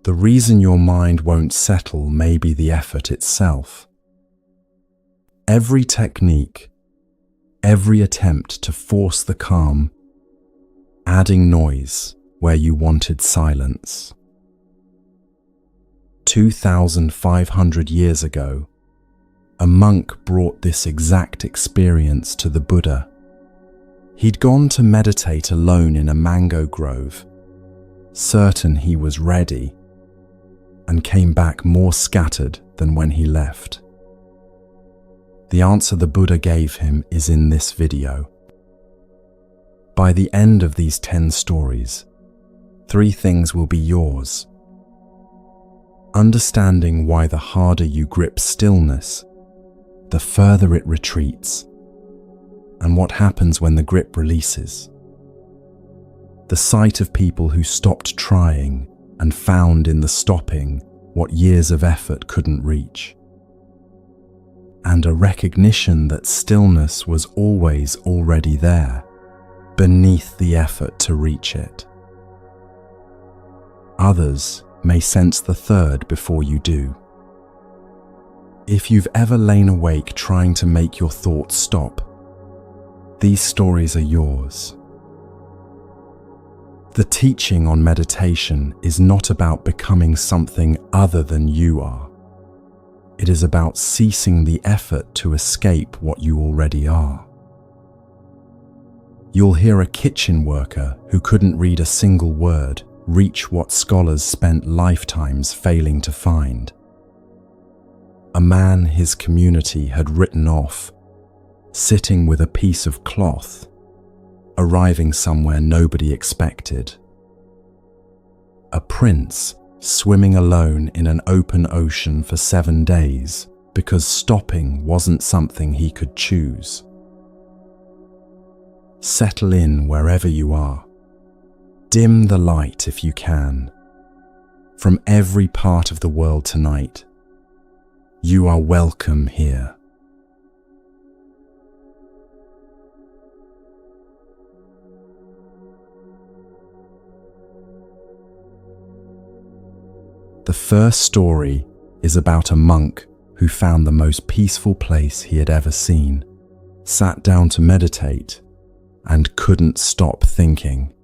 The reason your mind won't settle may be the effort itself. Every technique, every attempt to force the calm, adding noise where you wanted silence. 2,500 years ago, a monk brought this exact experience to the Buddha. He'd gone to meditate alone in a mango grove, certain he was ready, and came back more scattered than when he left. The answer the Buddha gave him is in this video. By the end of these 10 stories, 3 things will be yours. Understanding why the harder you grip stillness, the further it retreats, and what happens when the grip releases. The sight of people who stopped trying and found in the stopping what years of effort couldn't reach. And a recognition that stillness was always already there, beneath the effort to reach it. Others may sense the third before you do. If you've ever lain awake trying to make your thoughts stop, these stories are yours. The teaching on meditation is not about becoming something other than you are. It is about ceasing the effort to escape what you already are. You'll hear a kitchen worker who couldn't read a single word reach what scholars spent lifetimes failing to find. A man his community had written off, sitting with a piece of cloth, arriving somewhere nobody expected. A prince swimming alone in an open ocean for 7 days because stopping wasn't something he could choose. Settle in wherever you are. Dim the light if you can. From every part of the world tonight, you are welcome here. The first story is about a monk who found the most peaceful place he had ever seen, sat down to meditate, and couldn't stop thinking.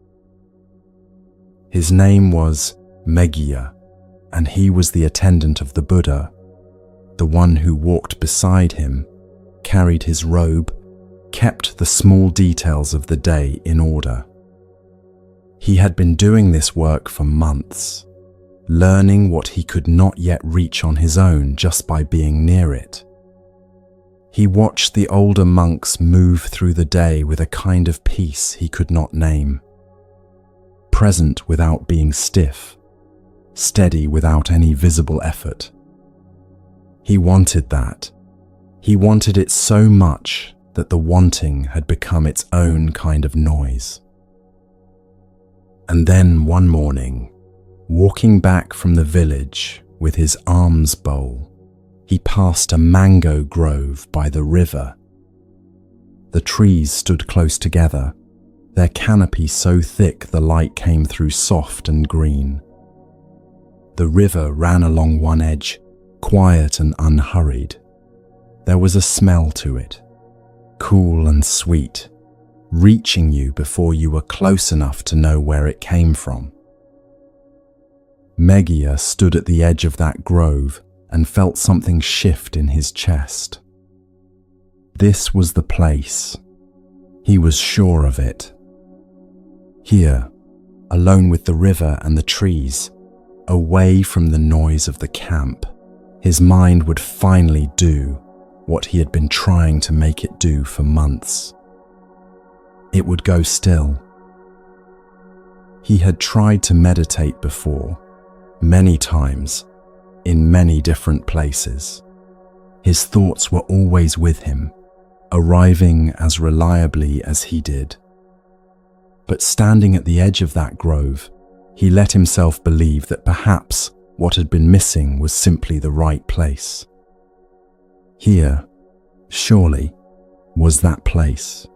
His name was Meghiya, and he was the attendant of the Buddha, the one who walked beside him, carried his robe, kept the small details of the day in order. He had been doing this work for months, learning what he could not yet reach on his own just by being near it. He watched the older monks move through the day with a kind of peace he could not name. Present without being stiff, steady without any visible effort. He wanted that. He wanted it so much that the wanting had become its own kind of noise. And then one morning, walking back from the village with his alms bowl, he passed a mango grove by the river. The trees stood close together, their canopy so thick the light came through soft and green. The river ran along one edge, quiet and unhurried. There was a smell to it, cool and sweet, reaching you before you were close enough to know where it came from. Meghiya stood at the edge of that grove and felt something shift in his chest. This was the place. He was sure of it. Here, alone with the river and the trees, away from the noise of the camp, his mind would finally do what he had been trying to make it do for months. It would go still. He had tried to meditate before, many times, in many different places. His thoughts were always with him, arriving as reliably as he did. But standing at the edge of that grove, he let himself believe that perhaps what had been missing was simply the right place. Here, surely, was that place.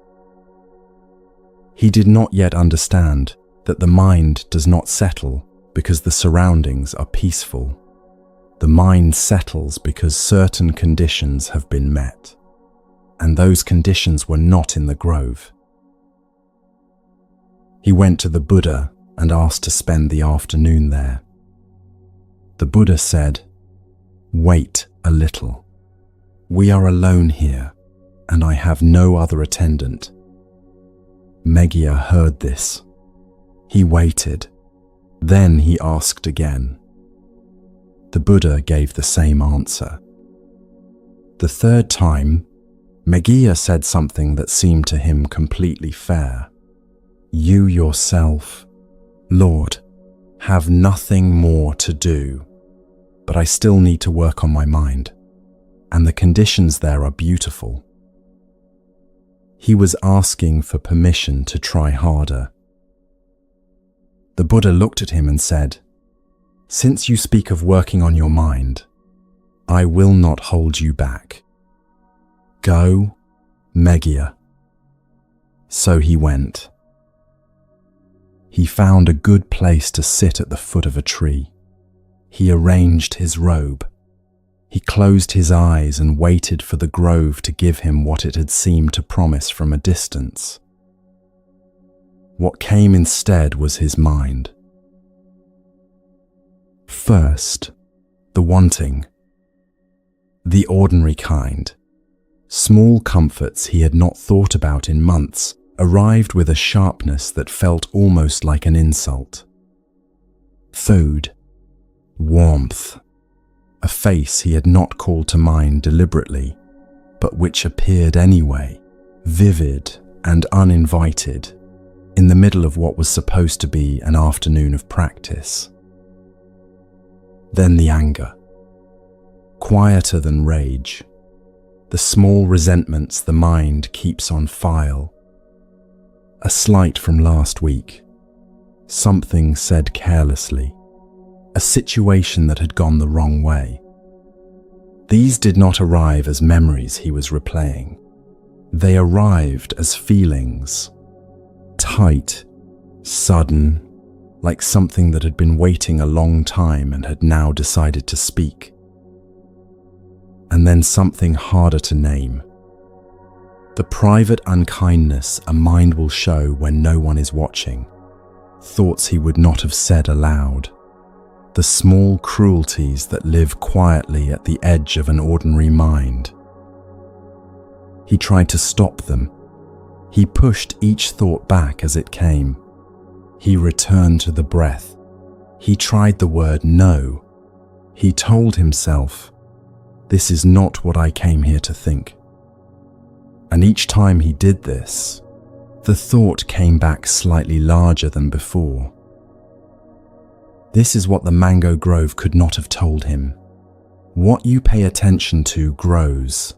He did not yet understand that the mind does not settle because the surroundings are peaceful. The mind settles because certain conditions have been met, and those conditions were not in the grove. He went to the Buddha and asked to spend the afternoon there. The Buddha said, "Wait a little. We are alone here, and I have no other attendant." Meghiya heard this. He waited. Then he asked again. The Buddha gave the same answer. The third time, Meghiya said something that seemed to him completely fair. "You yourself, Lord, have nothing more to do, but I still need to work on my mind, and the conditions there are beautiful." He was asking for permission to try harder. The Buddha looked at him and said, "Since you speak of working on your mind, I will not hold you back. Go, Meghiya." So he went. He found a good place to sit at the foot of a tree. He arranged his robe. He closed his eyes and waited for the grove to give him what it had seemed to promise from a distance. What came instead was his mind. First, the wanting. The ordinary kind. Small comforts he had not thought about in months arrived with a sharpness that felt almost like an insult. Food, warmth, a face he had not called to mind deliberately, but which appeared anyway, vivid and uninvited, in the middle of what was supposed to be an afternoon of practice. Then the anger, quieter than rage, the small resentments the mind keeps on file. A slight from last week, something said carelessly, a situation that had gone the wrong way. These did not arrive as memories he was replaying. They arrived as feelings, tight, sudden, like something that had been waiting a long time and had now decided to speak. And then something harder to name. The private unkindness a mind will show when no one is watching. Thoughts he would not have said aloud. The small cruelties that live quietly at the edge of an ordinary mind. He tried to stop them. He pushed each thought back as it came. He returned to the breath. He tried the word no. He told himself, "This is not what I came here to think." And each time he did this, the thought came back slightly larger than before. This is what the mango grove could not have told him. What you pay attention to grows.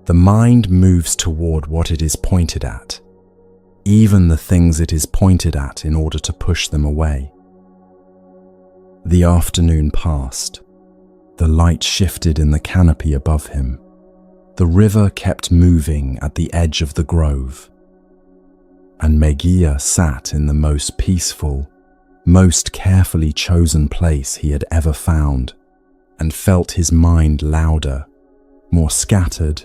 The mind moves toward what it is pointed at, even the things it is pointed at in order to push them away. The afternoon passed. The light shifted in the canopy above him. The river kept moving at the edge of the grove. And Meghiya sat in the most peaceful, most carefully chosen place he had ever found, and felt his mind louder, more scattered,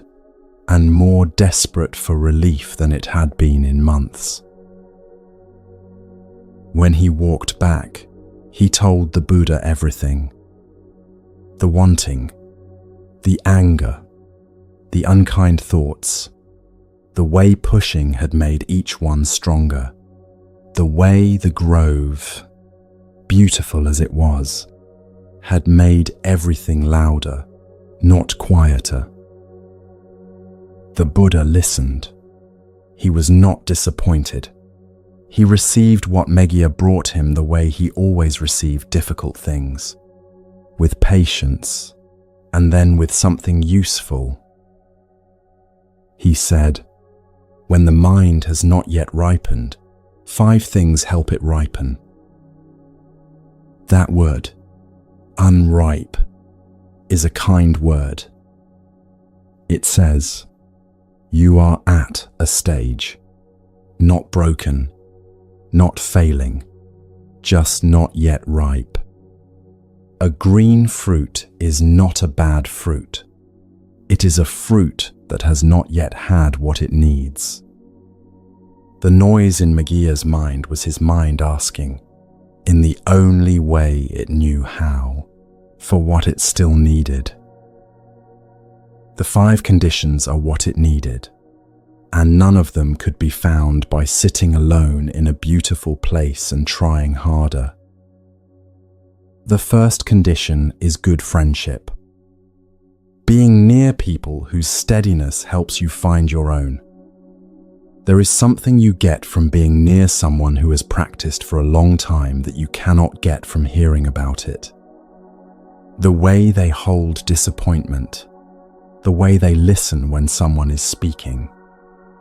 and more desperate for relief than it had been in months. When he walked back, he told the Buddha everything. The wanting, the anger, the unkind thoughts, the way pushing had made each one stronger, the way the grove, beautiful as it was, had made everything louder, not quieter. The Buddha listened. He was not disappointed. He received what Meghiya brought him the way he always received difficult things, with patience, and then with something useful. He said, "When the mind has not yet ripened, 5 things help it ripen." That word, unripe, is a kind word. It says, you are at a stage, not broken, not failing, just not yet ripe. A green fruit is not a bad fruit. It is a fruit that has not yet had what it needs. The noise in Megiya's mind was his mind asking, in the only way it knew how, for what it still needed. The 5 conditions are what it needed, and none of them could be found by sitting alone in a beautiful place and trying harder. The first condition is good friendship. Being near people whose steadiness helps you find your own. There is something you get from being near someone who has practiced for a long time that you cannot get from hearing about it. The way they hold disappointment, the way they listen when someone is speaking,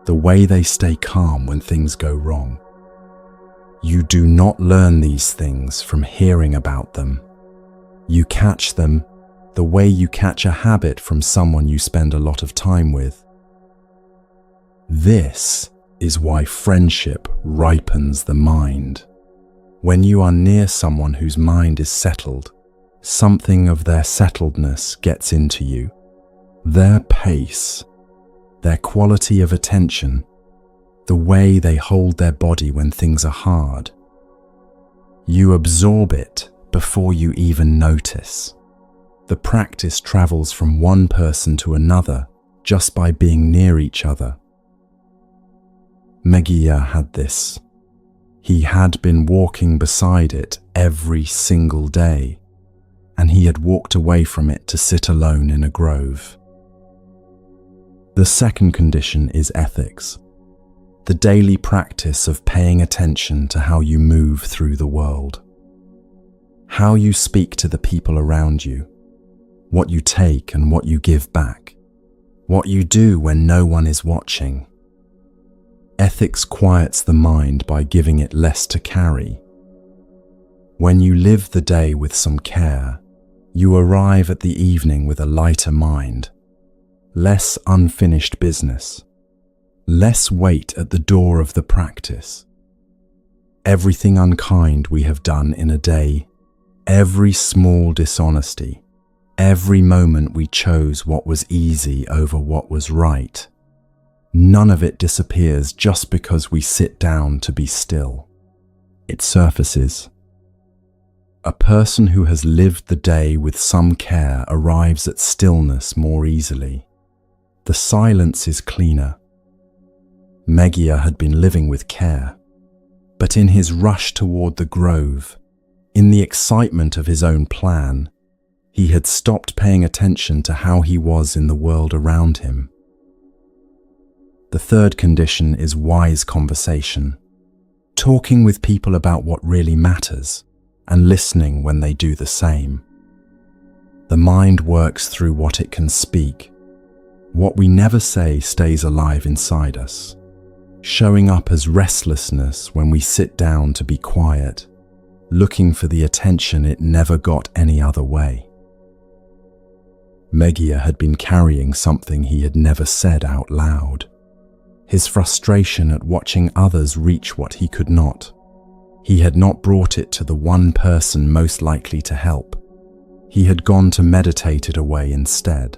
the way they stay calm when things go wrong. You do not learn these things from hearing about them. You catch them the way you catch a habit from someone you spend a lot of time with. This is why friendship ripens the mind. When you are near someone whose mind is settled, something of their settledness gets into you. Their pace, their quality of attention, the way they hold their body when things are hard. You absorb it before you even notice. The practice travels from one person to another just by being near each other. Megiya had this. He had been walking beside it every single day, and he had walked away from it to sit alone in a grove. The second condition is ethics, the daily practice of paying attention to how you move through the world, how you speak to the people around you, what you take and what you give back, what you do when no one is watching. Ethics quiets the mind by giving it less to carry. When you live the day with some care, you arrive at the evening with a lighter mind, less unfinished business, less weight at the door of the practice. Everything unkind we have done in a day, every small dishonesty, every moment we chose what was easy over what was right, none of it disappears just because we sit down to be still. It surfaces. A person who has lived the day with some care arrives at stillness more easily. The silence is cleaner. Megiya had been living with care, but in his rush toward the grove, in the excitement of his own plan, he had stopped paying attention to how he was in the world around him. The third condition is wise conversation, talking with people about what really matters and listening when they do the same. The mind works through what it can speak. What we never say stays alive inside us, showing up as restlessness when we sit down to be quiet, looking for the attention it never got any other way. Megiya had been carrying something he had never said out loud. His frustration at watching others reach what he could not. He had not brought it to the one person most likely to help. He had gone to meditate it away instead.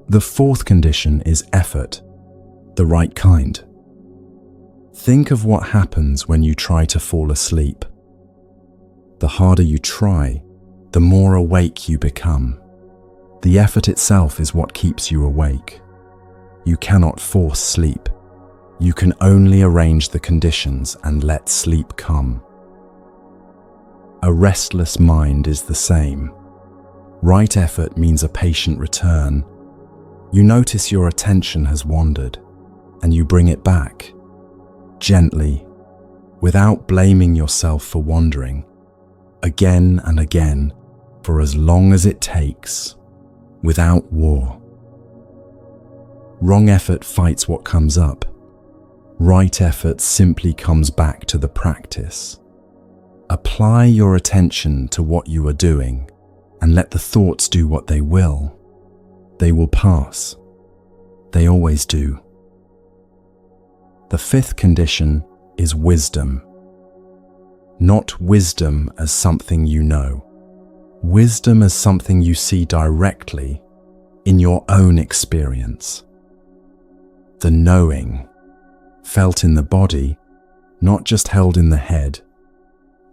The fourth condition is effort, the right kind. Think of what happens when you try to fall asleep. The harder you try, the more awake you become. The effort itself is what keeps you awake. You cannot force sleep. You can only arrange the conditions and let sleep come. A restless mind is the same. Right effort means a patient return. You notice your attention has wandered, and you bring it back, gently, without blaming yourself for wandering, again and again, for as long as it takes, without war. Wrong effort fights what comes up. Right effort simply comes back to the practice. Apply your attention to what you are doing and let the thoughts do what they will. They will pass. They always do. The fifth condition is wisdom. not wisdom as something you know. Wisdom as something you see directly in your own experience. The knowing, felt in the body, not just held in the head,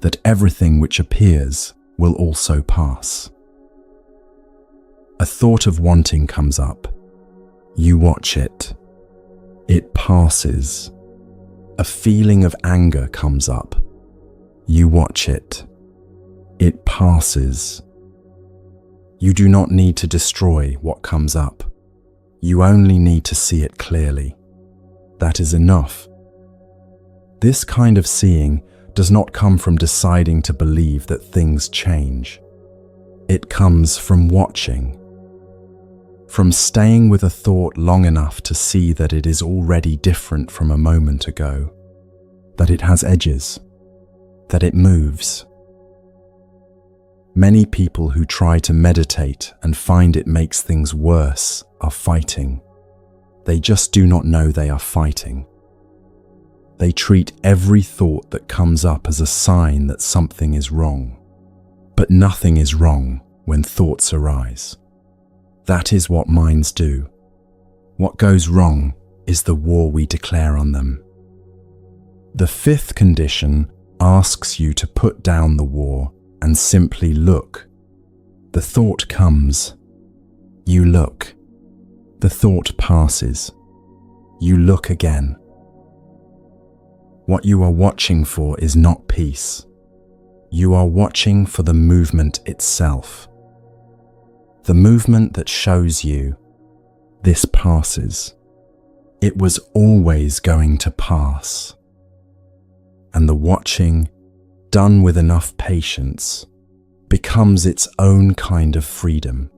that everything which appears will also pass. A thought of wanting comes up. You watch it. It passes. A feeling of anger comes up. You watch it. It passes. You do not need to destroy what comes up. You only need to see it clearly. That is enough. This kind of seeing does not come from deciding to believe that things change. It comes from watching, from staying with a thought long enough to see that it is already different from a moment ago, that it has edges, that it moves. Many people who try to meditate and find it makes things worse are fighting. They just do not know they are fighting. They treat every thought that comes up as a sign that something is wrong. But nothing is wrong when thoughts arise. That is what minds do. What goes wrong is the war we declare on them. The fifth condition asks you to put down the war and simply look. The thought comes. You look. The thought passes. You look again. What you are watching for is not peace. You are watching for the movement itself. The movement that shows you, this passes. It was always going to pass. And the watching, done with enough patience, becomes its own kind of freedom.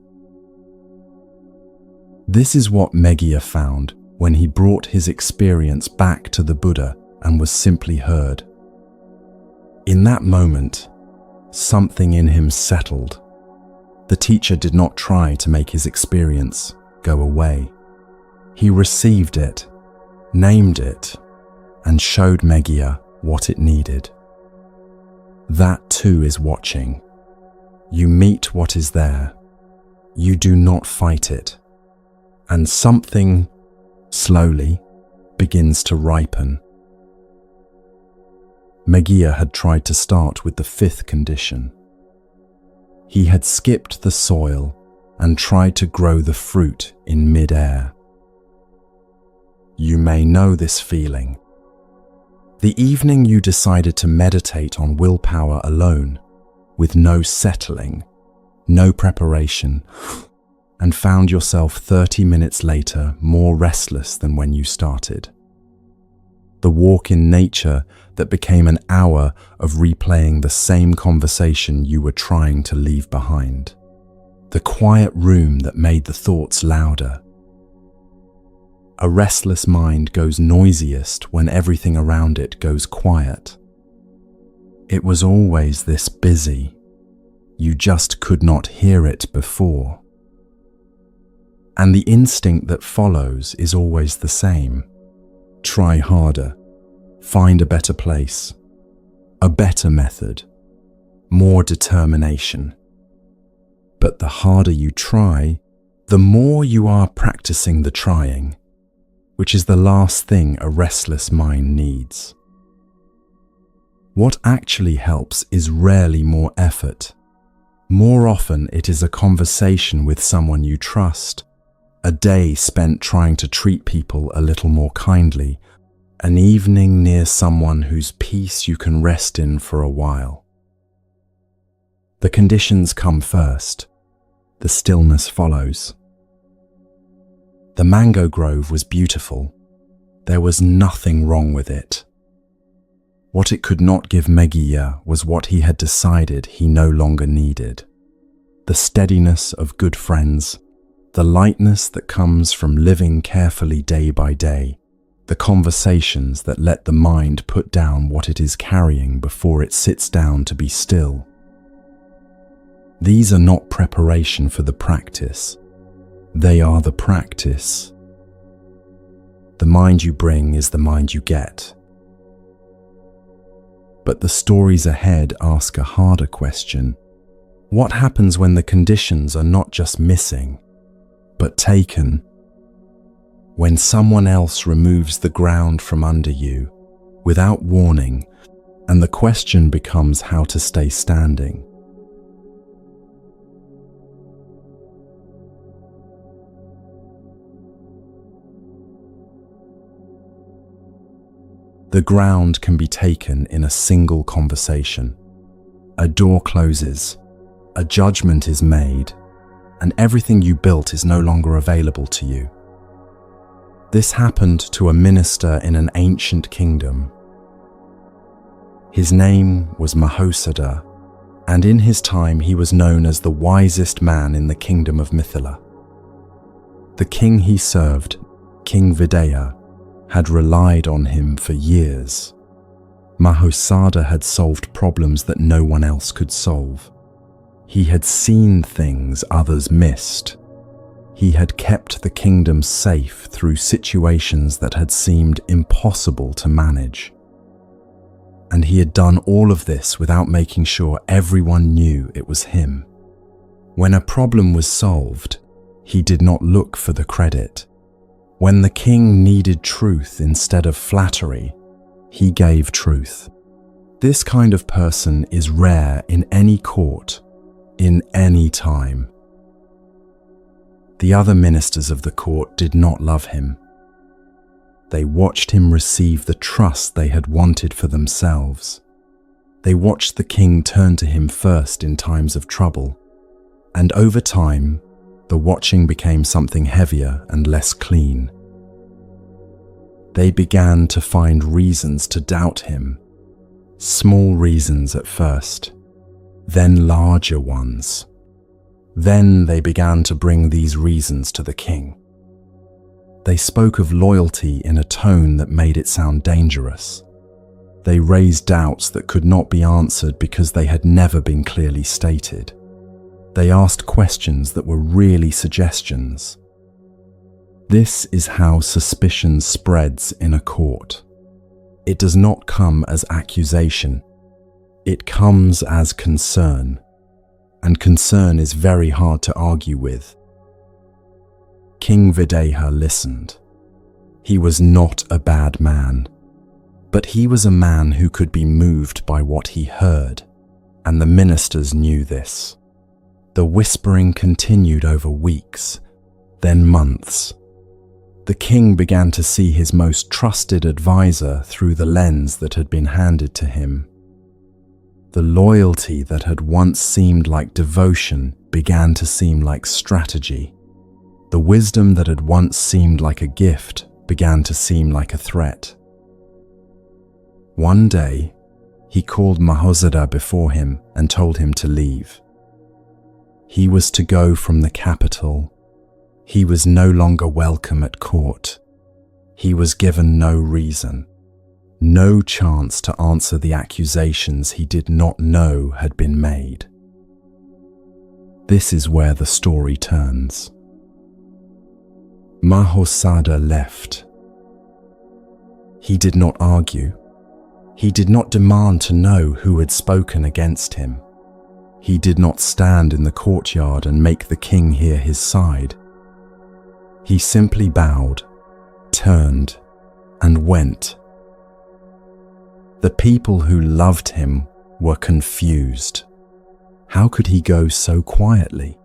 This is what Meghiya found when he brought his experience back to the Buddha and was simply heard. In that moment, something in him settled. The teacher did not try to make his experience go away. He received it, named it, and showed Meghiya what it needed. That too is watching. You meet what is there. You do not fight it. And something, slowly, begins to ripen. Meghiya had tried to start with the fifth condition. He had skipped the soil and tried to grow the fruit in mid-air. You may know this feeling. The evening you decided to meditate on willpower alone, with no settling, no preparation, and found yourself 30 minutes later more restless than when you started. The walk in nature that became an hour of replaying the same conversation you were trying to leave behind. The quiet room that made the thoughts louder. A restless mind goes noisiest when everything around it goes quiet. It was always this busy. You just could not hear it before. And the instinct that follows is always the same. Try harder. Find a better place. A better method. More determination. But the harder you try, the more you are practicing the trying, which is the last thing a restless mind needs. What actually helps is rarely more effort. More often it is a conversation with someone you trust, a day spent trying to treat people a little more kindly, an evening near someone whose peace you can rest in for a while. The conditions come first. The stillness follows. The mango grove was beautiful. There was nothing wrong with it. What it could not give Meghiya was what he had decided he no longer needed. The steadiness of good friends, the lightness that comes from living carefully day by day, the conversations that let the mind put down what it is carrying before it sits down to be still. These are not preparation for the practice. They are the practice. The mind you bring is the mind you get. But the stories ahead ask a harder question. What happens when the conditions are not just missing, but taken? When someone else removes the ground from under you without warning, and the question becomes how to stay standing. The ground can be taken in a single conversation. A door closes, a judgment is made, and everything you built is no longer available to you. This happened to a minister in an ancient kingdom. His name was Mahosadha, and in his time he was known as the wisest man in the kingdom of Mithila. The king he served, King Videha, had relied on him for years. Mahosadha had solved problems that no one else could solve. He had seen things others missed. He had kept the kingdom safe through situations that had seemed impossible to manage. And he had done all of this without making sure everyone knew it was him. When a problem was solved, he did not look for the credit. When the king needed truth instead of flattery, he gave truth. This kind of person is rare in any court, in any time. The other ministers of the court did not love him. They watched him receive the trust they had wanted for themselves. They watched the king turn to him first in times of trouble. And over time, the watching became something heavier and less clean. They began to find reasons to doubt him. Small reasons at first, then larger ones. Then they began to bring these reasons to the king. They spoke of loyalty in a tone that made it sound dangerous. They raised doubts that could not be answered because they had never been clearly stated. They asked questions that were really suggestions. This is how suspicion spreads in a court. It does not come as accusation. It comes as concern. And concern is very hard to argue with. King Videha listened. He was not a bad man, but he was a man who could be moved by what he heard, and the ministers knew this. The whispering continued over weeks, then months. The king began to see his most trusted advisor through the lens that had been handed to him. The loyalty that had once seemed like devotion began to seem like strategy. The wisdom that had once seemed like a gift began to seem like a threat. One day, he called Mahosadha before him and told him to leave. He was to go from the capital. He was no longer welcome at court. He was given no reason, no chance to answer the accusations he did not know had been made. This is where the story turns. Mahosadha left. He did not argue. He did not demand to know who had spoken against him. He did not stand in the courtyard and make the king hear his side. He simply bowed, turned, and went. The people who loved him were confused. How could he go so quietly?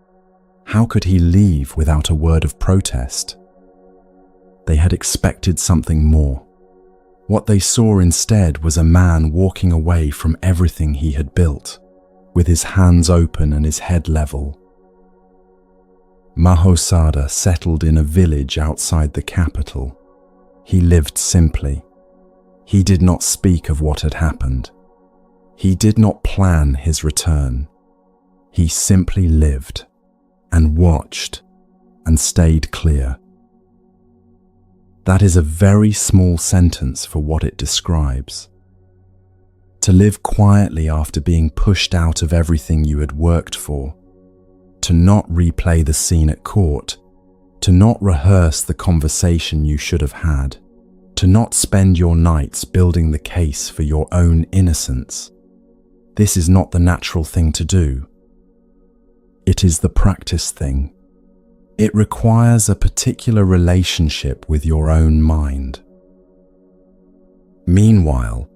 How could he leave without a word of protest? They had expected something more. What they saw instead was a man walking away from everything he had built, with his hands open and his head level. Mahosadha settled in a village outside the capital. He lived simply. He did not speak of what had happened. He did not plan his return. He simply lived and watched and stayed clear. That is a very small sentence for what it describes. To live quietly after being pushed out of everything you had worked for, to not replay the scene at court, to not rehearse the conversation you should have had, to not spend your nights building the case for your own innocence. This is not the natural thing to do. It is the practice thing. It requires a particular relationship with your own mind. Meanwhile,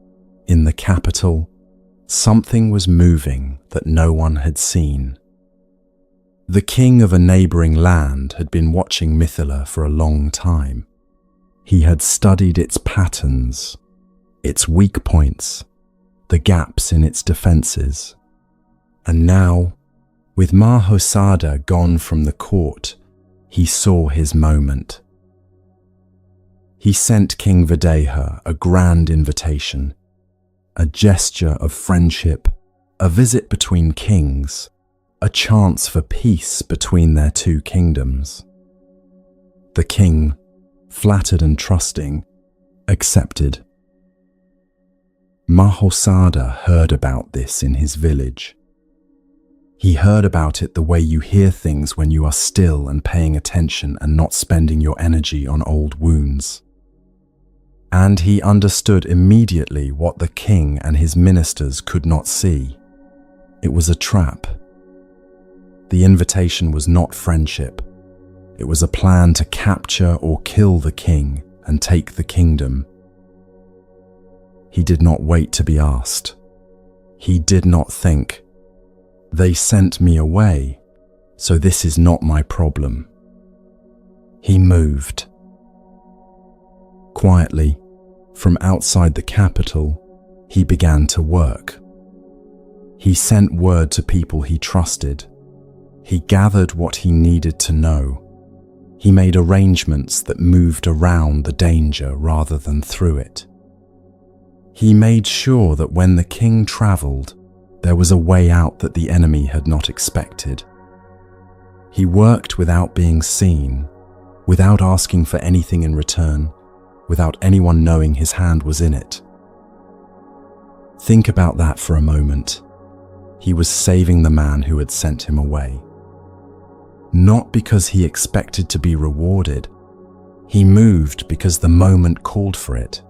in the capital, something was moving that no one had seen. The king of a neighboring land had been watching Mithila for a long time. He had studied its patterns, its weak points, the gaps in its defenses. And now, with Mahosadha gone from the court, he saw his moment. He sent King Videha a grand invitation, a gesture of friendship, a visit between kings, a chance for peace between their two kingdoms. The king, flattered and trusting, accepted. Mahosadha heard about this in his village. He heard about it the way you hear things when you are still and paying attention and not spending your energy on old wounds. And he understood immediately what the king and his ministers could not see. It was a trap. The invitation was not friendship. It was a plan to capture or kill the king and take the kingdom. He did not wait to be asked. He did not think, "They sent me away, so this is not my problem." He moved. Quietly, from outside the capital, he began to work. He sent word to people he trusted. He gathered what he needed to know. He made arrangements that moved around the danger rather than through it. He made sure that when the king traveled, there was a way out that the enemy had not expected. He worked without being seen, without asking for anything in return, without anyone knowing his hand was in it. Think about that for a moment. He was saving the man who had sent him away. Not because he expected to be rewarded. He moved because the moment called for it,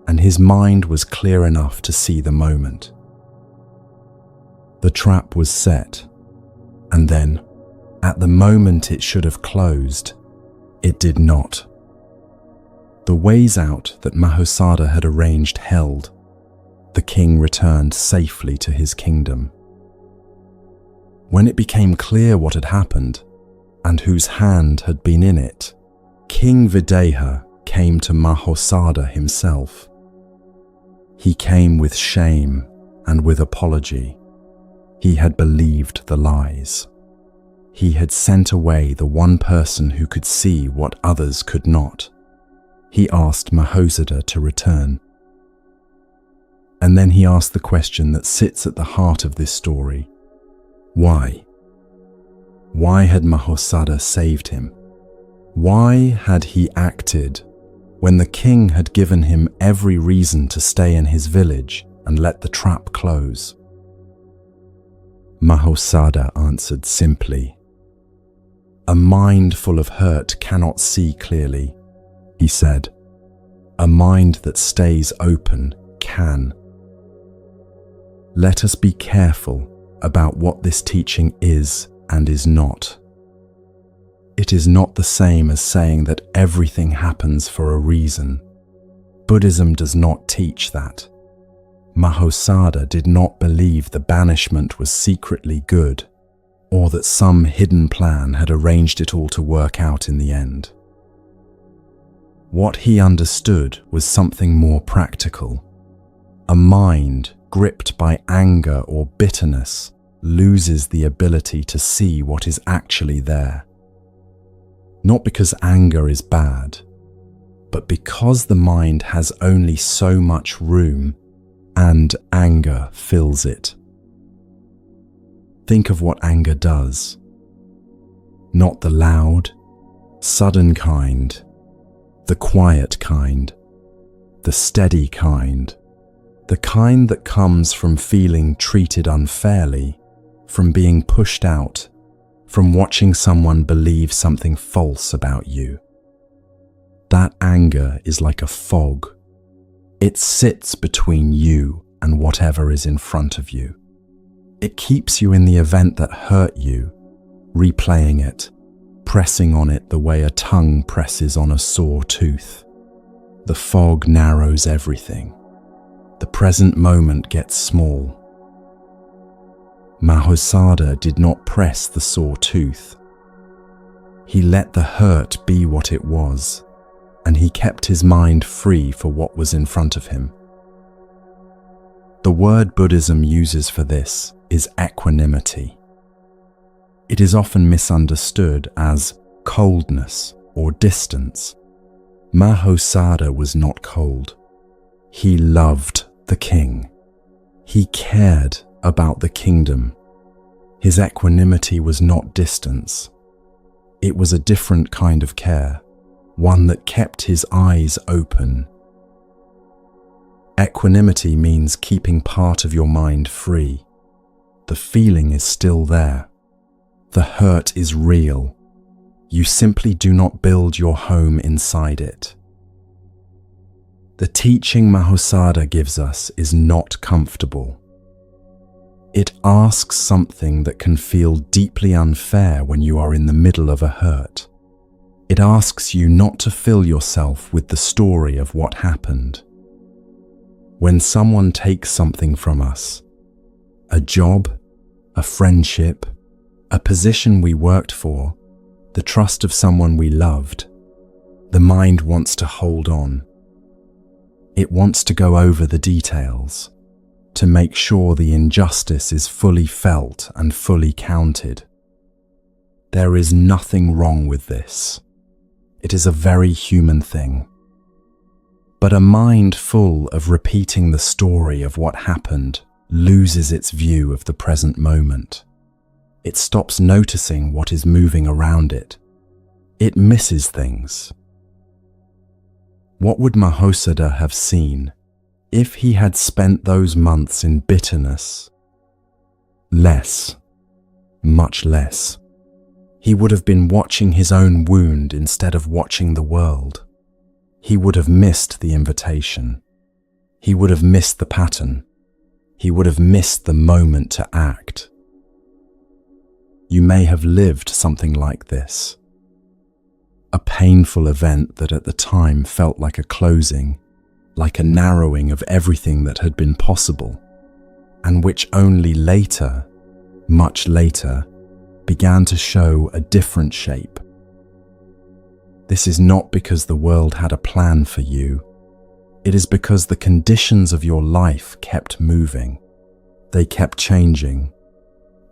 and his mind was clear enough to see the moment. The trap was set, and then, at the moment it should have closed, it did not. The ways out that Mahosadha had arranged held. The king returned safely to his kingdom. When it became clear what had happened, and whose hand had been in it, King Videha came to Mahosadha himself. He came with shame and with apology. He had believed the lies. He had sent away the one person who could see what others could not. He asked Mahosadha to return. And then he asked the question that sits at the heart of this story. Why? Why had Mahosadha saved him? Why had he acted when the king had given him every reason to stay in his village and let the trap close? Mahosadha answered simply. "A mind full of hurt cannot see clearly," he said. "A mind that stays open can." Let us be careful about what this teaching is and is not. It is not the same as saying that everything happens for a reason. Buddhism does not teach that. Mahosadha did not believe the banishment was secretly good, or that some hidden plan had arranged it all to work out in the end. What he understood was something more practical. A mind gripped by anger or bitterness loses the ability to see what is actually there. Not because anger is bad, but because the mind has only so much room and anger fills it. Think of what anger does. Not the loud, sudden kind, the quiet kind, the steady kind, the kind that comes from feeling treated unfairly, from being pushed out, from watching someone believe something false about you. That anger is like a fog. It sits between you and whatever is in front of you. It keeps you in the event that hurt you, replaying it, pressing on it the way a tongue presses on a sore tooth. The fog narrows everything. The present moment gets small. Mahosadha did not press the sore tooth. He let the hurt be what it was, and he kept his mind free for what was in front of him. The word Buddhism uses for this is equanimity. It is often misunderstood as coldness or distance. Mahosadha was not cold. He loved the king. He cared about the kingdom. His equanimity was not distance. It was a different kind of care, one that kept his eyes open. Equanimity means keeping part of your mind free. The feeling is still there. The hurt is real. You simply do not build your home inside it. The teaching Mahosadha gives us is not comfortable. It asks something that can feel deeply unfair when you are in the middle of a hurt. It asks you not to fill yourself with the story of what happened. When someone takes something from us, a job, a friendship, a position we worked for, the trust of someone we loved, the mind wants to hold on. It wants to go over the details, to make sure the injustice is fully felt and fully counted. There is nothing wrong with this. It is a very human thing. But a mind full of repeating the story of what happened loses its view of the present moment. It stops noticing what is moving around it. It misses things. What would Mahosadha have seen if he had spent those months in bitterness? Less. Much less. He would have been watching his own wound instead of watching the world. He would have missed the invitation. He would have missed the pattern. He would have missed the moment to act. You may have lived something like this. A painful event that at the time felt like a closing, like a narrowing of everything that had been possible, and which only later, much later, began to show a different shape. This is not because the world had a plan for you. It is because the conditions of your life kept moving. They kept changing.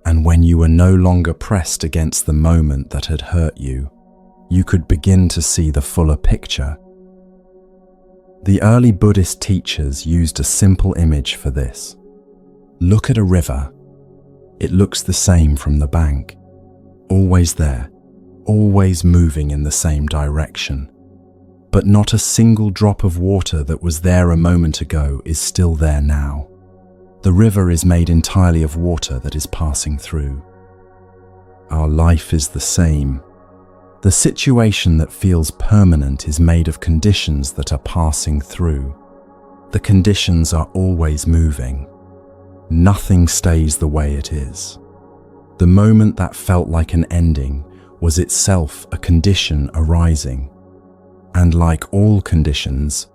And when you were no longer pressed against the moment that had hurt you, you could begin to see the fuller picture. The early Buddhist teachers used a simple image for this. Look at a river. It looks the same from the bank. Always there, always moving in the same direction. But not a single drop of water that was there a moment ago is still there now. The river is made entirely of water that is passing through. Our life is the same. The situation that feels permanent is made of conditions that are passing through. The conditions are always moving. Nothing stays the way it is. The moment that felt like an ending was itself a condition arising. And like all conditions,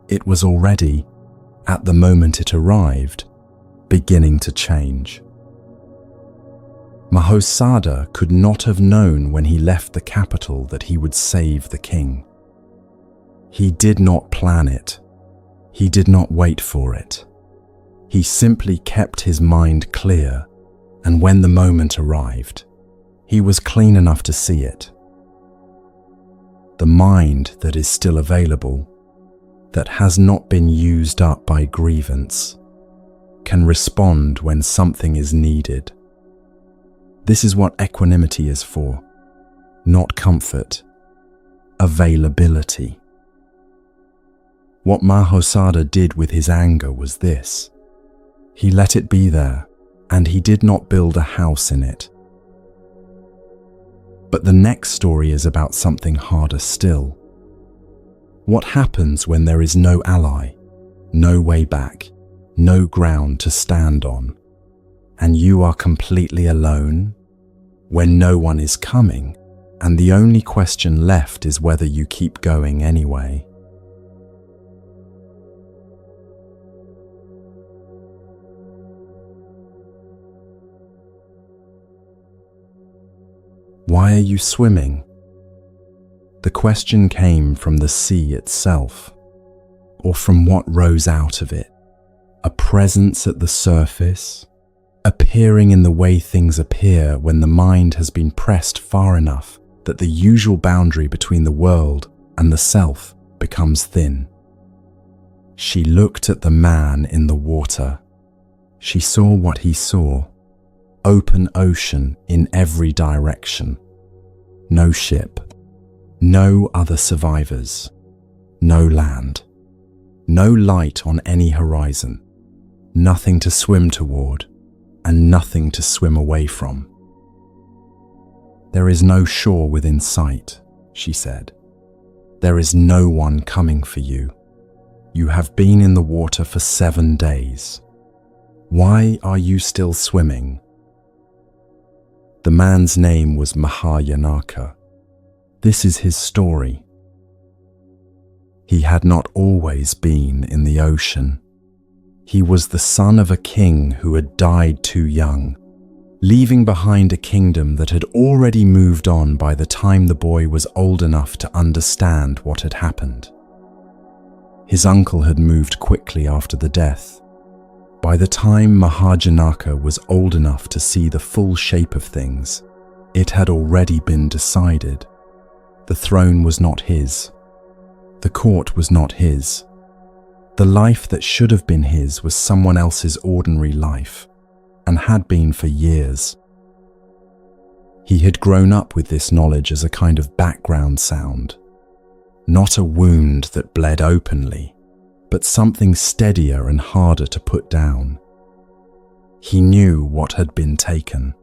it was already, at the moment it arrived, beginning to change. Mahosadha could not have known when he left the capital that he would save the king. He did not plan it. He did not wait for it. He simply kept his mind clear, and when the moment arrived, he was clean enough to see it. The mind that is still available, that has not been used up by grievance, can respond when something is needed. This is what equanimity is for, not comfort, availability. What Mahosadha did with his anger was this. He let it be there, and he did not build a house in it. But the next story is about something harder still. What happens when there is no ally, no way back, no ground to stand on, and you are completely alone? When no one is coming, and the only question left is whether you keep going anyway. Why are you swimming? The question came from the sea itself, or from what rose out of it. A presence at the surface, appearing in the way things appear when the mind has been pressed far enough that the usual boundary between the world and the self becomes thin. She looked at the man in the water. She saw what he saw: open ocean in every direction. No ship, no other survivors, no land, no light on any horizon, nothing to swim toward, and nothing to swim away from. There is no shore within sight, she said. There is no one coming for you. You have been in the water for 7 days. Why are you still swimming? The man's name was Mahosadha. This is his story. He had not always been in the ocean. He was the son of a king who had died too young, leaving behind a kingdom that had already moved on by the time the boy was old enough to understand what had happened. His uncle had moved quickly after the death. By the time Mahosadha was old enough to see the full shape of things, it had already been decided. The throne was not his. The court was not his. The life that should have been his was someone else's ordinary life, and had been for years. He had grown up with this knowledge as a kind of background sound, not a wound that bled openly, but something steadier and harder to put down. He knew what had been taken.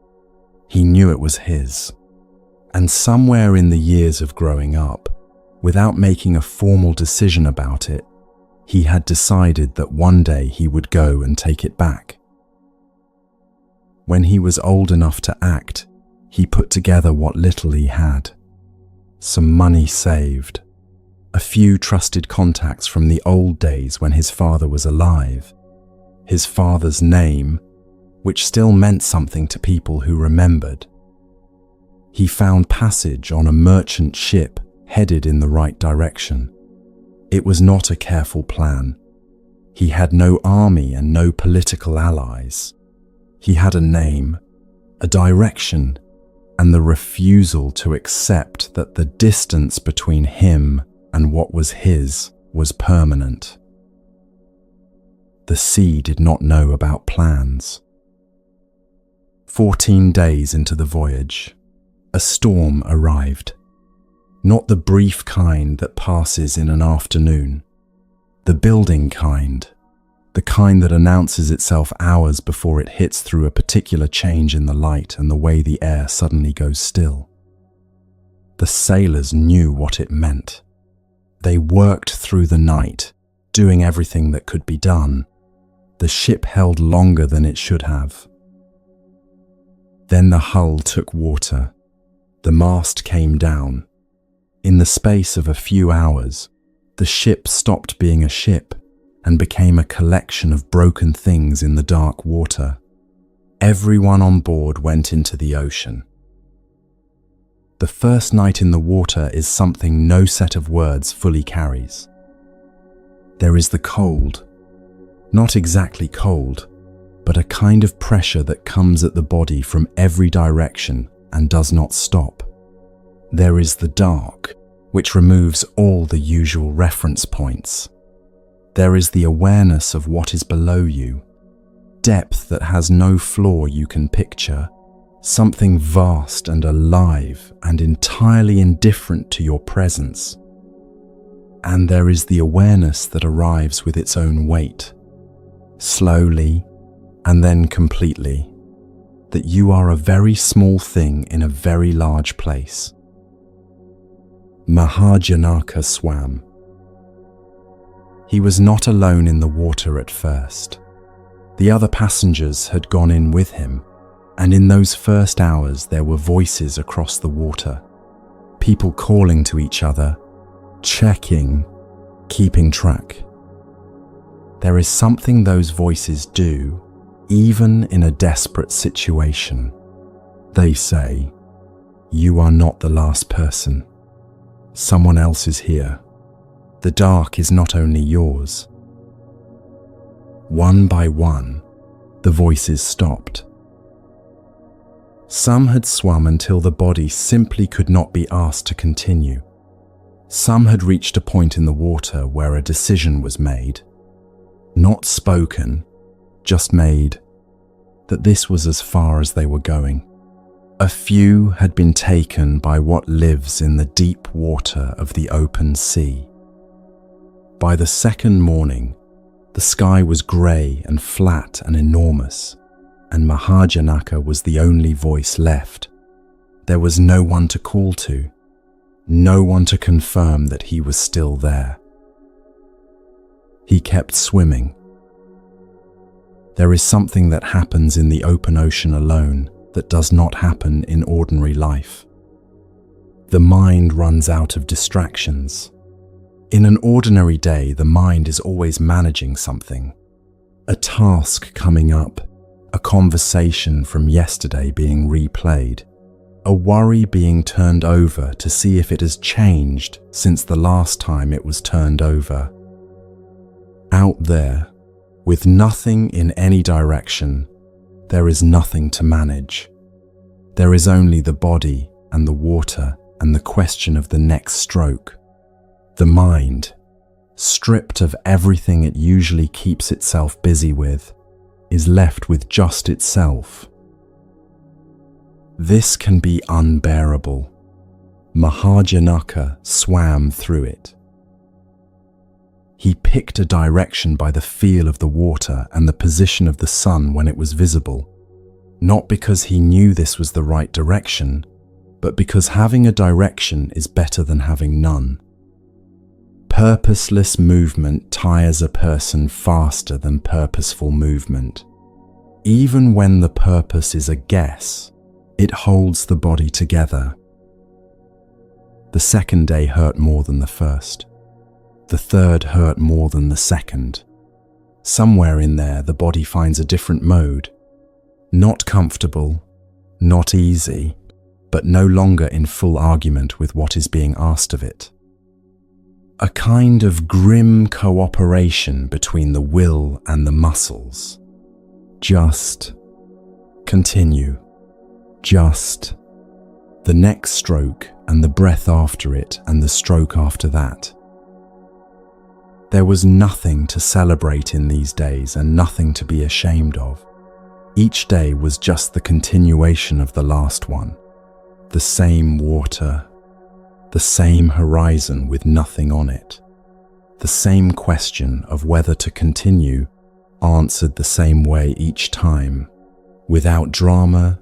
He knew it was his. And somewhere in the years of growing up, without making a formal decision about it, he had decided that one day he would go and take it back. When he was old enough to act, he put together what little he had. Some money saved, a few trusted contacts from the old days when his father was alive, his father's name, which still meant something to people who remembered. He found passage on a merchant ship headed in the right direction. It was not a careful plan. He had no army and no political allies. He had a name, a direction, and the refusal to accept that the distance between him and what was his was permanent. The sea did not know about plans. 14 days into the voyage, a storm arrived. Not the brief kind that passes in an afternoon, the building kind, the kind that announces itself hours before it hits through a particular change in the light and the way the air suddenly goes still. The sailors knew what it meant. They worked through the night, doing everything that could be done. The ship held longer than it should have. Then the hull took water. The mast came down. In the space of a few hours, the ship stopped being a ship and became a collection of broken things in the dark water. Everyone on board went into the ocean. The first night in the water is something no set of words fully carries. There is the cold. Not exactly cold, but a kind of pressure that comes at the body from every direction and does not stop. There is the dark, which removes all the usual reference points. There is the awareness of what is below you, depth that has no floor you can picture, something vast and alive and entirely indifferent to your presence. And there is the awareness that arrives with its own weight, slowly and then completely, that you are a very small thing in a very large place. Mahosadha swam. He was not alone in the water at first. The other passengers had gone in with him, and in those first hours there were voices across the water, people calling to each other, checking, keeping track. There is something those voices do, even in a desperate situation. They say, "You are not the last person. Someone else is here. The dark is not only yours." One by one, the voices stopped. Some had swum until the body simply could not be asked to continue. Some had reached a point in the water where a decision was made, not spoken, just made, that this was as far as they were going. A few had been taken by what lives in the deep water of the open sea. By the second morning, the sky was grey and flat and enormous, and Mahosadha was the only voice left. There was no one to call to, no one to confirm that he was still there. He kept swimming. There is something that happens in the open ocean alone that does not happen in ordinary life. The mind runs out of distractions. In an ordinary day, the mind is always managing something. A task coming up, a conversation from yesterday being replayed, a worry being turned over to see if it has changed since the last time it was turned over. Out there, with nothing in any direction, there is nothing to manage. There is only the body and the water and the question of the next stroke. The mind, stripped of everything it usually keeps itself busy with, is left with just itself. This can be unbearable. Mahosadha swam through it. He picked a direction by the feel of the water and the position of the sun when it was visible, not because he knew this was the right direction, but because having a direction is better than having none. Purposeless movement tires a person faster than purposeful movement. Even when the purpose is a guess, it holds the body together. The second day hurt more than the first. The third hurt more than the second. Somewhere in there, the body finds a different mode. Not comfortable, not easy, but no longer in full argument with what is being asked of it. A kind of grim cooperation between the will and the muscles. Just continue. Just the next stroke and the breath after it and the stroke after that. There was nothing to celebrate in these days and nothing to be ashamed of. Each day was just the continuation of the last one. The same water, the same horizon with nothing on it. The same question of whether to continue, answered the same way each time, without drama,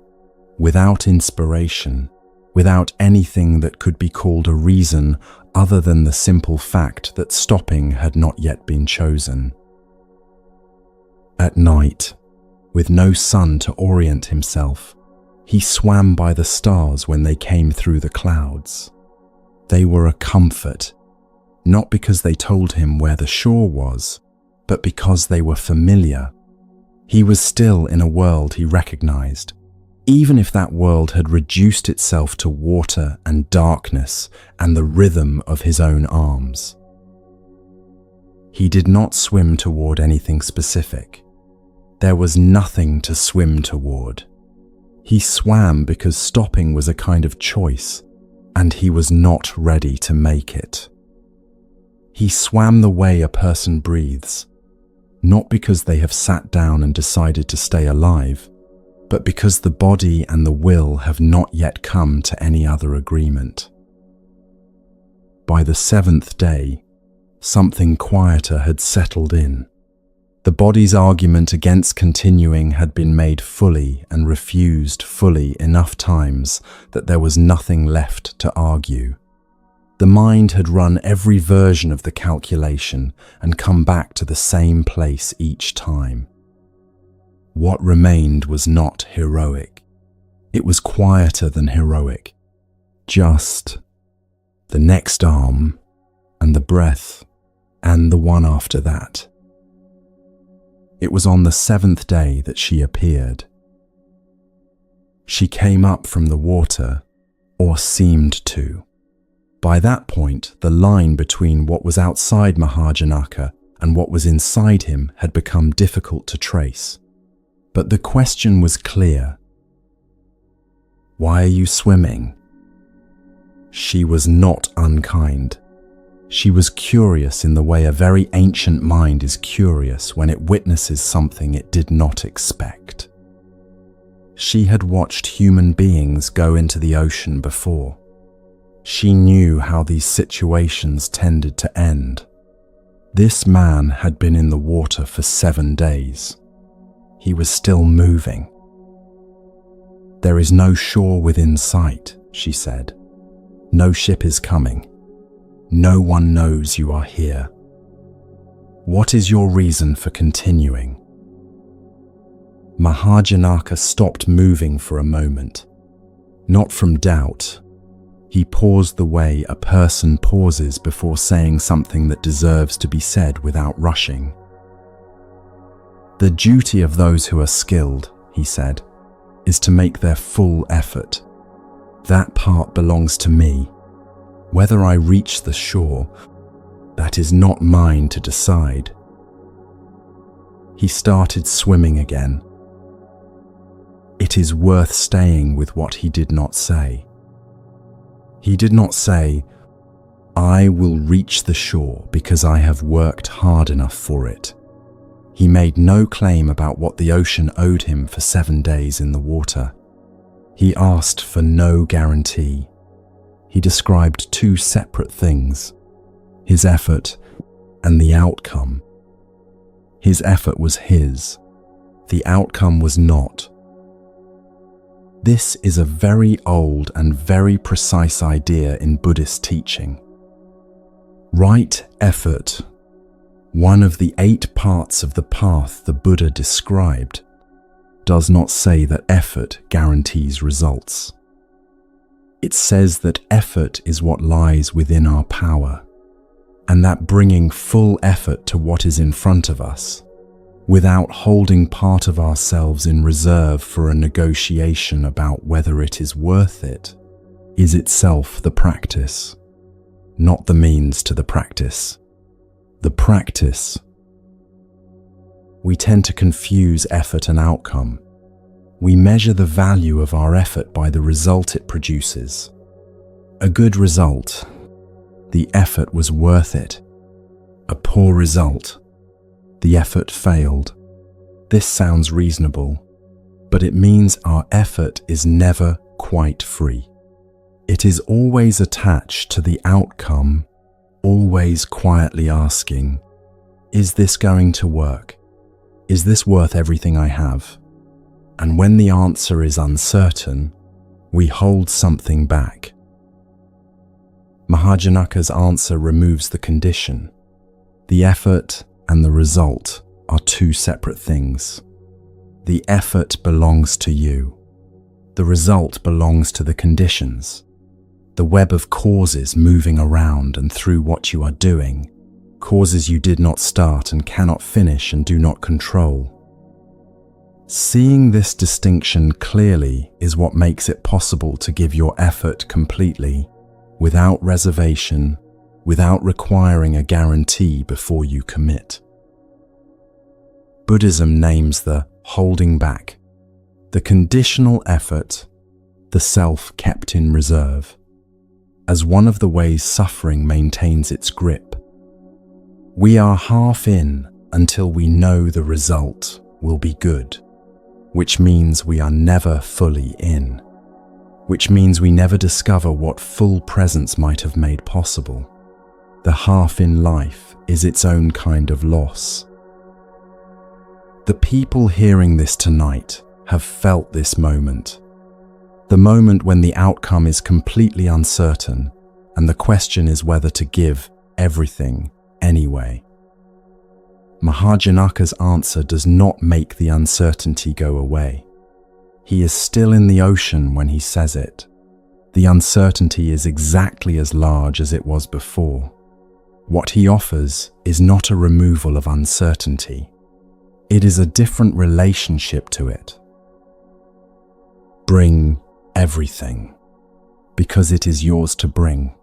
without inspiration, without anything that could be called a reason other than the simple fact that stopping had not yet been chosen. At night, with no sun to orient himself, he swam by the stars when they came through the clouds. They were a comfort, not because they told him where the shore was, but because they were familiar. He was still in a world he recognized, even if that world had reduced itself to water and darkness and the rhythm of his own arms. He did not swim toward anything specific. There was nothing to swim toward. He swam because stopping was a kind of choice, and he was not ready to make it. He swam the way a person breathes, not because they have sat down and decided to stay alive, but because the body and the will have not yet come to any other agreement. By the seventh day, something quieter had settled in. The body's argument against continuing had been made fully and refused fully enough times that there was nothing left to argue. The mind had run every version of the calculation and come back to the same place each time. What remained was not heroic. It was quieter than heroic. Just the next arm, and the breath, and the one after that. It was on the 7th day that she appeared. She came up from the water, or seemed to. By that point, the line between what was outside Mahosadha and what was inside him had become difficult to trace. But the question was clear. Why are you swimming? She was not unkind. She was curious in the way a very ancient mind is curious when it witnesses something it did not expect. She had watched human beings go into the ocean before. She knew how these situations tended to end. This man had been in the water for 7 days. He was still moving. There is no shore within sight, she said. No ship is coming. No one knows you are here. What is your reason for continuing? Mahosadha stopped moving for a moment. Not from doubt. He paused the way a person pauses before saying something that deserves to be said without rushing. The duty of those who are skilled, he said, is to make their full effort. That part belongs to me. Whether I reach the shore, that is not mine to decide. He started swimming again. It is worth staying with what he did not say. He did not say, I will reach the shore because I have worked hard enough for it. He made no claim about what the ocean owed him for 7 days in the water. He asked for no guarantee. He described 2 separate things, his effort and the outcome. His effort was his. The outcome was not. This is a very old and very precise idea in Buddhist teaching. Right effort, one of the 8 parts of the path the Buddha described, does not say that effort guarantees results. It says that effort is what lies within our power, and that bringing full effort to what is in front of us, without holding part of ourselves in reserve for a negotiation about whether it is worth it, is itself the practice, not the means to the practice. The practice. We tend to confuse effort and outcome. We measure the value of our effort by the result it produces. A good result. The effort was worth it. A poor result. The effort failed. This sounds reasonable, but it means our effort is never quite free. It is always attached to the outcome, always quietly asking, is this going to work? Is this worth everything I have? And when the answer is uncertain, we hold something back. Mahosadha's answer removes the condition. The effort and the result are 2 separate things. The effort belongs to you. The result belongs to the conditions. The web of causes moving around and through what you are doing, causes you did not start and cannot finish and do not control. Seeing this distinction clearly is what makes it possible to give your effort completely, without reservation, without requiring a guarantee before you commit. Buddhism names the holding back, the conditional effort, the self kept in reserve, as one of the ways suffering maintains its grip. We are half in until we know the result will be good, which means we are never fully in, which means we never discover what full presence might have made possible. The half in life is its own kind of loss. The people hearing this tonight have felt this moment. The moment when the outcome is completely uncertain and the question is whether to give everything anyway. Mahosadha's answer does not make the uncertainty go away. He is still in the ocean when he says it. The uncertainty is exactly as large as it was before. What he offers is not a removal of uncertainty. It is a different relationship to it. Bring everything, because it is yours to bring.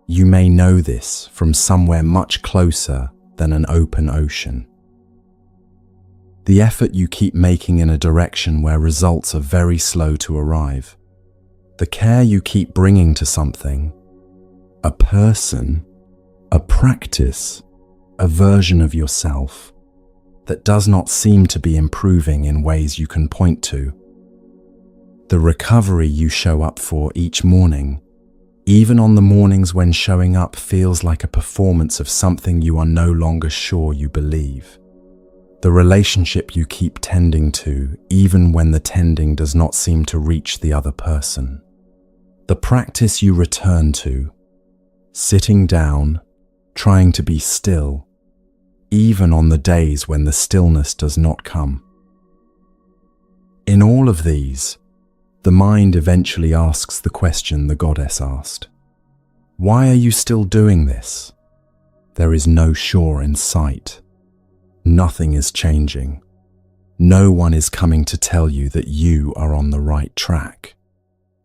You may know this from somewhere much closer than an open ocean. The effort you keep making in a direction where results are very slow to arrive. The care you keep bringing to something, a person, a practice, a version of yourself that does not seem to be improving in ways you can point to. The recovery you show up for each morning, even on the mornings when showing up feels like a performance of something you are no longer sure you believe. The relationship you keep tending to, even when the tending does not seem to reach the other person. The practice you return to, sitting down, trying to be still, even on the days when the stillness does not come. In all of these, the mind eventually asks the question the goddess asked. Why are you still doing this? There is no shore in sight. Nothing is changing. No one is coming to tell you that you are on the right track.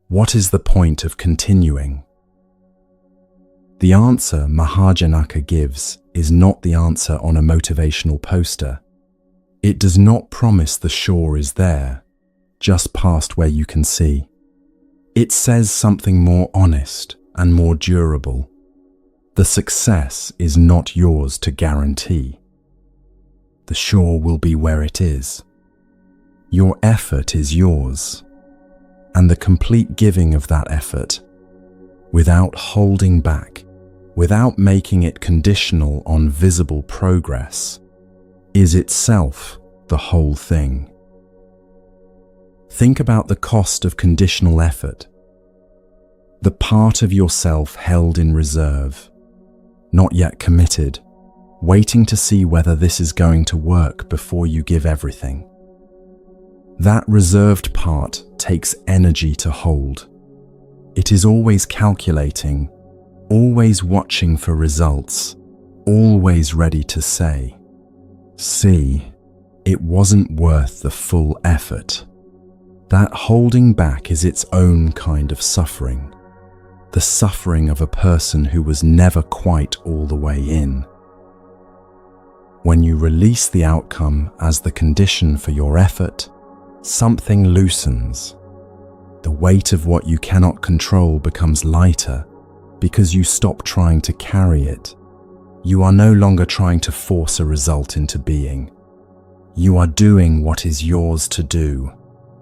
What is the point of continuing? The answer Mahosadha gives is not the answer on a motivational poster. It does not promise the shore is there, just past where you can see. It says something more honest and more durable. The success is not yours to guarantee. The shore will be where it is. Your effort is yours, and the complete giving of that effort, without holding back, without making it conditional on visible progress, is itself the whole thing. Think about the cost of conditional effort. The part of yourself held in reserve, not yet committed, waiting to see whether this is going to work before you give everything. That reserved part takes energy to hold. It is always calculating, always watching for results, always ready to say, "See, it wasn't worth the full effort." That holding back is its own kind of suffering, the suffering of a person who was never quite all the way in. When you release the outcome as the condition for your effort, something loosens. The weight of what you cannot control becomes lighter because you stop trying to carry it. You are no longer trying to force a result into being. You are doing what is yours to do,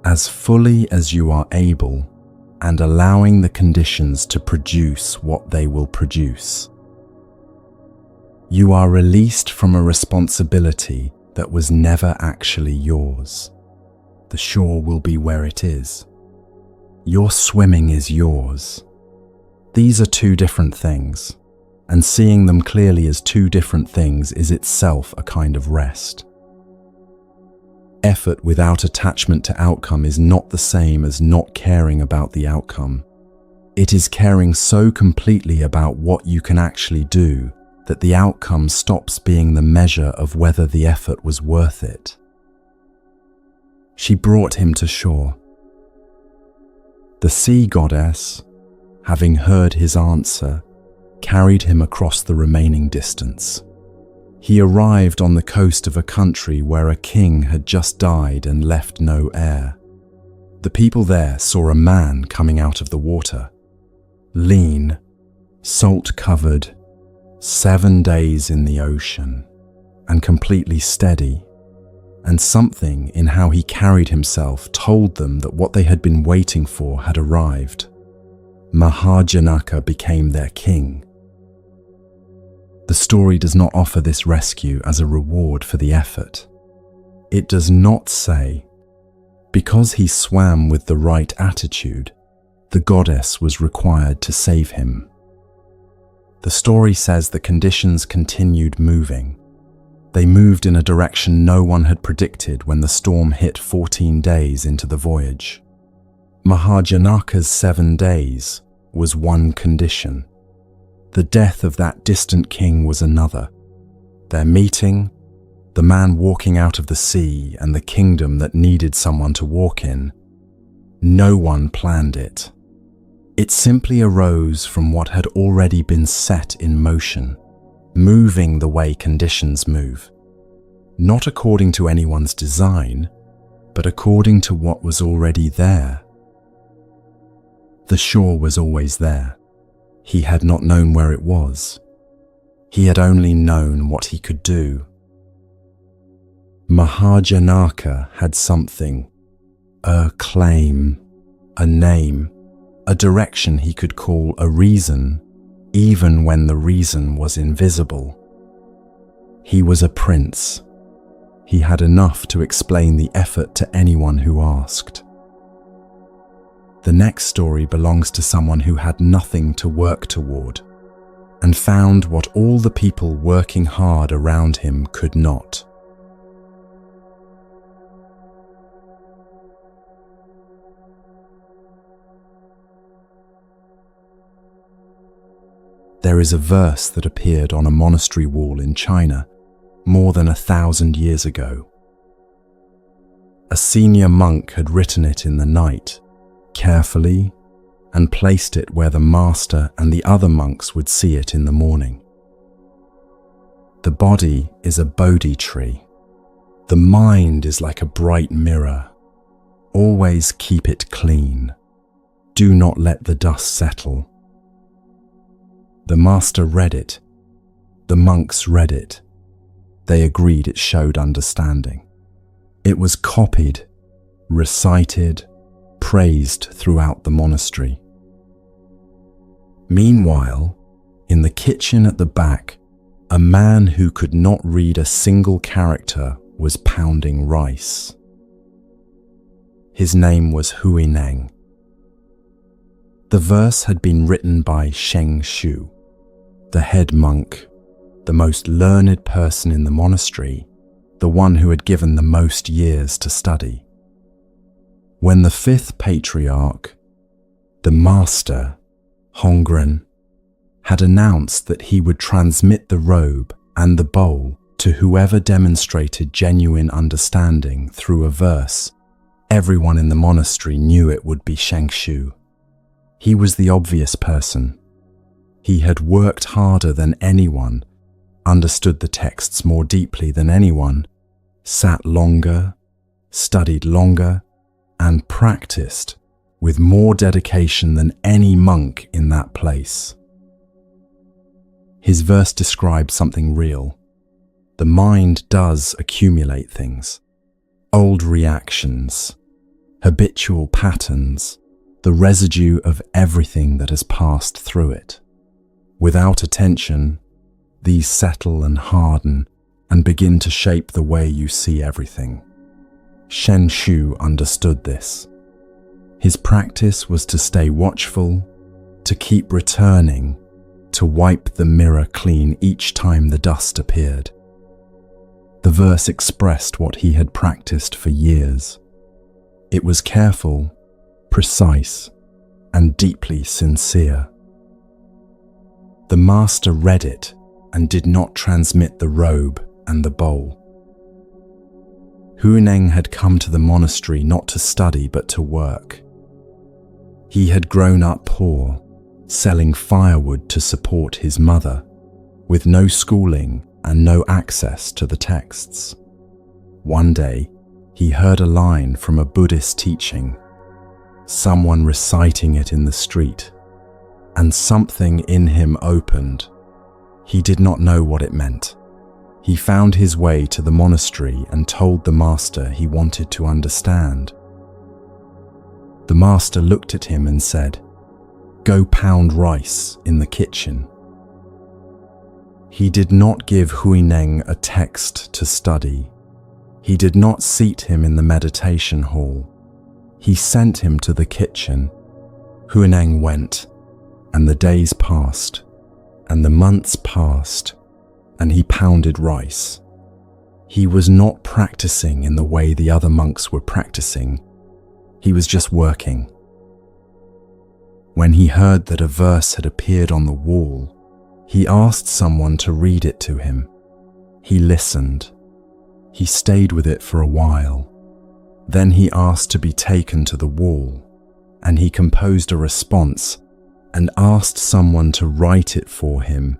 as fully as you are able, and allowing the conditions to produce what they will produce. You are released from a responsibility that was never actually yours. The shore will be where it is. Your swimming is yours. These are two different things, and seeing them clearly as two different things is itself a kind of rest. Effort without attachment to outcome is not the same as not caring about the outcome. It is caring so completely about what you can actually do that the outcome stops being the measure of whether the effort was worth it. She brought him to shore. The sea goddess, having heard his answer, carried him across the remaining distance. He arrived on the coast of a country where a king had just died and left no heir. The people there saw a man coming out of the water, lean, salt-covered, 7 days in the ocean, and completely steady, and something in how he carried himself told them that what they had been waiting for had arrived. Mahosadha became their king. The story does not offer this rescue as a reward for the effort. It does not say, because he swam with the right attitude, the goddess was required to save him. The story says the conditions continued moving. They moved in a direction no one had predicted when the storm hit 14 days into the voyage. Mahosadha's 7 days was one condition. The death of that distant king was another. Their meeting, the man walking out of the sea and the kingdom that needed someone to walk in, no one planned it. It simply arose from what had already been set in motion, moving the way conditions move, not according to anyone's design, but according to what was already there. The shore was always there. He had not known where it was. He had only known what he could do. Mahosadha had something, a claim, a name, a direction he could call a reason, even when the reason was invisible. He was a prince. He had enough to explain the effort to anyone who asked. The next story belongs to someone who had nothing to work toward and found what all the people working hard around him could not. There is a verse that appeared on a monastery wall in China more than 1,000 years ago. A senior monk had written it in the night, carefully, and placed it where the master and the other monks would see it in the morning. The body is a Bodhi tree. The mind is like a bright mirror. Always keep it clean. Do not let the dust settle. The master read it. The monks read it. They agreed it showed understanding. It was copied, recited, praised throughout the monastery. Meanwhile, in the kitchen at the back, a man who could not read a single character was pounding rice. His name was Huineng. The verse had been written by Sheng Shu, the head monk, the most learned person in the monastery, the one who had given the most years to study. When the fifth patriarch, the master, Hongren, had announced that he would transmit the robe and the bowl to whoever demonstrated genuine understanding through a verse, everyone in the monastery knew it would be Sheng Shu. He was the obvious person. He had worked harder than anyone, understood the texts more deeply than anyone, sat longer, studied longer, and practiced with more dedication than any monk in that place. His verse describes something real. The mind does accumulate things, old reactions, habitual patterns, the residue of everything that has passed through it. Without attention, these settle and harden and begin to shape the way you see everything. Sheng Shu understood this. His practice was to stay watchful, to keep returning, to wipe the mirror clean each time the dust appeared. The verse expressed what he had practiced for years. It was careful, precise, and deeply sincere. The master read it and did not transmit the robe and the bowl. Huineng had come to the monastery not to study but to work. He had grown up poor, selling firewood to support his mother, with no schooling and no access to the texts. One day, he heard a line from a Buddhist teaching, someone reciting it in the street, and something in him opened. He did not know what it meant. He found his way to the monastery and told the master he wanted to understand. The master looked at him and said, "Go pound rice in the kitchen." He did not give Huineng a text to study. He did not seat him in the meditation hall. He sent him to the kitchen. Huineng went, and the days passed, and the months passed, and he pounded rice. He was not practicing in the way the other monks were practicing. He was just working. When he heard that a verse had appeared on the wall, he asked someone to read it to him. He listened. He stayed with it for a while. Then he asked to be taken to the wall, and he composed a response and asked someone to write it for him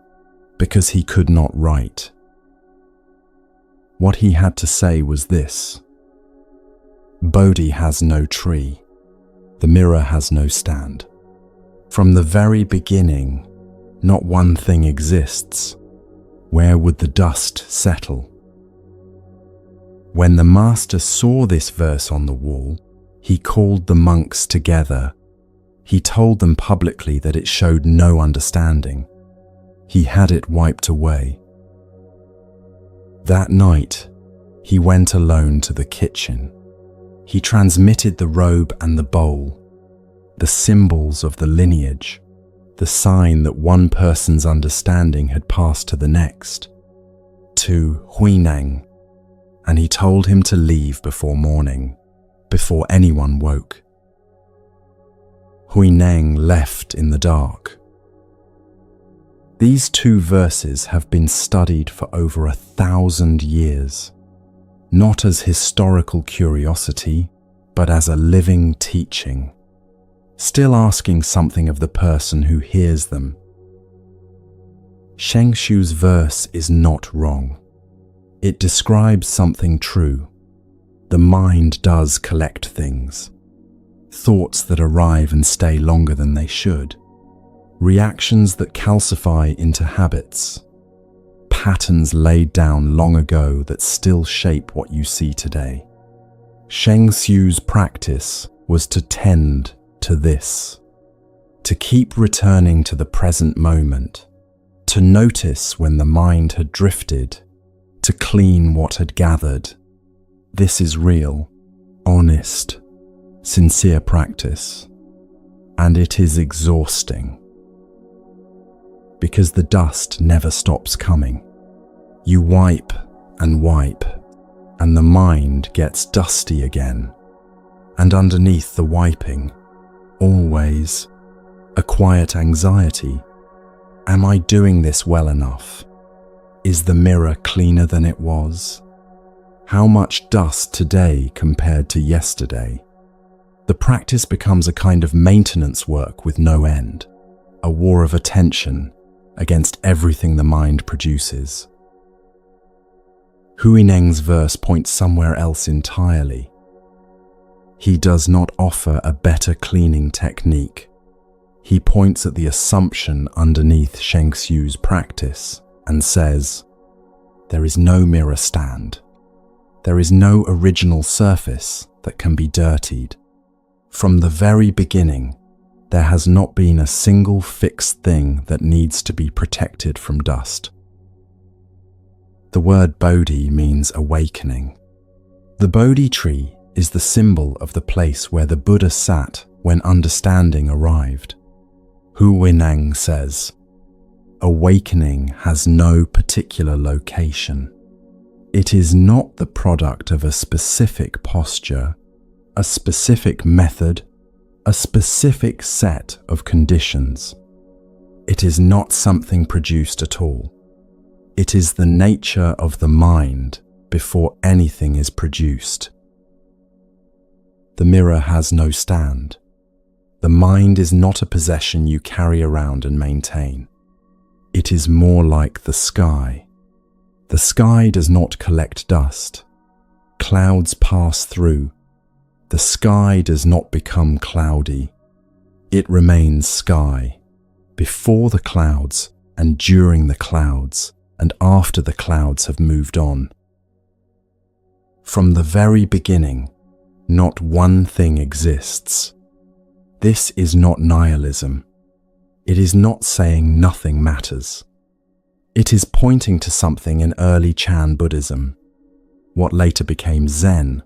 because he could not write. What he had to say was this: Bodhi has no tree. The mirror has no stand. From the very beginning, not one thing exists. Where would the dust settle? When the master saw this verse on the wall, he called the monks together. He told them publicly that it showed no understanding. He had it wiped away. That night, he went alone to the kitchen. He transmitted the robe and the bowl, the symbols of the lineage, the sign that one person's understanding had passed to the next, to Huineng, and he told him to leave before morning, before anyone woke. Huineng left in the dark. These two verses have been studied for over 1,000 years, not as historical curiosity, but as a living teaching, still asking something of the person who hears them. Sheng Xu's verse is not wrong. It describes something true. The mind does collect things, thoughts that arrive and stay longer than they should, reactions that calcify into habits, patterns laid down long ago that still shape what you see today. Sheng Xu's practice was to tend to this, to keep returning to the present moment, to notice when the mind had drifted, to clean what had gathered. This is real, honest, sincere practice, and it is exhausting. Because the dust never stops coming. You wipe, and the mind gets dusty again. And underneath the wiping, always, a quiet anxiety. Am I doing this well enough? Is the mirror cleaner than it was? How much dust today compared to yesterday? The practice becomes a kind of maintenance work with no end, a war of attention against everything the mind produces. Huineng's verse points somewhere else entirely. He does not offer a better cleaning technique. He points at the assumption underneath Sheng Xu's practice and says, there is no mirror stand. There is no original surface that can be dirtied. From the very beginning, there has not been a single fixed thing that needs to be protected from dust. The word Bodhi means awakening. The Bodhi tree is the symbol of the place where the Buddha sat when understanding arrived. Huineng says, awakening has no particular location. It is not the product of a specific posture, a specific method, a specific set of conditions. It is not something produced at all. It is the nature of the mind before anything is produced. The mirror has no stand. The mind is not a possession you carry around and maintain. It is more like the sky. The sky does not collect dust. Clouds pass through. The sky does not become cloudy. It remains sky, before the clouds and during the clouds and after the clouds have moved on. From the very beginning, not one thing exists. This is not nihilism. It is not saying nothing matters. It is pointing to something in early Chan Buddhism, what later became Zen,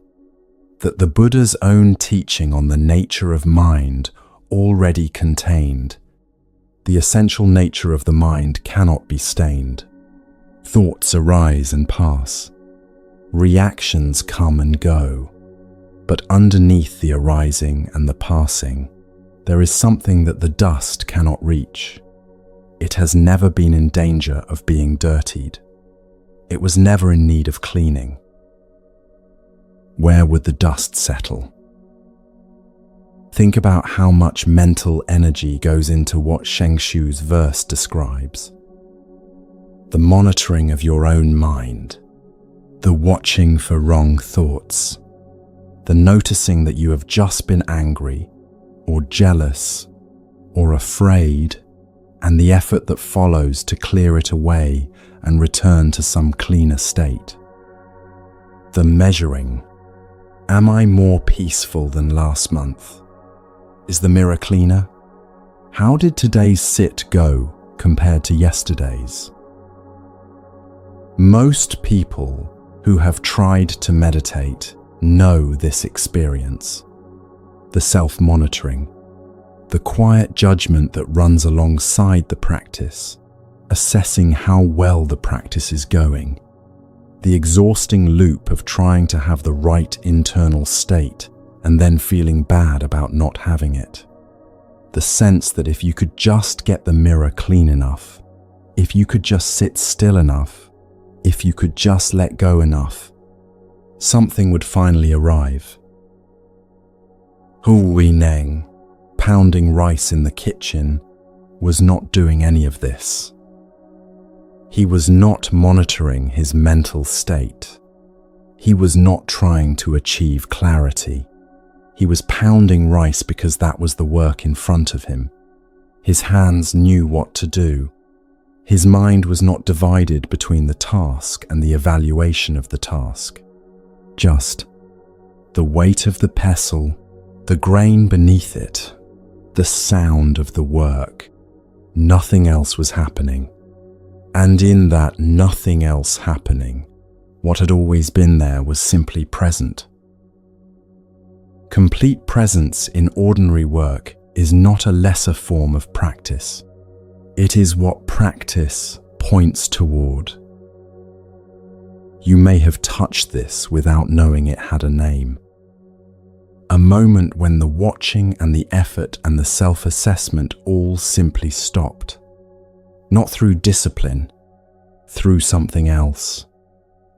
that the Buddha's own teaching on the nature of mind already contained. The essential nature of the mind cannot be stained. Thoughts arise and pass. Reactions come and go. But underneath the arising and the passing, there is something that the dust cannot reach. It has never been in danger of being dirtied. It was never in need of cleaning. Where would the dust settle? Think about how much mental energy goes into what Shengshu's verse describes. The monitoring of your own mind, the watching for wrong thoughts, the noticing that you have just been angry or jealous or afraid, and the effort that follows to clear it away and return to some cleaner state. The measuring. Am I more peaceful than last month? Is the mirror cleaner? How did today's sit go compared to yesterday's? Most people who have tried to meditate know this experience. The self-monitoring, the quiet judgment that runs alongside the practice, assessing how well the practice is going, the exhausting loop of trying to have the right internal state and then feeling bad about not having it. The sense that if you could just get the mirror clean enough, if you could just sit still enough, if you could just let go enough, something would finally arrive. Hu Neng, pounding rice in the kitchen, was not doing any of this. He was not monitoring his mental state. He was not trying to achieve clarity. He was pounding rice because that was the work in front of him. His hands knew what to do. His mind was not divided between the task and the evaluation of the task. Just the weight of the pestle, the grain beneath it, the sound of the work. Nothing else was happening. And in that nothing else happening, what had always been there was simply present. Complete presence in ordinary work is not a lesser form of practice. It is what practice points toward. You may have touched this without knowing it had a name. A moment when the watching and the effort and the self-assessment all simply stopped. Not through discipline, through something else,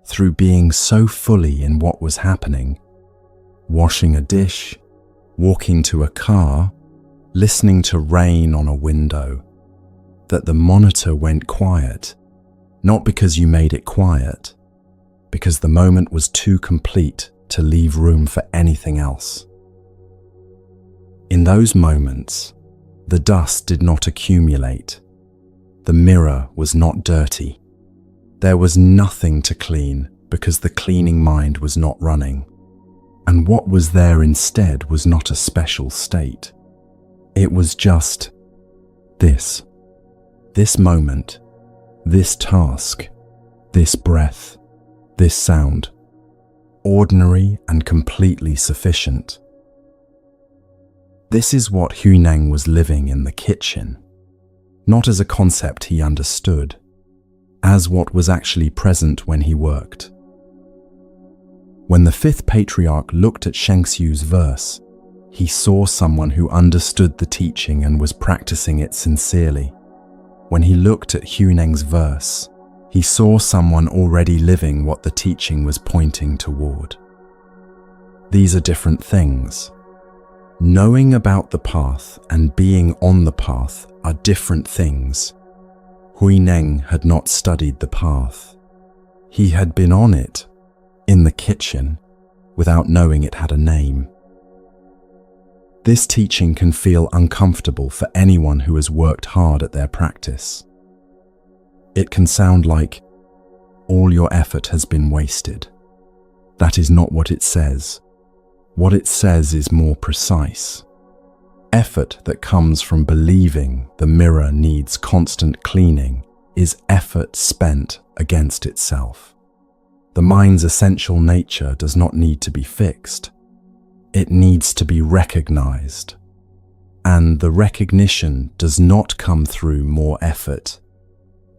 through being so fully in what was happening. Washing a dish, walking to a car, listening to rain on a window, that the monitor went quiet, not because you made it quiet, because the moment was too complete to leave room for anything else. In those moments, the dust did not accumulate. The mirror was not dirty. There was nothing to clean because the cleaning mind was not running. And what was there instead was not a special state. It was just this moment, this task, this breath, this sound, ordinary and completely sufficient. This is what Hunang was living in the kitchen, not as a concept he understood, as what was actually present when he worked. When the fifth patriarch looked at Shengshu's verse, he saw someone who understood the teaching and was practicing it sincerely. When he looked at Hunang's verse, he saw someone already living what the teaching was pointing toward. These are different things. Knowing about the path and being on the path are different things. Hunang had not studied the path. He had been on it, in the kitchen, without knowing it had a name. This teaching can feel uncomfortable for anyone who has worked hard at their practice. It can sound like, all your effort has been wasted. That is not what it says. What it says is more precise. Effort that comes from believing the mirror needs constant cleaning is effort spent against itself. The mind's essential nature does not need to be fixed. It needs to be recognized. And the recognition does not come through more effort.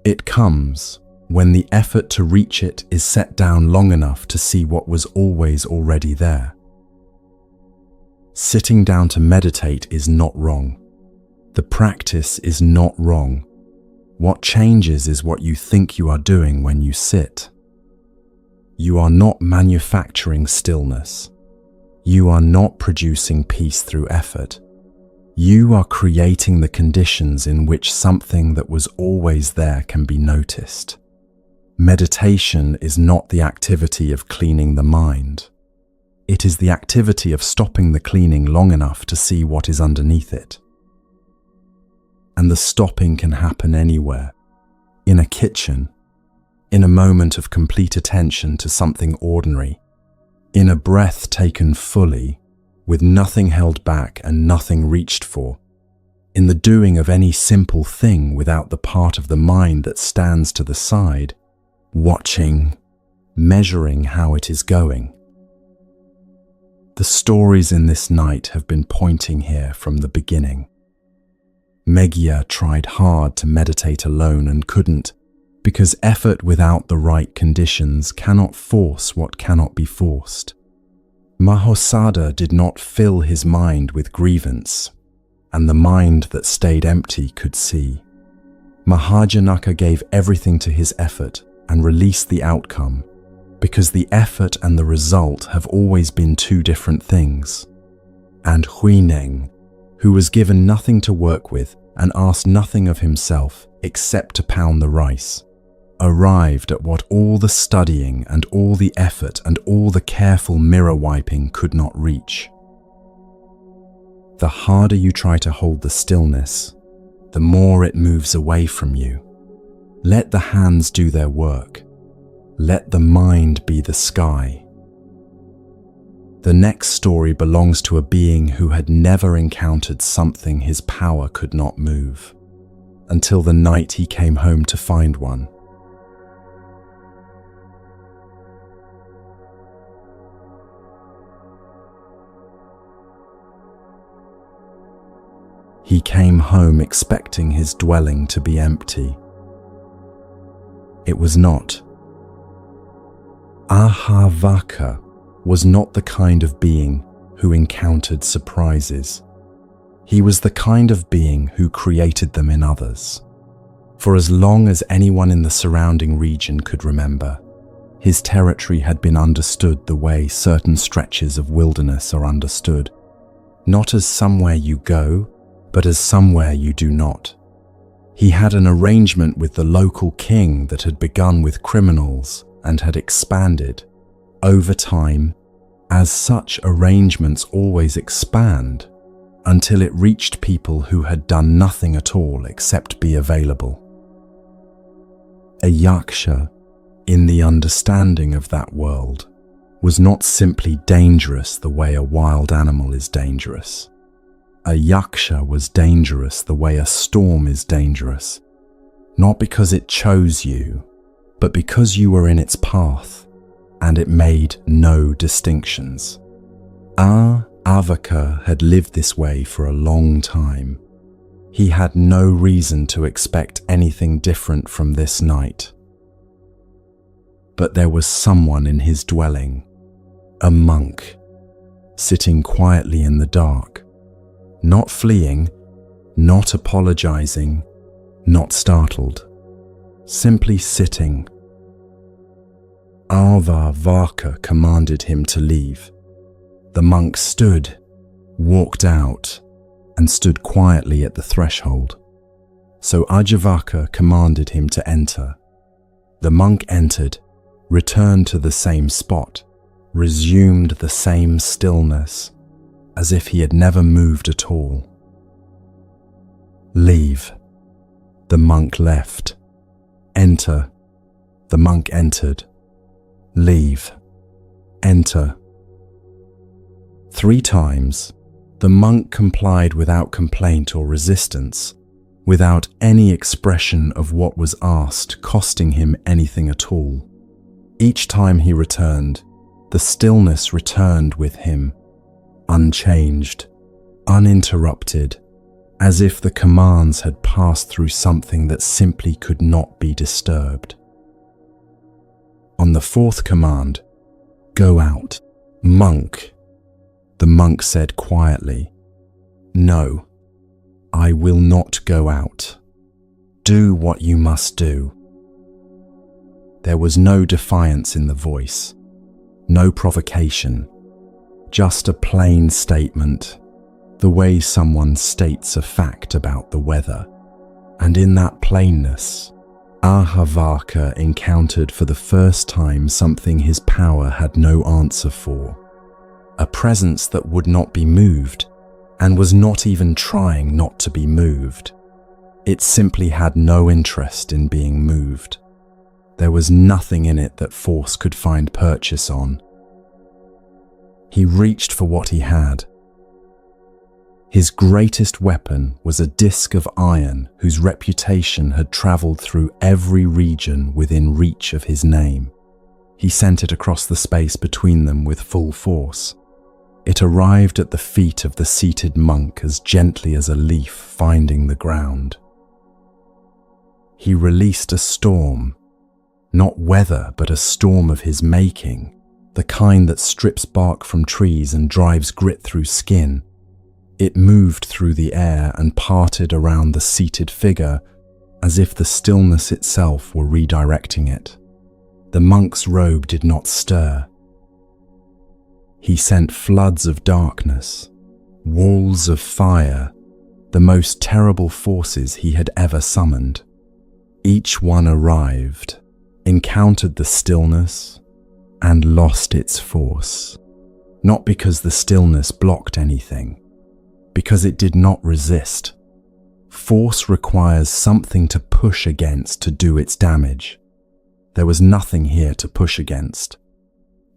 It comes when the effort to reach it is set down long enough to see what was always already there. Sitting down to meditate is not wrong. The practice is not wrong. What changes is what you think you are doing when you sit. You are not manufacturing stillness. You are not producing peace through effort. You are creating the conditions in which something that was always there can be noticed. Meditation is not the activity of cleaning the mind. It is the activity of stopping the cleaning long enough to see what is underneath it. And the stopping can happen anywhere. In a kitchen, in a moment of complete attention to something ordinary, in a breath taken fully, with nothing held back and nothing reached for, in the doing of any simple thing without the part of the mind that stands to the side, watching, measuring how it is going. The stories in this night have been pointing here from the beginning. Megya tried hard to meditate alone and couldn't, because effort without the right conditions cannot force what cannot be forced. Mahosadha did not fill his mind with grievance, and the mind that stayed empty could see. Mahajanaka gave everything to his effort and released the outcome, because the effort and the result have always been two different things. And Huineng, who was given nothing to work with and asked nothing of himself except to pound the rice, arrived at what all the studying and all the effort and all the careful mirror wiping could not reach. The harder you try to hold the stillness, the more it moves away from you. Let the hands do their work. Let the mind be the sky. The next story belongs to a being who had never encountered something his power could not move, until the night he came home to find one. He came home expecting his dwelling to be empty. It was not. Ahavaka was not the kind of being who encountered surprises. He was the kind of being who created them in others. For as long as anyone in the surrounding region could remember, his territory had been understood the way certain stretches of wilderness are understood, not as somewhere you go, but as somewhere you do not. He had an arrangement with the local king that had begun with criminals and had expanded. Over time, as such arrangements always expand, until it reached people who had done nothing at all except be available. A yaksha, in the understanding of that world, was not simply dangerous the way a wild animal is dangerous. A yaksha was dangerous the way a storm is dangerous, not because it chose you, but because you were in its path, and it made no distinctions. Avaka had lived this way for a long time. He had no reason to expect anything different from this night. But there was someone in his dwelling, a monk, sitting quietly in the dark, not fleeing, not apologizing, not startled, simply sitting. Vaka commanded him to leave. The monk stood, walked out, and stood quietly at the threshold. So Ajavaka commanded him to enter. The monk entered, returned to the same spot, resumed the same stillness, as if he had never moved at all. Leave. The monk left. Enter. The monk entered. Leave. Enter. 3 times, the monk complied without complaint or resistance, without any expression of what was asked costing him anything at all. Each time he returned, the stillness returned with him, unchanged, uninterrupted, as if the commands had passed through something that simply could not be disturbed. On the fourth command, "Go out, monk," the monk said quietly, "No, I will not go out. Do what you must do." There was no defiance in the voice, no provocation, just a plain statement, the way someone states a fact about the weather. And in that plainness, Ahavaka encountered for the first time something his power had no answer for, a presence that would not be moved and was not even trying not to be moved. It simply had no interest in being moved. There was nothing in it that force could find purchase on. He reached for what he had. His greatest weapon was a disc of iron whose reputation had traveled through every region within reach of his name. He sent it across the space between them with full force. It arrived at the feet of the seated monk as gently as a leaf finding the ground. He released a storm, not weather, but a storm of his making, the kind that strips bark from trees and drives grit through skin. It moved through the air and parted around the seated figure as if the stillness itself were redirecting it. The monk's robe did not stir. He sent floods of darkness, walls of fire, the most terrible forces he had ever summoned. Each one arrived, encountered the stillness, and lost its force. Not because the stillness blocked anything, because it did not resist. Force requires something to push against to do its damage. There was nothing here to push against.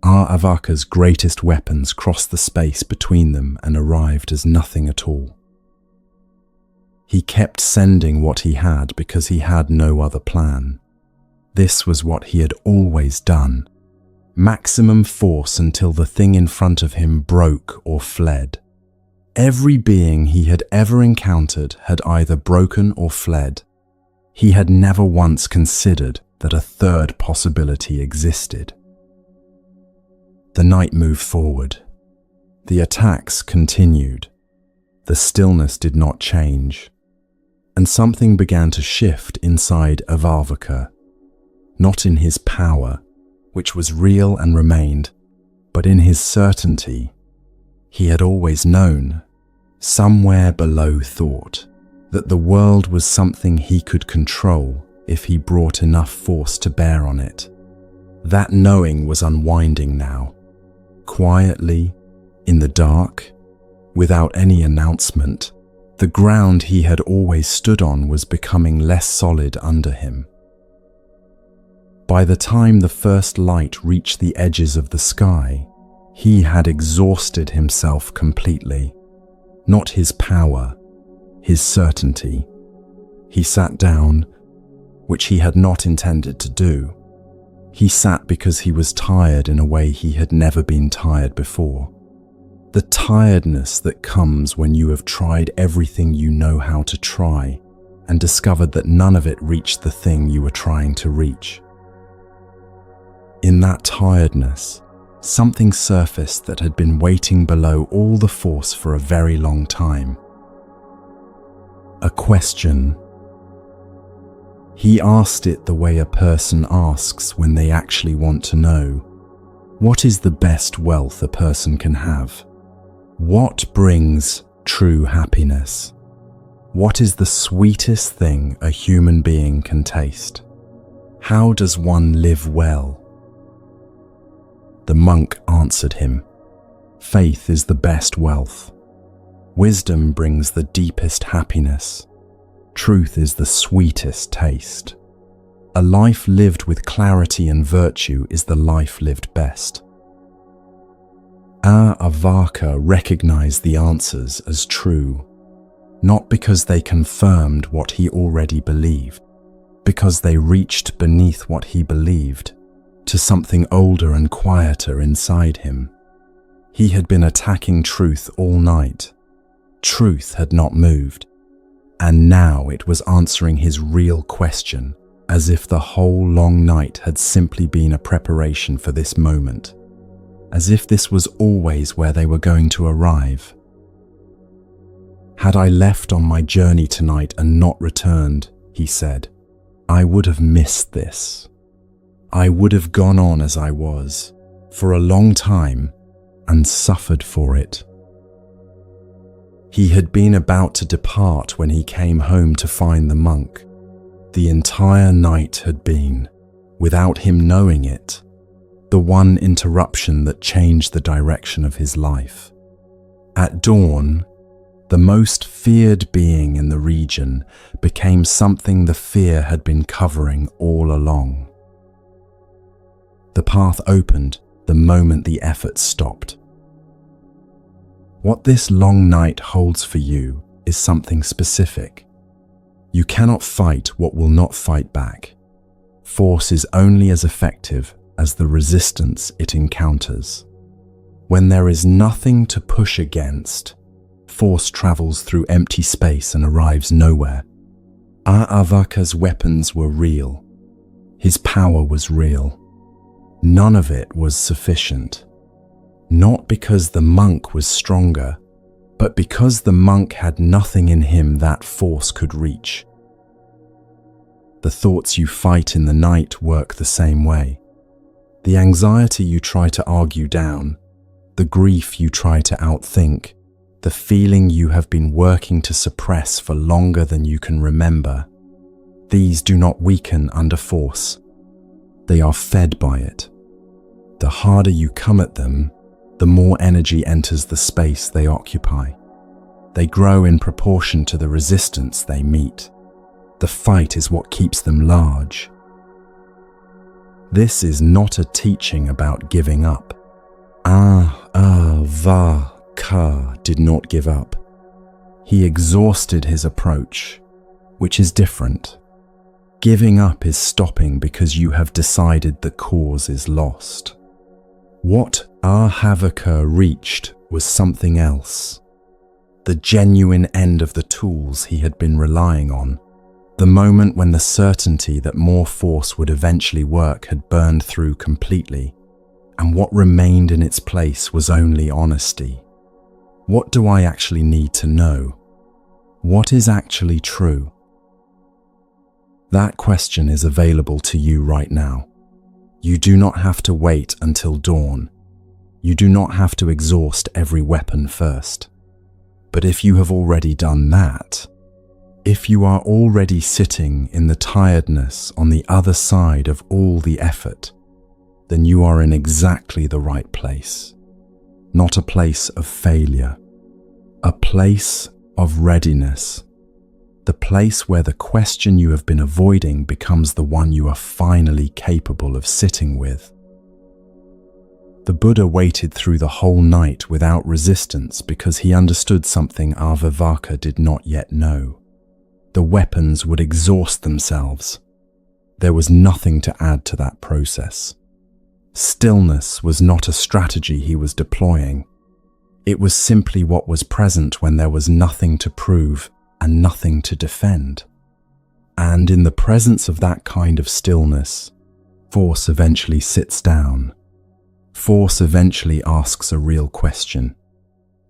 Ahavaka's greatest weapons crossed the space between them and arrived as nothing at all. He kept sending what he had because he had no other plan. This was what he had always done. Maximum force until the thing in front of him broke or fled. Every being he had ever encountered had either broken or fled. He had never once considered that a third possibility existed. The night moved forward. The attacks continued. The stillness did not change. And something began to shift inside Ahavaka, not in his power, which was real and remained, but in his certainty. He had always known, somewhere below thought, that the world was something he could control if he brought enough force to bear on it. That knowing was unwinding now, quietly, in the dark, without any announcement. The ground he had always stood on was becoming less solid under him. By the time the first light reached the edges of the sky, he had exhausted himself completely. Not his power, his certainty. He sat down, which he had not intended to do. He sat because he was tired in a way he had never been tired before. The tiredness that comes when you have tried everything you know how to try and discovered that none of it reached the thing you were trying to reach. In that tiredness, something surfaced that had been waiting below all the force for a very long time. A question. He asked it the way a person asks when they actually want to know. What is the best wealth a person can have? What brings true happiness? What is the sweetest thing a human being can taste? How does one live well? The monk answered him, faith is the best wealth. Wisdom brings the deepest happiness. Truth is the sweetest taste. A life lived with clarity and virtue is the life lived best. Ahavaka recognized the answers as true, not because they confirmed what he already believed, because they reached beneath what he believed, to something older and quieter inside him. He had been attacking truth all night. Truth had not moved. And now it was answering his real question, as if the whole long night had simply been a preparation for this moment, as if this was always where they were going to arrive. "Had I left on my journey tonight and not returned," he said, "I would have missed this. I would have gone on as I was, for a long time, and suffered for it." He had been about to depart when he came home to find the monk. The entire night had been, without him knowing it, the one interruption that changed the direction of his life. At dawn, the most feared being in the region became something the fear had been covering all along. The path opened the moment the effort stopped. What this long night holds for you is something specific. You cannot fight what will not fight back. Force is only as effective as the resistance it encounters. When there is nothing to push against, force travels through empty space and arrives nowhere. Ahavaka's weapons were real. His power was real. None of it was sufficient. Not because the monk was stronger, but because the monk had nothing in him that force could reach. The thoughts you fight in the night work the same way. The anxiety you try to argue down, the grief you try to outthink, the feeling you have been working to suppress for longer than you can remember, these do not weaken under force. They are fed by it. The harder you come at them, the more energy enters the space they occupy. They grow in proportion to the resistance they meet. The fight is what keeps them large. This is not a teaching about giving up. Ahavaka did not give up. He exhausted his approach, which is different. Giving up is stopping because you have decided the cause is lost. What Ahavaka reached was something else. The genuine end of the tools he had been relying on. The moment when the certainty that more force would eventually work had burned through completely, and what remained in its place was only honesty. What do I actually need to know? What is actually true? That question is available to you right now. You do not have to wait until dawn. You do not have to exhaust every weapon first. But if you have already done that, if you are already sitting in the tiredness on the other side of all the effort, then you are in exactly the right place. Not a place of failure, a place of readiness. The place where the question you have been avoiding becomes the one you are finally capable of sitting with. The Buddha waited through the whole night without resistance because he understood something Ahavaka did not yet know. The weapons would exhaust themselves. There was nothing to add to that process. Stillness was not a strategy he was deploying. It was simply what was present when there was nothing to prove and nothing to defend. And in the presence of that kind of stillness, force eventually sits down. Force eventually asks a real question.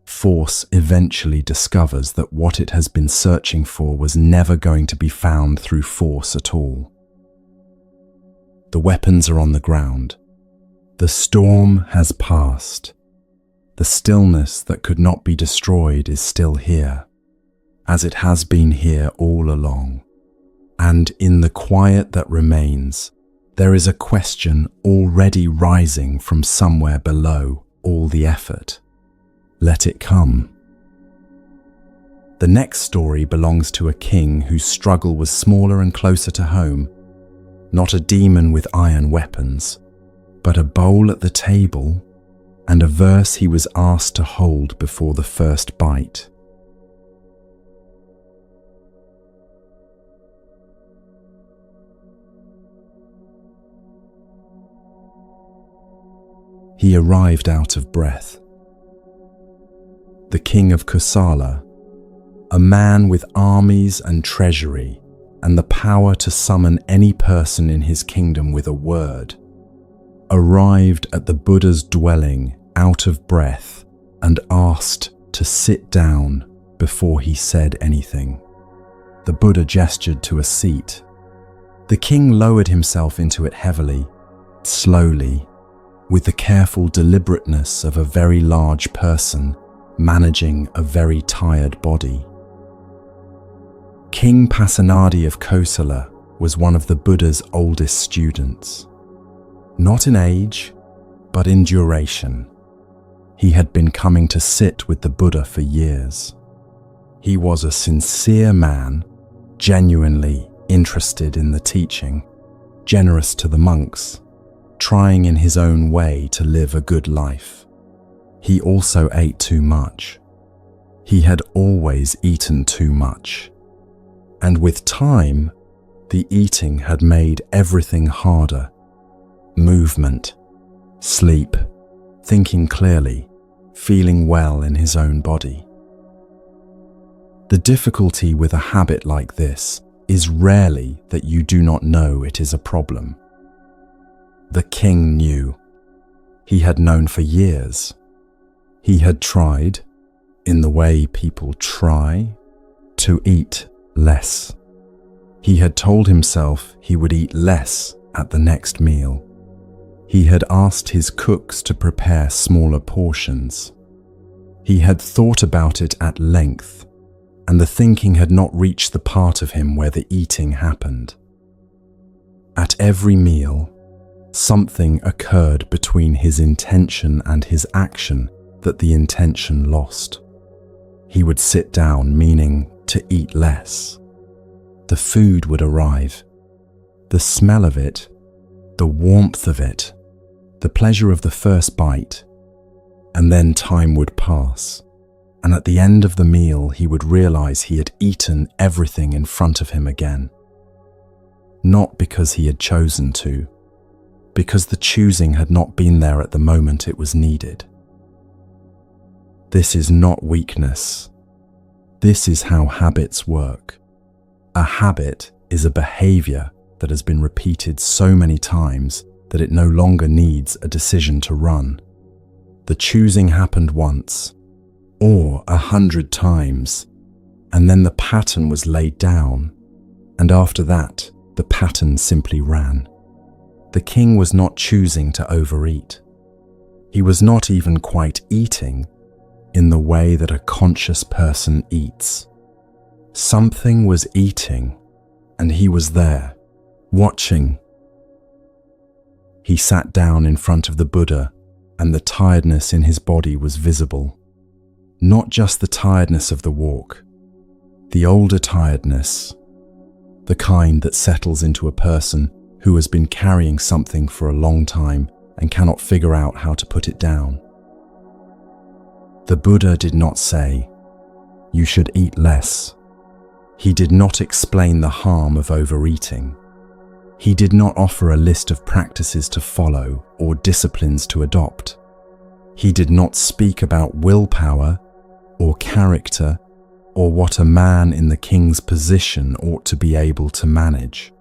Force eventually discovers that what it has been searching for was never going to be found through force at all. The weapons are on the ground. The storm has passed. The stillness that could not be destroyed is still here, as it has been here all along. And in the quiet that remains, there is a question already rising from somewhere below all the effort. Let it come. The next story belongs to a king whose struggle was smaller and closer to home. Not a demon with iron weapons, but a bowl at the table and a verse he was asked to hold before the first bite. He arrived out of breath. The king of Kosala, a man with armies and treasury and the power to summon any person in his kingdom with a word, arrived at the Buddha's dwelling out of breath and asked to sit down before he said anything. The Buddha gestured to a seat. The king lowered himself into it heavily, slowly, with the careful deliberateness of a very large person managing a very tired body. King Pasenadi of Kosala was one of the Buddha's oldest students. Not in age, but in duration. He had been coming to sit with the Buddha for years. He was a sincere man, genuinely interested in the teaching, generous to the monks, trying in his own way to live a good life. He also ate too much. He had always eaten too much. And with time, the eating had made everything harder. Movement, sleep, thinking clearly, feeling well in his own body. The difficulty with a habit like this is rarely that you do not know it is a problem. The king knew. He had known for years. He had tried, in the way people try, to eat less. He had told himself he would eat less at the next meal. He had asked his cooks to prepare smaller portions. He had thought about it at length, and the thinking had not reached the part of him where the eating happened. At every meal, something occurred between his intention and his action that the intention lost. He would sit down, meaning to eat less. The food would arrive. The smell of it, the warmth of it, the pleasure of the first bite, and then time would pass. And at the end of the meal, he would realize he had eaten everything in front of him again. Not because he had chosen to, because the choosing had not been there at the moment it was needed. This is not weakness. This is how habits work. A habit is a behavior that has been repeated so many times that it no longer needs a decision to run. The choosing happened once, or 100 times, and then the pattern was laid down, and after that, the pattern simply ran. The king was not choosing to overeat. He was not even quite eating in the way that a conscious person eats. Something was eating, and he was there, watching. He sat down in front of the Buddha, and the tiredness in his body was visible. Not just the tiredness of the walk, the older tiredness, the kind that settles into a person who has been carrying something for a long time and cannot figure out how to put it down. The Buddha did not say, "You should eat less." He did not explain the harm of overeating. He did not offer a list of practices to follow or disciplines to adopt. He did not speak about willpower or character or what a man in the king's position ought to be able to manage.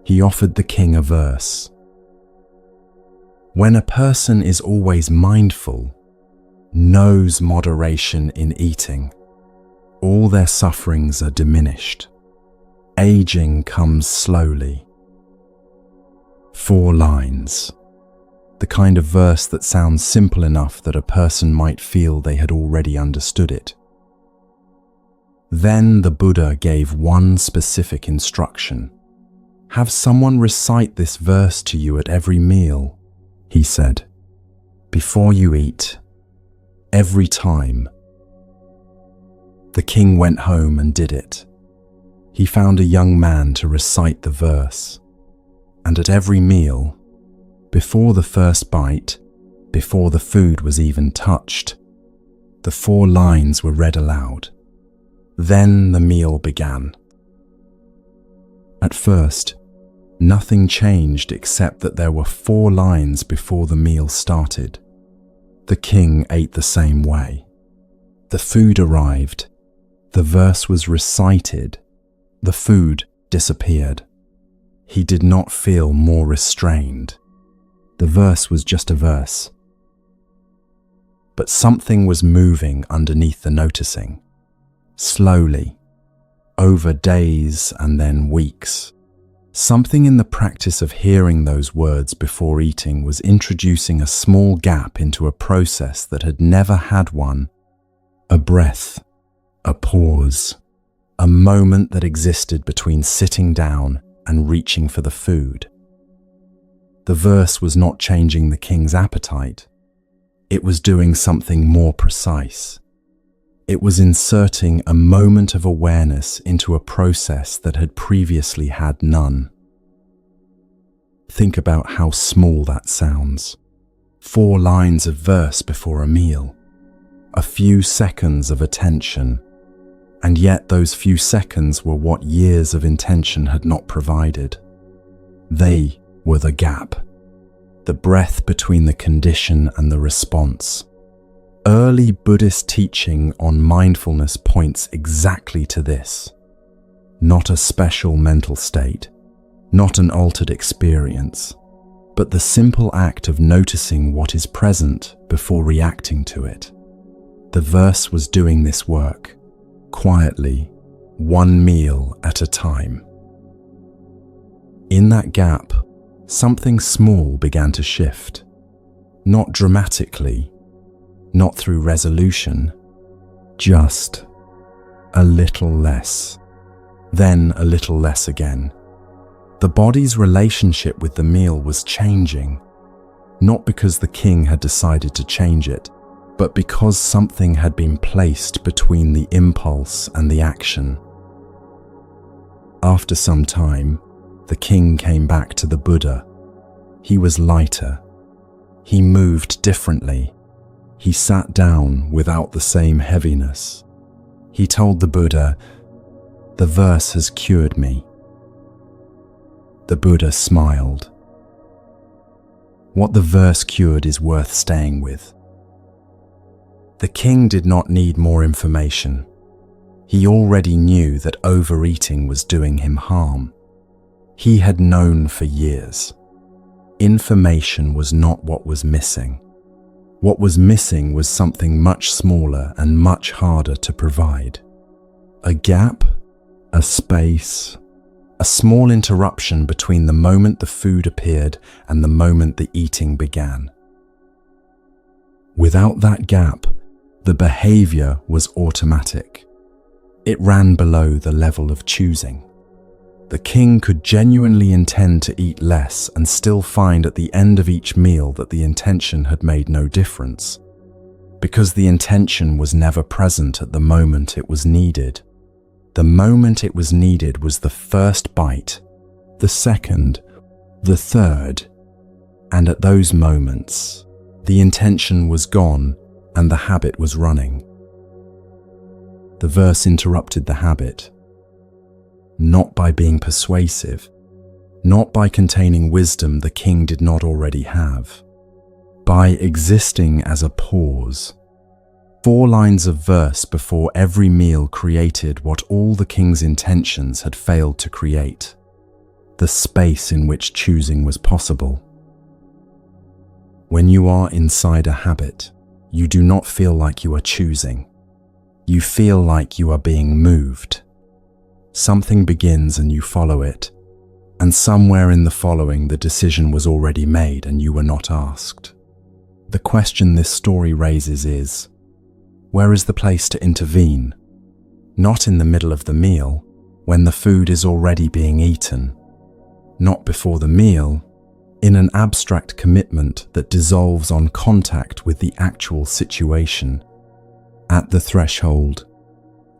He offered the king a verse. When a person is always mindful, knows moderation in eating, all their sufferings are diminished. Aging comes slowly. 4 lines. The kind of verse that sounds simple enough that a person might feel they had already understood it. Then the Buddha gave one specific instruction. Have someone recite this verse to you at every meal, he said, before you eat, every time. The king went home and did it. He found a young man to recite the verse, and at every meal, before the first bite, before the food was even touched, the 4 lines were read aloud. Then the meal began. At first, nothing changed except that there were 4 lines before the meal started. The king ate the same way. The food arrived, The verse was recited. The food disappeared. He did not feel more restrained. The verse was just a verse. But something was moving underneath the noticing. Slowly, over days and then weeks. Something in the practice of hearing those words before eating was introducing a small gap into a process that had never had one. A breath, a pause, a moment that existed between sitting down and reaching for the food. The verse was not changing the king's appetite. It was doing something more precise. It was inserting a moment of awareness into a process that had previously had none. Think about how small that sounds. 4 lines of verse before a meal. A few seconds of attention. And yet those few seconds were what years of intention had not provided. They were the gap. The breath between the condition and the response. Early Buddhist teaching on mindfulness points exactly to this. Not a special mental state, not an altered experience, but the simple act of noticing what is present before reacting to it. The verse was doing this work, quietly, 1 meal at a time. In that gap, something small began to shift. Not dramatically, not through resolution, just a little less, then a little less again. The body's relationship with the meal was changing, not because the king had decided to change it, but because something had been placed between the impulse and the action. After some time, the king came back to the Buddha. He was lighter. He moved differently. He sat down without the same heaviness. He told the Buddha, "The verse has cured me." The Buddha smiled. What the verse cured is worth staying with. The king did not need more information. He already knew that overeating was doing him harm. He had known for years. Information was not what was missing. What was missing was something much smaller and much harder to provide. A gap, a space, a small interruption between the moment the food appeared and the moment the eating began. Without that gap, the behavior was automatic. It ran below the level of choosing. The king could genuinely intend to eat less and still find at the end of each meal that the intention had made no difference, because the intention was never present at the moment it was needed. The moment it was needed was the first bite, the second, the third, and at those moments, the intention was gone and the habit was running. The verse interrupted the habit. Not by being persuasive, not by containing wisdom the king did not already have, by existing as a pause. 4 lines of verse before every meal created what all the king's intentions had failed to create, the space in which choosing was possible. When you are inside a habit, you do not feel like you are choosing. You feel like you are being moved. Something begins and you follow it, and somewhere in the following the decision was already made and you were not asked. The question this story raises is, where is the place to intervene? Not in the middle of the meal, when the food is already being eaten. Not before the meal, in an abstract commitment that dissolves on contact with the actual situation. At the threshold.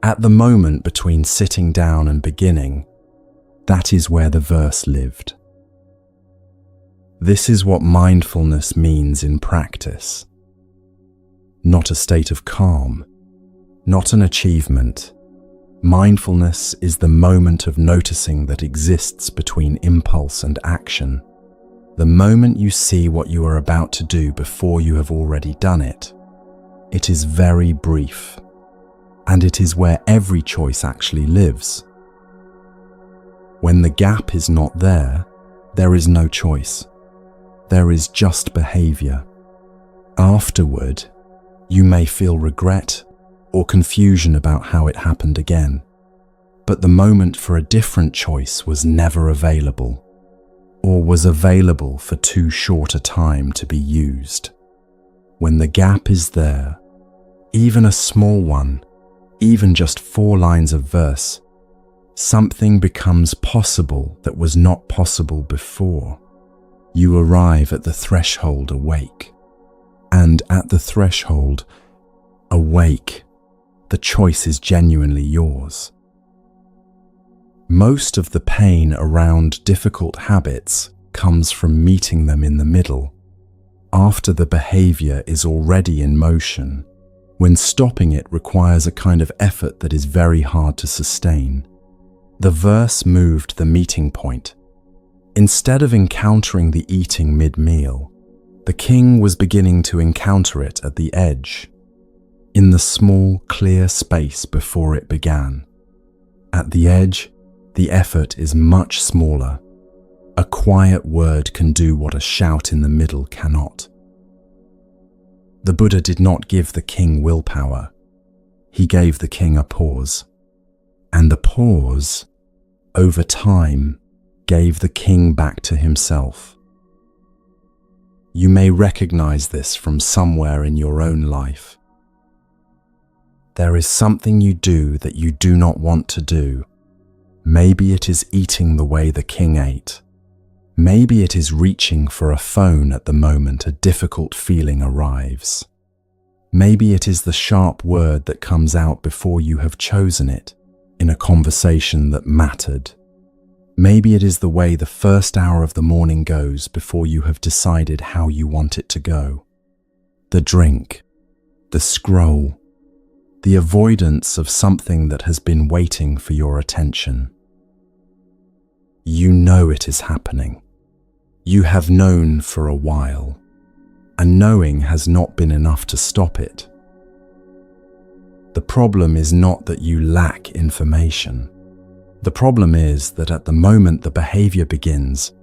At the moment between sitting down and beginning, that is where the verse lived. This is what mindfulness means in practice. Not a state of calm, not an achievement. Mindfulness is the moment of noticing that exists between impulse and action. The moment you see what you are about to do before you have already done it. It is very brief. and it is where every choice actually lives. When the gap is not there, there is no choice. There is just behavior. Afterward, you may feel regret or confusion about how it happened again, but the moment for a different choice was never available, or was available for too short a time to be used. When the gap is there, even a small one, even just 4 lines of verse, something becomes possible that was not possible before. You arrive at the threshold awake. And at the threshold, awake, the choice is genuinely yours. Most of the pain around difficult habits comes from meeting them in the middle, after the behavior is already in motion, when stopping it requires a kind of effort that is very hard to sustain. The verse moved the meeting point. Instead of encountering the eating mid-meal, the king was beginning to encounter it at the edge, in the small, clear space before it began. At the edge, the effort is much smaller. A quiet word can do what a shout in the middle cannot. The Buddha did not give the king willpower. He gave the king a pause. And the pause, over time, gave the king back to himself. You may recognize this from somewhere in your own life. There is something you do that you do not want to do. Maybe it is eating the way the king ate. Maybe it is reaching for a phone at the moment a difficult feeling arrives. Maybe it is the sharp word that comes out before you have chosen it in a conversation that mattered. Maybe it is the way the first hour of the morning goes before you have decided how you want it to go. The drink, the scroll, the avoidance of something that has been waiting for your attention. You know it is happening. You have known for a while, and knowing has not been enough to stop it. The problem is not that you lack information. The problem is that at the moment the behavior begins,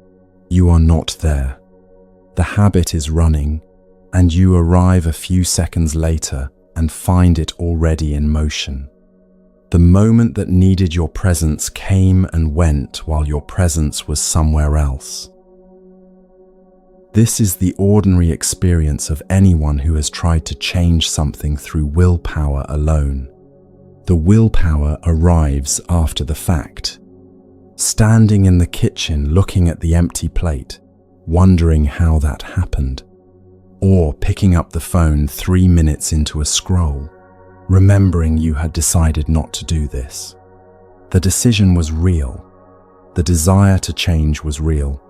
you are not there. The habit is running, and you arrive a few seconds later and find it already in motion. The moment that needed your presence came and went while your presence was somewhere else. This is the ordinary experience of anyone who has tried to change something through willpower alone. The willpower arrives after the fact. Standing in the kitchen looking at the empty plate, wondering how that happened. Or picking up the phone 3 minutes into a scroll, remembering you had decided not to do this. The decision was real. The desire to change was real.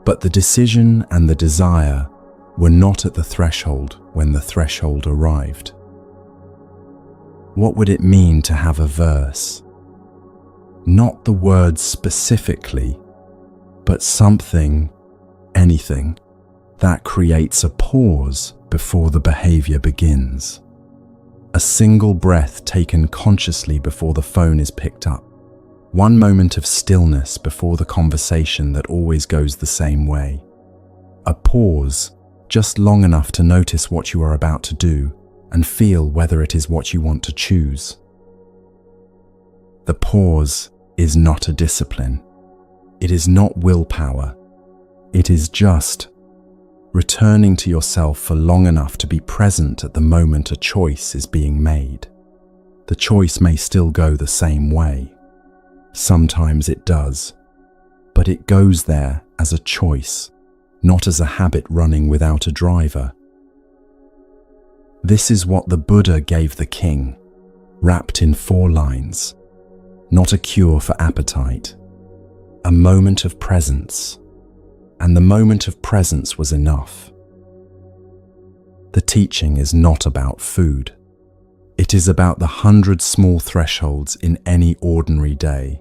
But the decision and the desire were not at the threshold when the threshold arrived. What would it mean to have a verse? Not the words specifically, but something, anything, that creates a pause before the behavior begins. A single breath taken consciously before the phone is picked up. One moment of stillness before the conversation that always goes the same way. A pause, just long enough to notice what you are about to do and feel whether it is what you want to choose. The pause is not a discipline. It is not willpower. It is just returning to yourself for long enough to be present at the moment a choice is being made. The choice may still go the same way. Sometimes it does, but it goes there as a choice, not as a habit running without a driver. This is what the Buddha gave the king, wrapped in 4 lines. Not a cure for appetite, a moment of presence, and the moment of presence was enough. The teaching is not about food. It is about the 100 small thresholds in any ordinary day.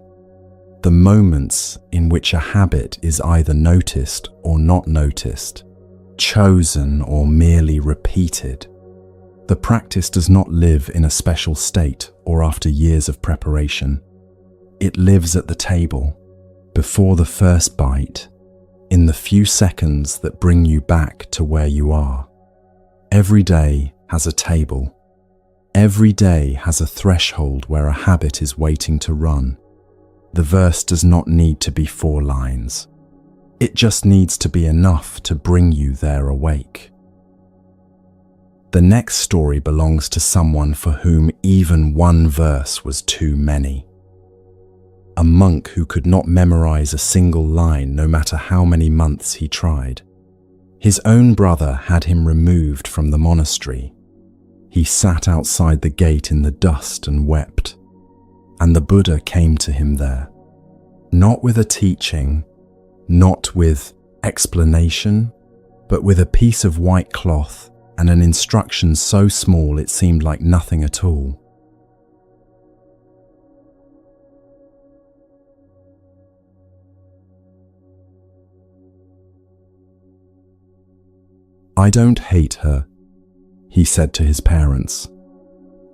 The moments in which a habit is either noticed or not noticed, chosen or merely repeated. The practice does not live in a special state or after years of preparation. It lives at the table, before the first bite, in the few seconds that bring you back to where you are. Every day has a table. Every day has a threshold where a habit is waiting to run. The verse does not need to be 4 lines. It just needs to be enough to bring you there awake. The next story belongs to someone for whom even one verse was too many. A monk who could not memorize a single line no matter how many months he tried. His own brother had him removed from the monastery. He sat outside the gate in the dust and wept, and the Buddha came to him there, not with a teaching, not with explanation, but with a piece of white cloth and an instruction so small it seemed like nothing at all. "I don't hate her," he said to his parents.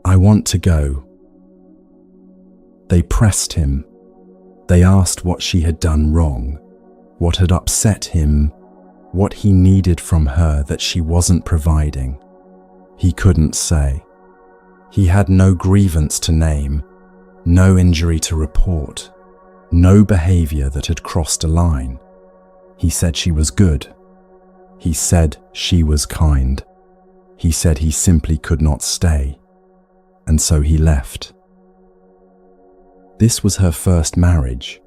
"I want to go." They pressed him. They asked what she had done wrong, what had upset him, what he needed from her that she wasn't providing. He couldn't say. He had no grievance to name, no injury to report, no behavior that had crossed a line. He said she was good. He said she was kind. He said he simply could not stay, and so he left. This was her first marriage.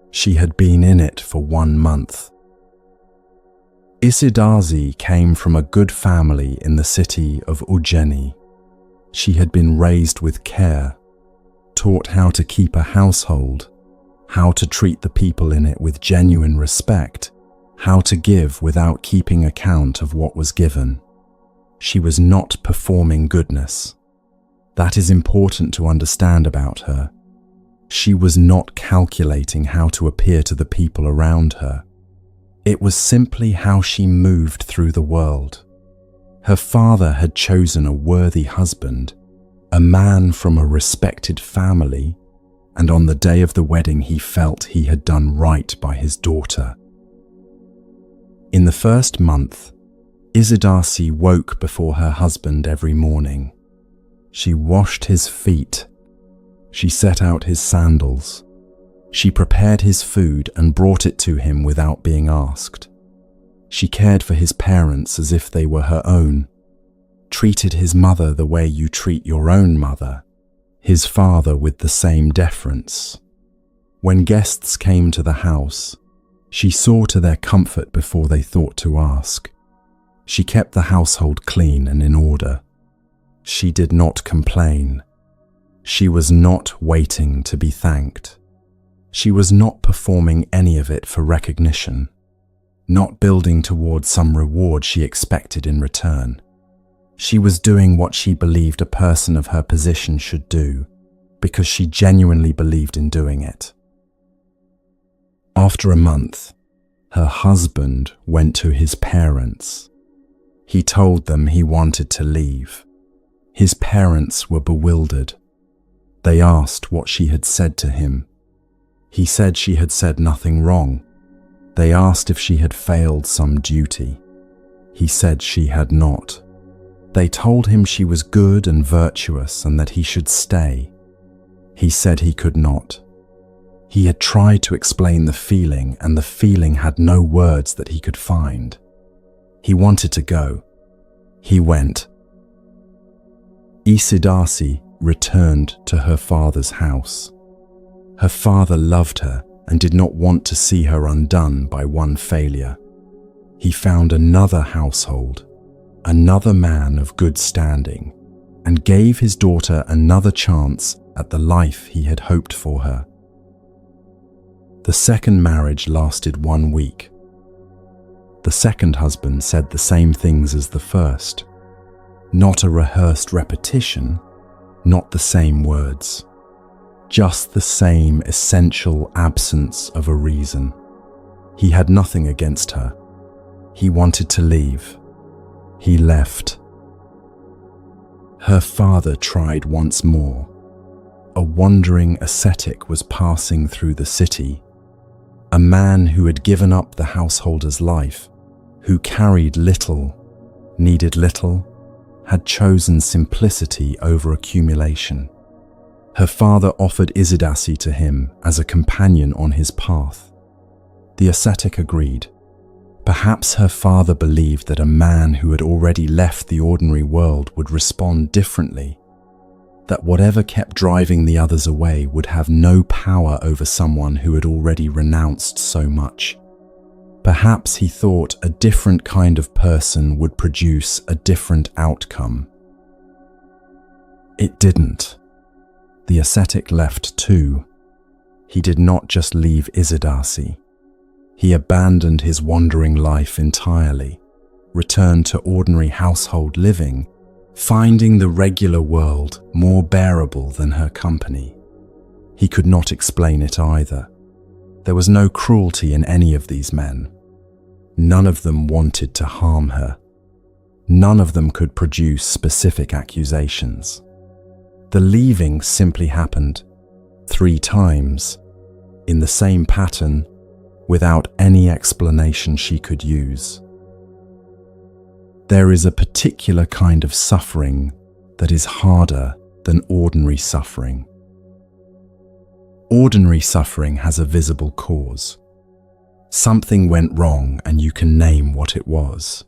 She had been in it for 1 month. Isidazi came from a good family in the city of Ujjaini. She had been raised with care, taught how to keep a household, how to treat the people in it with genuine respect, how to give without keeping account of what was given. She was not performing goodness. That is important to understand about her. She was not calculating how to appear to the people around her. It was simply how she moved through the world. Her father had chosen a worthy husband, a man from a respected family, and on the day of the wedding he felt he had done right by his daughter. In the first month, Isidasi woke before her husband every morning. She washed his feet. She set out his sandals. She prepared his food and brought it to him without being asked. She cared for his parents as if they were her own, treated his mother the way you treat your own mother, his father with the same deference. When guests came to the house, she saw to their comfort before they thought to ask. She kept the household clean and in order. She did not complain. She was not waiting to be thanked. She was not performing any of it for recognition, not building towards some reward she expected in return. She was doing what she believed a person of her position should do, because she genuinely believed in doing it. After a month, her husband went to his parents. He told them he wanted to leave. His parents were bewildered. They asked what she had said to him. He said she had said nothing wrong. They asked if she had failed some duty. He said she had not. They told him she was good and virtuous and that he should stay. He said he could not. He had tried to explain the feeling, and the feeling had no words that he could find. He wanted to go. He went. Isidasi returned to her father's house. Her father loved her and did not want to see her undone by one failure. He found another household, another man of good standing, and gave his daughter another chance at the life he had hoped for her. The second marriage lasted 1 week. The second husband said the same things as the first. Not a rehearsed repetition, not the same words. Just the same essential absence of a reason. He had nothing against her. He wanted to leave. He left. Her father tried once more. A wandering ascetic was passing through the city, a man who had given up the householder's life, who carried little, needed little, had chosen simplicity over accumulation. Her father offered Isidasi to him as a companion on his path. The ascetic agreed. Perhaps her father believed that a man who had already left the ordinary world would respond differently, that whatever kept driving the others away would have no power over someone who had already renounced so much. Perhaps he thought a different kind of person would produce a different outcome. It didn't. The ascetic left too. He did not just leave Isidasi. He abandoned his wandering life entirely, returned to ordinary household living, finding the regular world more bearable than her company. He could not explain it either. There was no cruelty in any of these men. None of them wanted to harm her. None of them could produce specific accusations. The leaving simply happened 3 times, in the same pattern, without any explanation she could use. There is a particular kind of suffering that is harder than ordinary suffering. Ordinary suffering has a visible cause. Something went wrong and you can name what it was.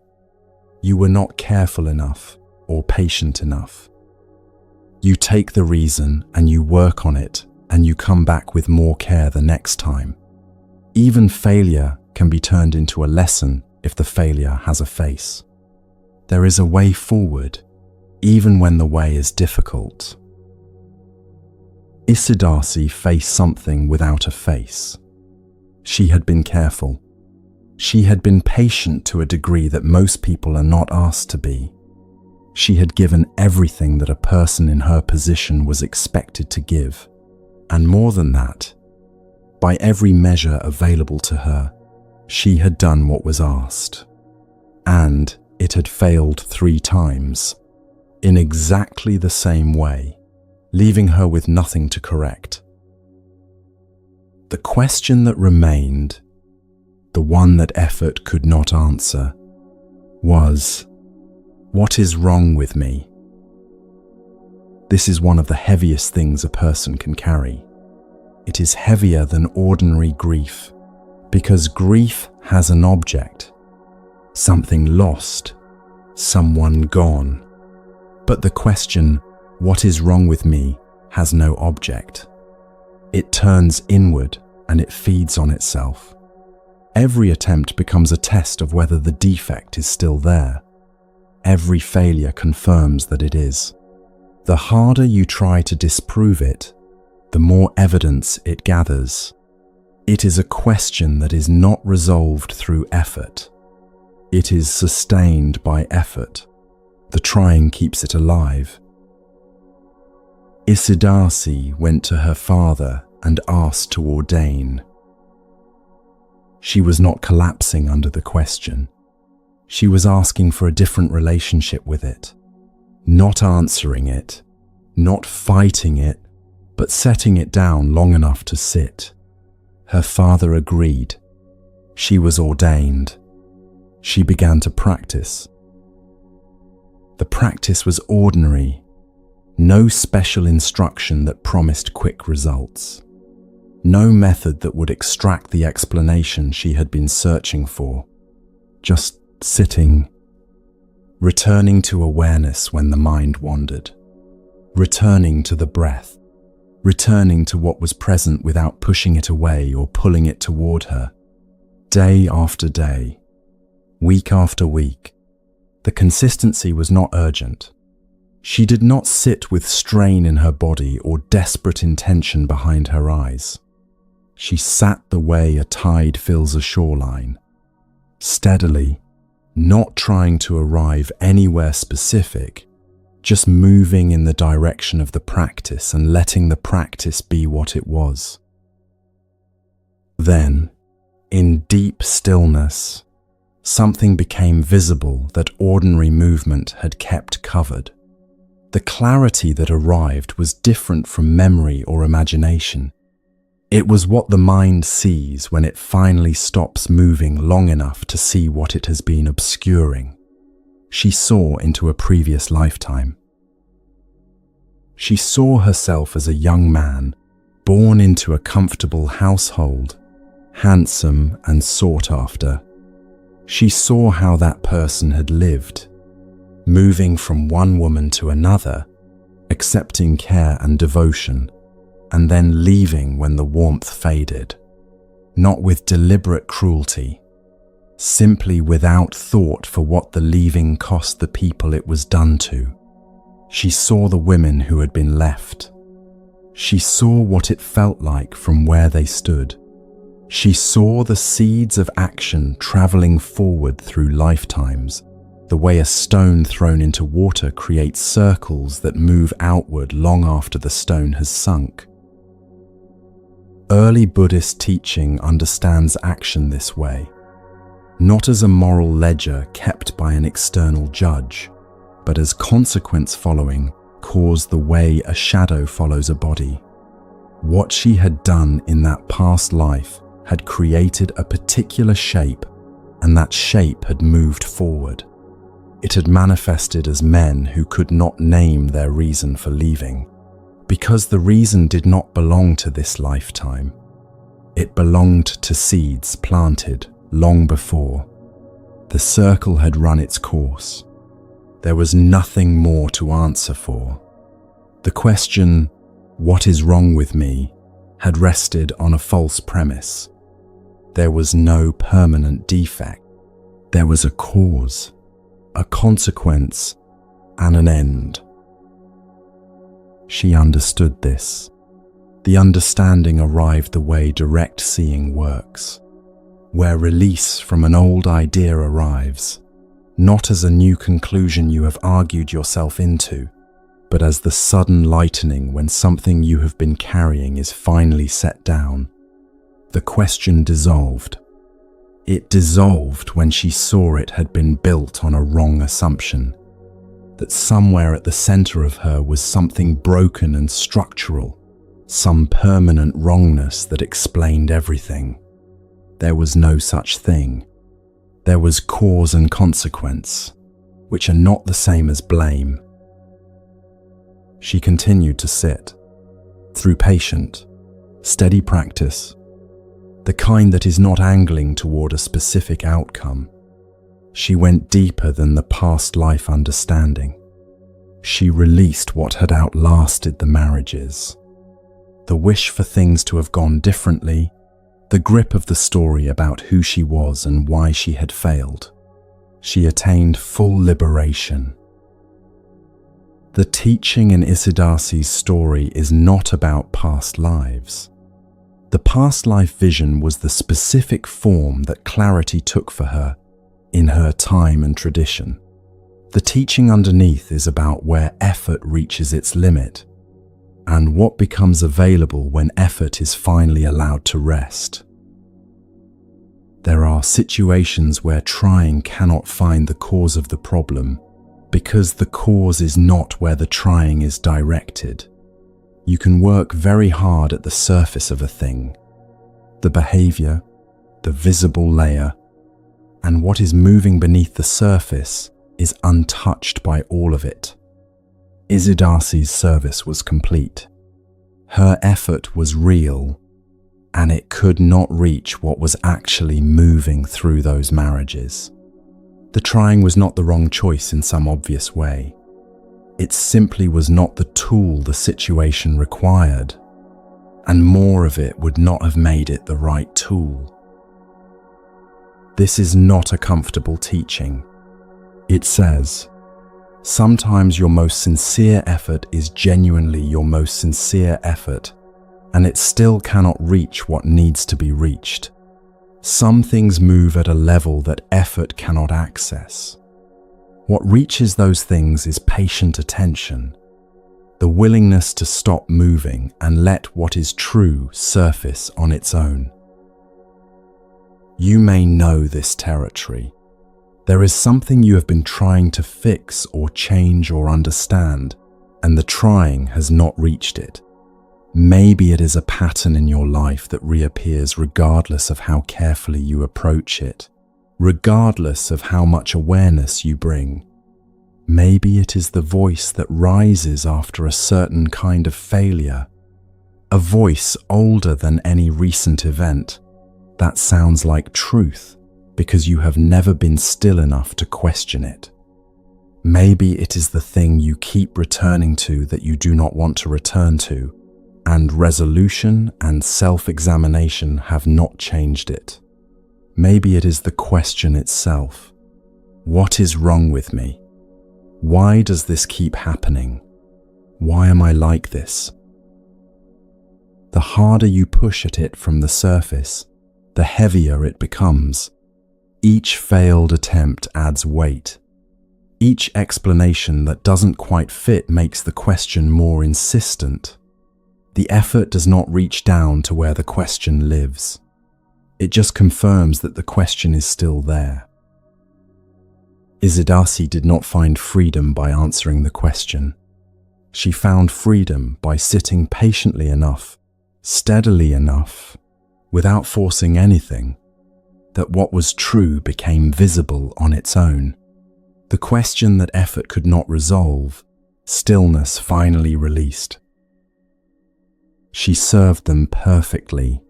You were not careful enough or patient enough. You take the reason and you work on it and you come back with more care the next time. Even failure can be turned into a lesson if the failure has a face. There is a way forward, even when the way is difficult. Isidasi faced something without a face. She had been careful. She had been patient to a degree that most people are not asked to be. She had given everything that a person in her position was expected to give, and more than that, by every measure available to her, she had done what was asked. And it had failed 3 times, in exactly the same way, leaving her with nothing to correct. The question that remained, the one that effort could not answer, was, what is wrong with me? This is one of the heaviest things a person can carry. It is heavier than ordinary grief, because grief has an object, something lost, someone gone. But the question, what is wrong with me, has no object. It turns inward and it feeds on itself. Every attempt becomes a test of whether the defect is still there. Every failure confirms that it is. The harder you try to disprove it, the more evidence it gathers. It is a question that is not resolved through effort. It is sustained by effort. The trying keeps it alive. Isidasi went to her father and asked to ordain. She was not collapsing under the question. She was asking for a different relationship with it, not answering it, not fighting it, but setting it down long enough to sit. Her father agreed. She was ordained. She began to practice. The practice was ordinary, no special instruction that promised quick results, no method that would extract the explanation she had been searching for, just sitting, returning to awareness when the mind wandered, returning to the breath, returning to what was present without pushing it away or pulling it toward her. Day after day, week after week, the consistency was not urgent. She did not sit with strain in her body or desperate intention behind her eyes. She sat the way a tide fills a shoreline, steadily, not trying to arrive anywhere specific, just moving in the direction of the practice and letting the practice be what it was. Then, in deep stillness, something became visible that ordinary movement had kept covered. The clarity that arrived was different from memory or imagination. It was what the mind sees when it finally stops moving long enough to see what it has been obscuring. She saw into a previous lifetime. She saw herself as a young man, born into a comfortable household, handsome and sought after. She saw how that person had lived, moving from one woman to another, accepting care and devotion, and then leaving when the warmth faded, not with deliberate cruelty, simply without thought for what the leaving cost the people it was done to. She saw the women who had been left. She saw what it felt like from where they stood. She saw the seeds of action traveling forward through lifetimes, the way a stone thrown into water creates circles that move outward long after the stone has sunk. Early Buddhist teaching understands action this way, not as a moral ledger kept by an external judge, but as consequence following cause the way a shadow follows a body. What she had done in that past life had created a particular shape, and that shape had moved forward. It had manifested as men who could not name their reason for leaving, because the reason did not belong to this lifetime. It belonged to seeds planted long before. The circle had run its course. There was nothing more to answer for. The question, "What is wrong with me?" had rested on a false premise. There was no permanent defect. There was a cause, a consequence, and an end. She understood this. The understanding arrived the way direct seeing works, where release from an old idea arrives, not as a new conclusion you have argued yourself into, but as the sudden lightening when something you have been carrying is finally set down. The question dissolved. It dissolved when she saw it had been built on a wrong assumption, that somewhere at the center of her was something broken and structural, some permanent wrongness that explained everything. There was no such thing. There was cause and consequence, which are not the same as blame. She continued to sit, through patient, steady practice, the kind that is not angling toward a specific outcome. She went deeper than the past life understanding. She released what had outlasted the marriages, the wish for things to have gone differently, the grip of the story about who she was and why she had failed. She attained full liberation. The teaching in Isidasi's story is not about past lives. The past life vision was the specific form that clarity took for her in her time and tradition. The teaching underneath is about where effort reaches its limit and what becomes available when effort is finally allowed to rest. There are situations where trying cannot find the cause of the problem because the cause is not where the trying is directed. You can work very hard at the surface of a thing, the behavior, the visible layer, and what is moving beneath the surface is untouched by all of it. Isidasi's service was complete. Her effort was real, and it could not reach what was actually moving through those marriages. The trying was not the wrong choice in some obvious way. It simply was not the tool the situation required, and more of it would not have made it the right tool. This is not a comfortable teaching. It says, sometimes your most sincere effort is genuinely your most sincere effort, and it still cannot reach what needs to be reached. Some things move at a level that effort cannot access. What reaches those things is patient attention, the willingness to stop moving and let what is true surface on its own. You may know this territory. There is something you have been trying to fix or change or understand, and the trying has not reached it. Maybe it is a pattern in your life that reappears regardless of how carefully you approach it, regardless of how much awareness you bring. Maybe it is the voice that rises after a certain kind of failure, a voice older than any recent event that sounds like truth because you have never been still enough to question it. Maybe it is the thing you keep returning to that you do not want to return to, and resolution and self-examination have not changed it. Maybe it is the question itself. What is wrong with me? Why does this keep happening? Why am I like this? The harder you push at it from the surface, the heavier it becomes. Each failed attempt adds weight. Each explanation that doesn't quite fit makes the question more insistent. The effort does not reach down to where the question lives. It just confirms that the question is still there. Isidasi did not find freedom by answering the question. She found freedom by sitting patiently enough, steadily enough, without forcing anything, that what was true became visible on its own. The question that effort could not resolve, stillness finally released. She served them perfectly.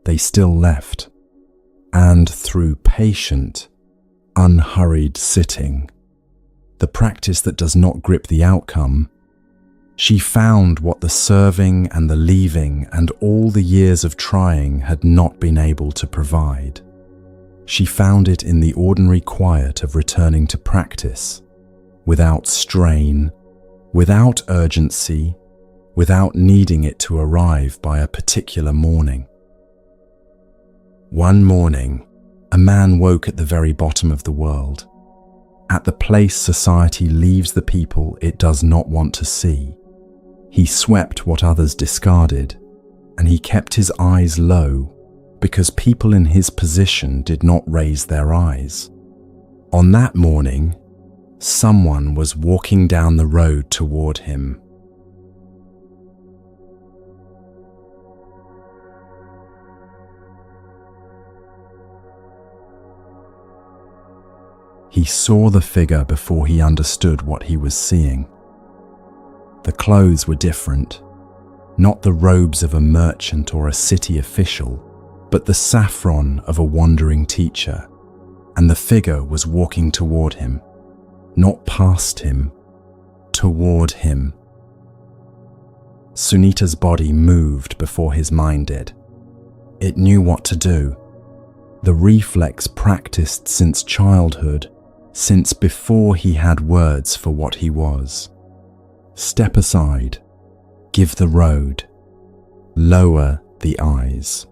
They still left, and through patient, unhurried sitting, the practice that does not grip the outcome, she found what the serving and the leaving and all the years of trying had not been able to provide. She found it in the ordinary quiet of returning to practice, without strain, without urgency, without needing it to arrive by a particular morning. One morning, a man woke at the very bottom of the world, at the place society leaves the people it does not want to see. He swept what others discarded, and he kept his eyes low because people in his position did not raise their eyes. On that morning, someone was walking down the road toward him. He saw the figure before he understood what he was seeing. The clothes were different, not the robes of a merchant or a city official, but the saffron of a wandering teacher, and the figure was walking toward him, not past him, toward him. Sunita's body moved before his mind did. It knew what to do. The reflex practiced since childhood, since before he had words for what he was. Step aside, give the road, lower the eyes.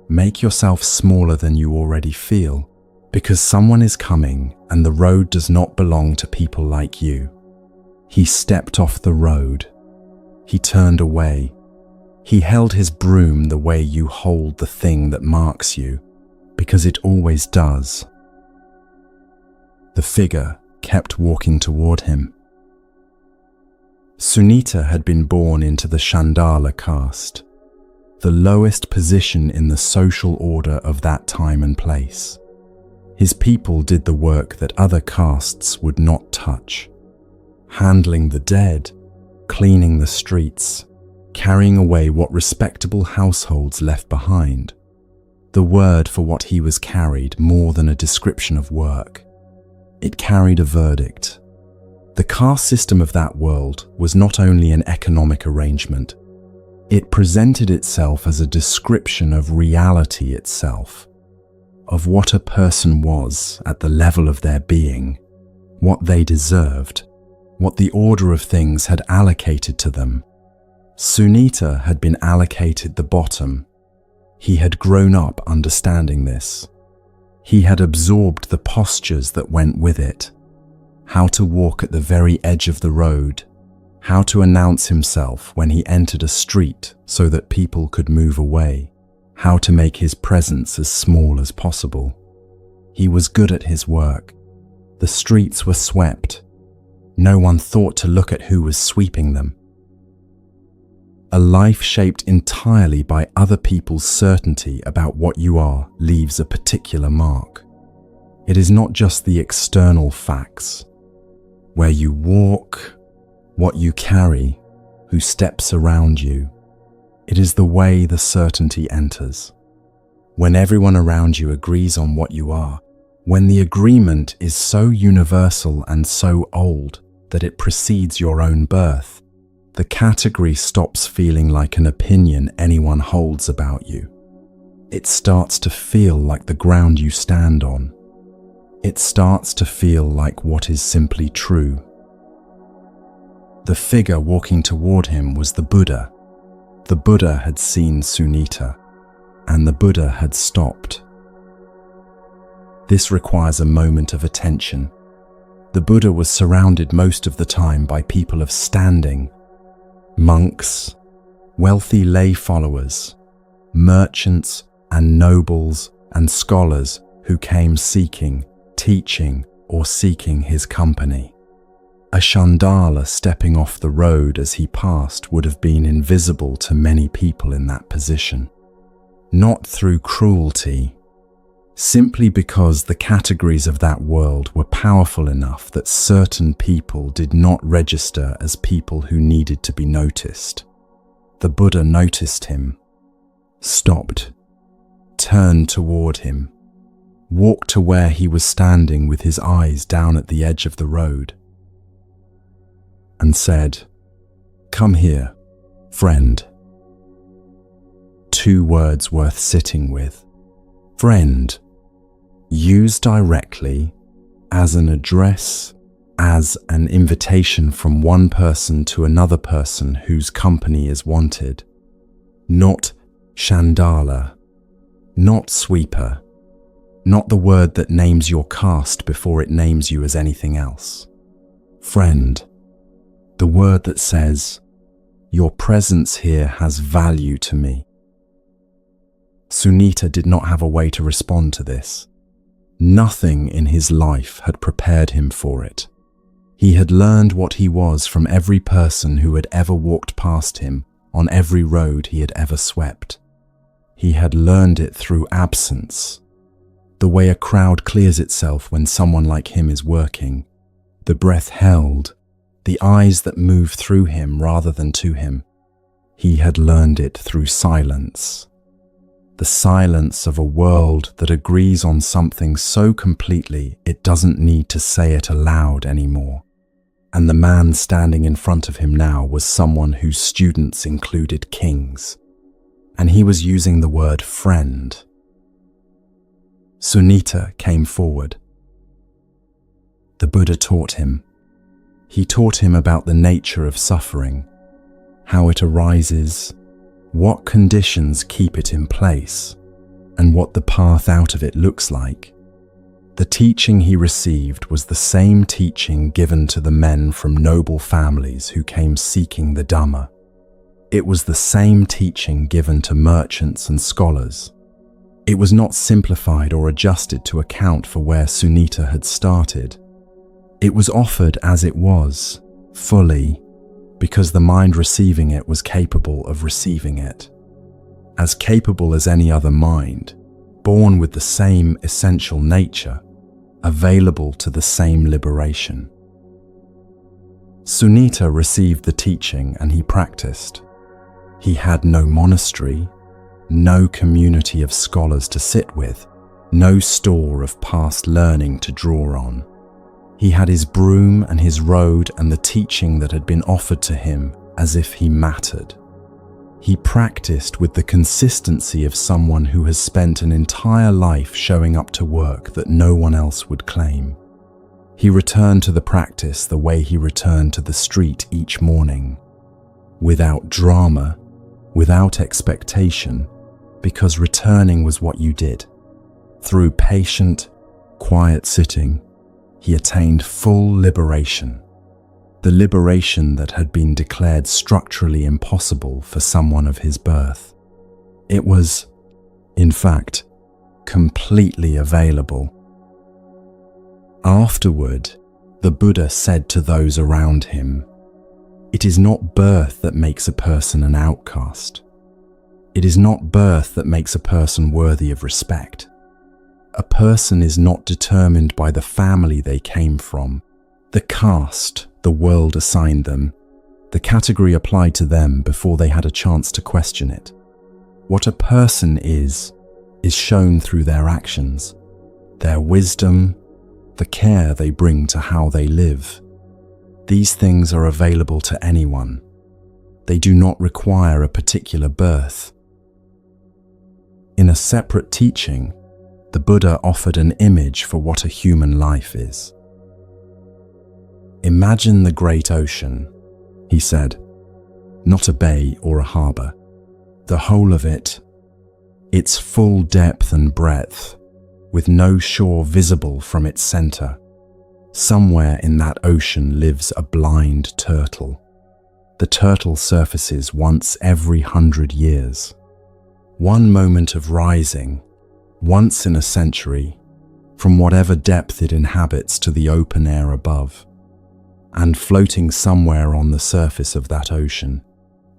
Make yourself smaller than you already feel, because someone is coming and the road does not belong to people like you. He stepped off the road. He turned away. He held his broom the way you hold the thing that marks you, because it always does. The figure kept walking toward him. Sunita had been born into the Chandala caste, the lowest position in the social order of that time and place. His people did the work that other castes would not touch, handling the dead, cleaning the streets, carrying away what respectable households left behind. The word for what he was carried more than a description of work. It carried a verdict. The caste system of that world was not only an economic arrangement, it presented itself as a description of reality itself, of what a person was at the level of their being, what they deserved, what the order of things had allocated to them. Sunita had been allocated the bottom. He had grown up understanding this. He had absorbed the postures that went with it, how to walk at the very edge of the road, how to announce himself when he entered a street so that people could move away, how to make his presence as small as possible. He was good at his work. The streets were swept. No one thought to look at who was sweeping them. A life shaped entirely by other people's certainty about what you are leaves a particular mark. It is not just the external facts, where you walk, what you carry, who steps around you. It is the way the certainty enters. When everyone around you agrees on what you are, when the agreement is so universal and so old that it precedes your own birth, the category stops feeling like an opinion anyone holds about you. It starts to feel like the ground you stand on. It starts to feel like what is simply true. The figure walking toward him was the Buddha. The Buddha had seen Sunita, and the Buddha had stopped. This requires a moment of attention. The Buddha was surrounded most of the time by people of standing, monks, wealthy lay followers, merchants and nobles and scholars who came seeking, teaching, or seeking his company. A Chandala stepping off the road as he passed would have been invisible to many people in that position. Not through cruelty, simply because the categories of that world were powerful enough that certain people did not register as people who needed to be noticed. The Buddha noticed him, stopped, turned toward him, walked to where he was standing with his eyes down at the edge of the road, and said, "Come here, friend." 2 words worth sitting with. Friend, used directly as an address, as an invitation from one person to another person whose company is wanted. Not Chandala, not sweeper, not the word that names your caste before it names you as anything else. Friend, the word that says, your presence here has value to me. Sunita did not have a way to respond to this. Nothing in his life had prepared him for it. He had learned what he was from every person who had ever walked past him on every road he had ever swept. He had learned it through absence, the way a crowd clears itself when someone like him is working, the breath held, the eyes that move through him rather than to him. He had learned it through silence. The silence of a world that agrees on something so completely it doesn't need to say it aloud anymore. And the man standing in front of him now was someone whose students included kings. And he was using the word friend. Sunita came forward. The Buddha taught him. He taught him about the nature of suffering, how it arises, what conditions keep it in place, and what the path out of it looks like. The teaching he received was the same teaching given to the men from noble families who came seeking the Dhamma. It was the same teaching given to merchants and scholars. It was not simplified or adjusted to account for where Sunita had started. It was offered as it was, fully, because the mind receiving it was capable of receiving it. As capable as any other mind, born with the same essential nature, available to the same liberation. Sunita received the teaching and he practiced. He had no monastery, no community of scholars to sit with, no store of past learning to draw on. He had his broom and his road and the teaching that had been offered to him as if he mattered. He practiced with the consistency of someone who has spent an entire life showing up to work that no one else would claim. He returned to the practice the way he returned to the street each morning, without drama, without expectation, because returning was what you did. Through patient, quiet sitting, he attained full liberation, the liberation that had been declared structurally impossible for someone of his birth. It was, in fact, completely available. Afterward, the Buddha said to those around him, "It is not birth that makes a person an outcast. It is not birth that makes a person worthy of respect. A person is not determined by the family they came from, the caste the world assigned them, the category applied to them before they had a chance to question it. What a person is shown through their actions, their wisdom, the care they bring to how they live. These things are available to anyone. They do not require a particular birth." In a separate teaching, the Buddha offered an image for what a human life is. "Imagine the great ocean," he said, "not a bay or a harbour. The whole of it, its full depth and breadth, with no shore visible from its centre. Somewhere in that ocean lives a blind turtle. The turtle surfaces once every 100 years. One moment of rising, once in a century, from whatever depth it inhabits to the open air above, and floating somewhere on the surface of that ocean,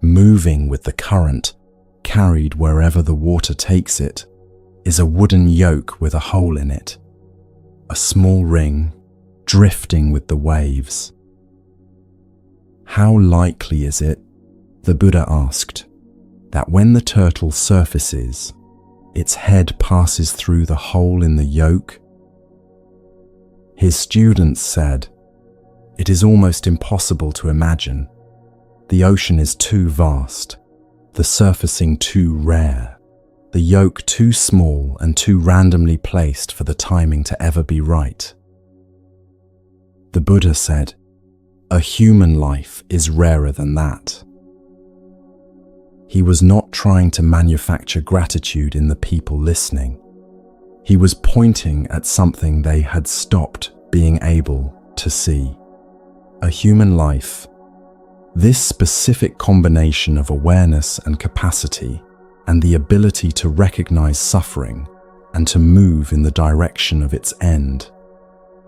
moving with the current, carried wherever the water takes it, is a wooden yoke with a hole in it, a small ring, drifting with the waves. How likely is it, the Buddha asked, that when the turtle surfaces, its head passes through the hole in the yoke?" His students said, "It is almost impossible to imagine. The ocean is too vast, the surfacing too rare, the yoke too small and too randomly placed for the timing to ever be right." The Buddha said, "A human life is rarer than that." He was not trying to manufacture gratitude in the people listening. He was pointing at something they had stopped being able to see. A human life, this specific combination of awareness and capacity, and the ability to recognize suffering and to move in the direction of its end,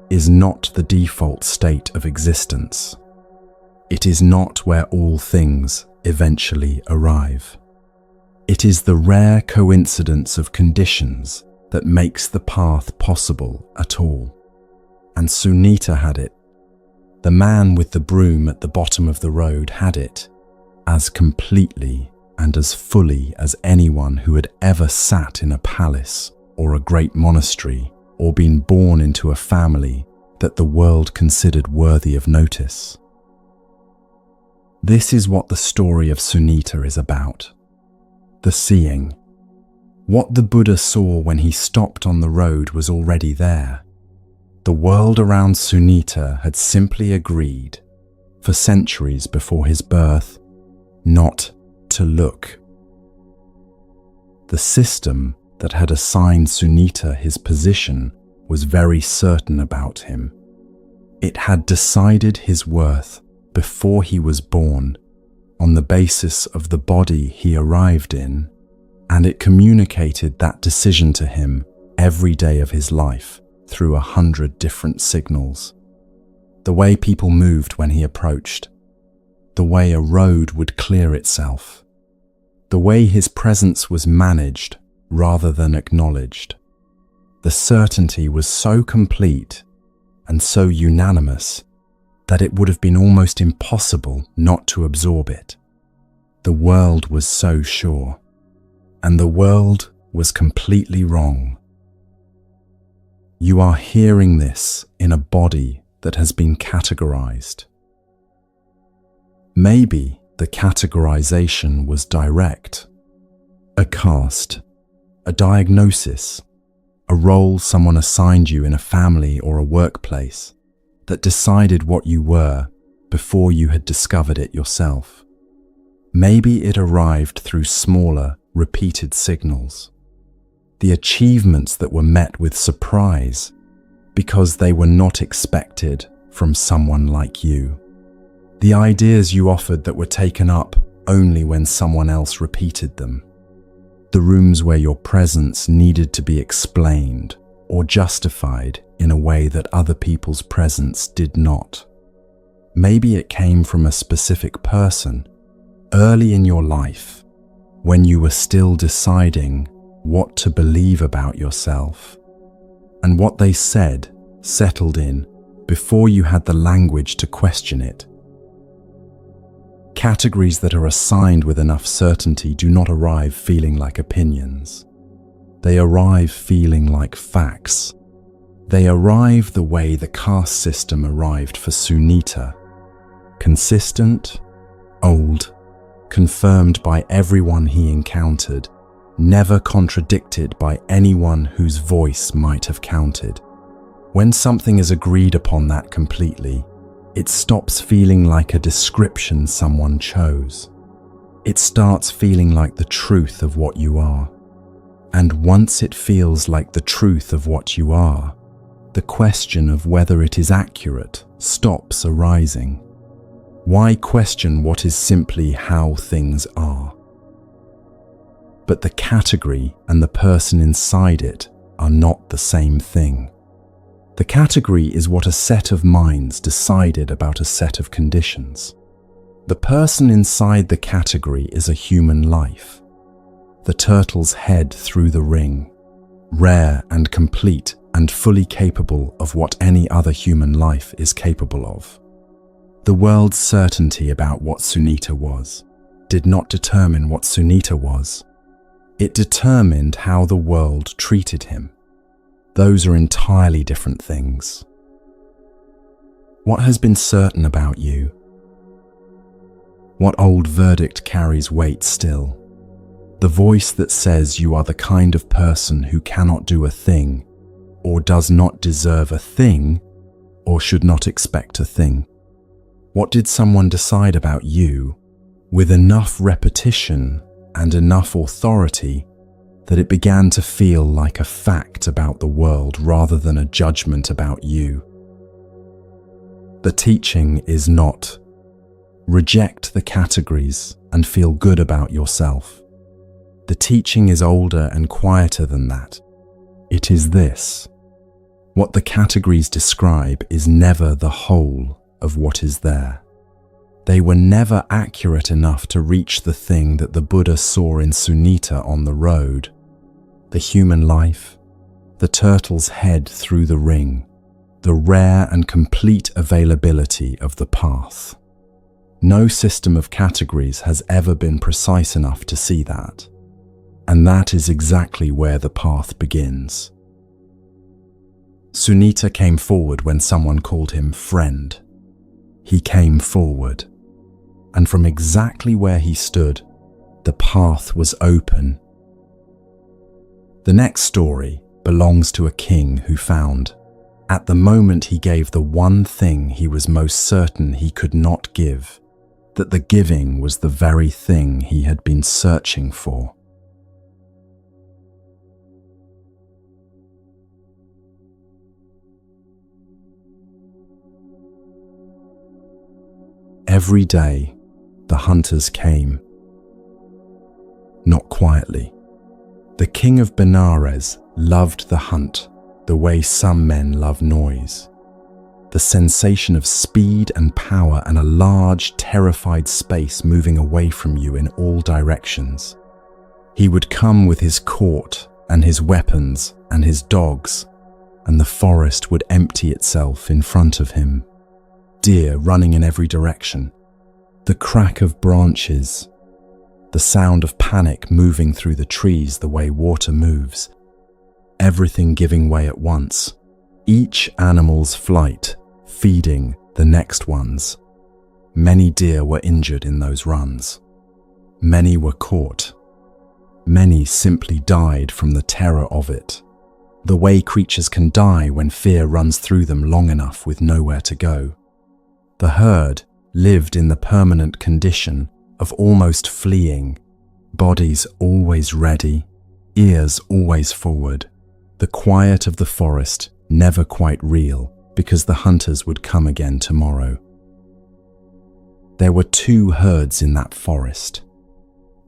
is not the default state of existence. It is not where all things eventually arrive. It is the rare coincidence of conditions that makes the path possible at all. And Sunita had it. The man with the broom at the bottom of the road had it, as completely and as fully as anyone who had ever sat in a palace or a great monastery or been born into a family that the world considered worthy of notice. This is what the story of Sunita is about. The seeing. What the Buddha saw when he stopped on the road was already there. The world around Sunita had simply agreed, for centuries before his birth, not to look. The system that had assigned Sunita his position was very certain about him. It had decided his worth before he was born on the basis of the body he arrived in, and it communicated that decision to him every day of his life through 100 different signals. The way people moved when he approached, the way a road would clear itself, the way his presence was managed rather than acknowledged. The certainty was so complete and so unanimous that it would have been almost impossible not to absorb it. The world was so sure, and the world was completely wrong. You are hearing this in a body that has been categorized. Maybe the categorization was direct. A caste, a diagnosis, a role someone assigned you in a family or a workplace that decided what you were before you had discovered it yourself. Maybe it arrived through smaller, repeated signals. The achievements that were met with surprise because they were not expected from someone like you. The ideas you offered that were taken up only when someone else repeated them. The rooms where your presence needed to be explained or justified in a way that other people's presence did not. Maybe it came from a specific person early in your life when you were still deciding what to believe about yourself, and what they said settled in before you had the language to question it. Categories that are assigned with enough certainty do not arrive feeling like opinions. They arrive feeling like facts. They arrive the way the caste system arrived for Sunita. Consistent, old, confirmed by everyone he encountered, never contradicted by anyone whose voice might have counted. When something is agreed upon that completely, it stops feeling like a description someone chose. It starts feeling like the truth of what you are. And once it feels like the truth of what you are, the question of whether it is accurate stops arising. Why question what is simply how things are? But the category and the person inside it are not the same thing. The category is what a set of minds decided about a set of conditions. The person inside the category is a human life. The turtle's head through the ring, rare and complete and fully capable of what any other human life is capable of. The world's certainty about what Sunita was did not determine what Sunita was. It determined how the world treated him. Those are entirely different things. What has been certain about you? What old verdict carries weight still? The voice that says you are the kind of person who cannot do a thing, or does not deserve a thing, or should not expect a thing. What did someone decide about you with enough repetition and enough authority that it began to feel like a fact about the world rather than a judgment about you? The teaching is not reject the categories and feel good about yourself. The teaching is older and quieter than that. It is this: what the categories describe is never the whole of what is there. They were never accurate enough to reach the thing that the Buddha saw in Sunita on the road: the human life, the turtle's head through the ring, the rare and complete availability of the path. No system of categories has ever been precise enough to see that. And that is exactly where the path begins. Sunita came forward when someone called him friend. He came forward, and from exactly where he stood, the path was open. The next story belongs to a king who found, at the moment he gave the one thing he was most certain he could not give, that the giving was the very thing he had been searching for. Every day, the hunters came. Not quietly. The king of Benares loved the hunt the way some men love noise. The sensation of speed and power and a large, terrified space moving away from you in all directions. He would come with his court and his weapons and his dogs, and the forest would empty itself in front of him. Deer running in every direction, the crack of branches, the sound of panic moving through the trees the way water moves, everything giving way at once, each animal's flight feeding the next one's. Many deer were injured in those runs. Many were caught. Many simply died from the terror of it, the way creatures can die when fear runs through them long enough with nowhere to go. The herd lived in the permanent condition of almost fleeing, bodies always ready, ears always forward, the quiet of the forest never quite real because the hunters would come again tomorrow. There were two herds in that forest.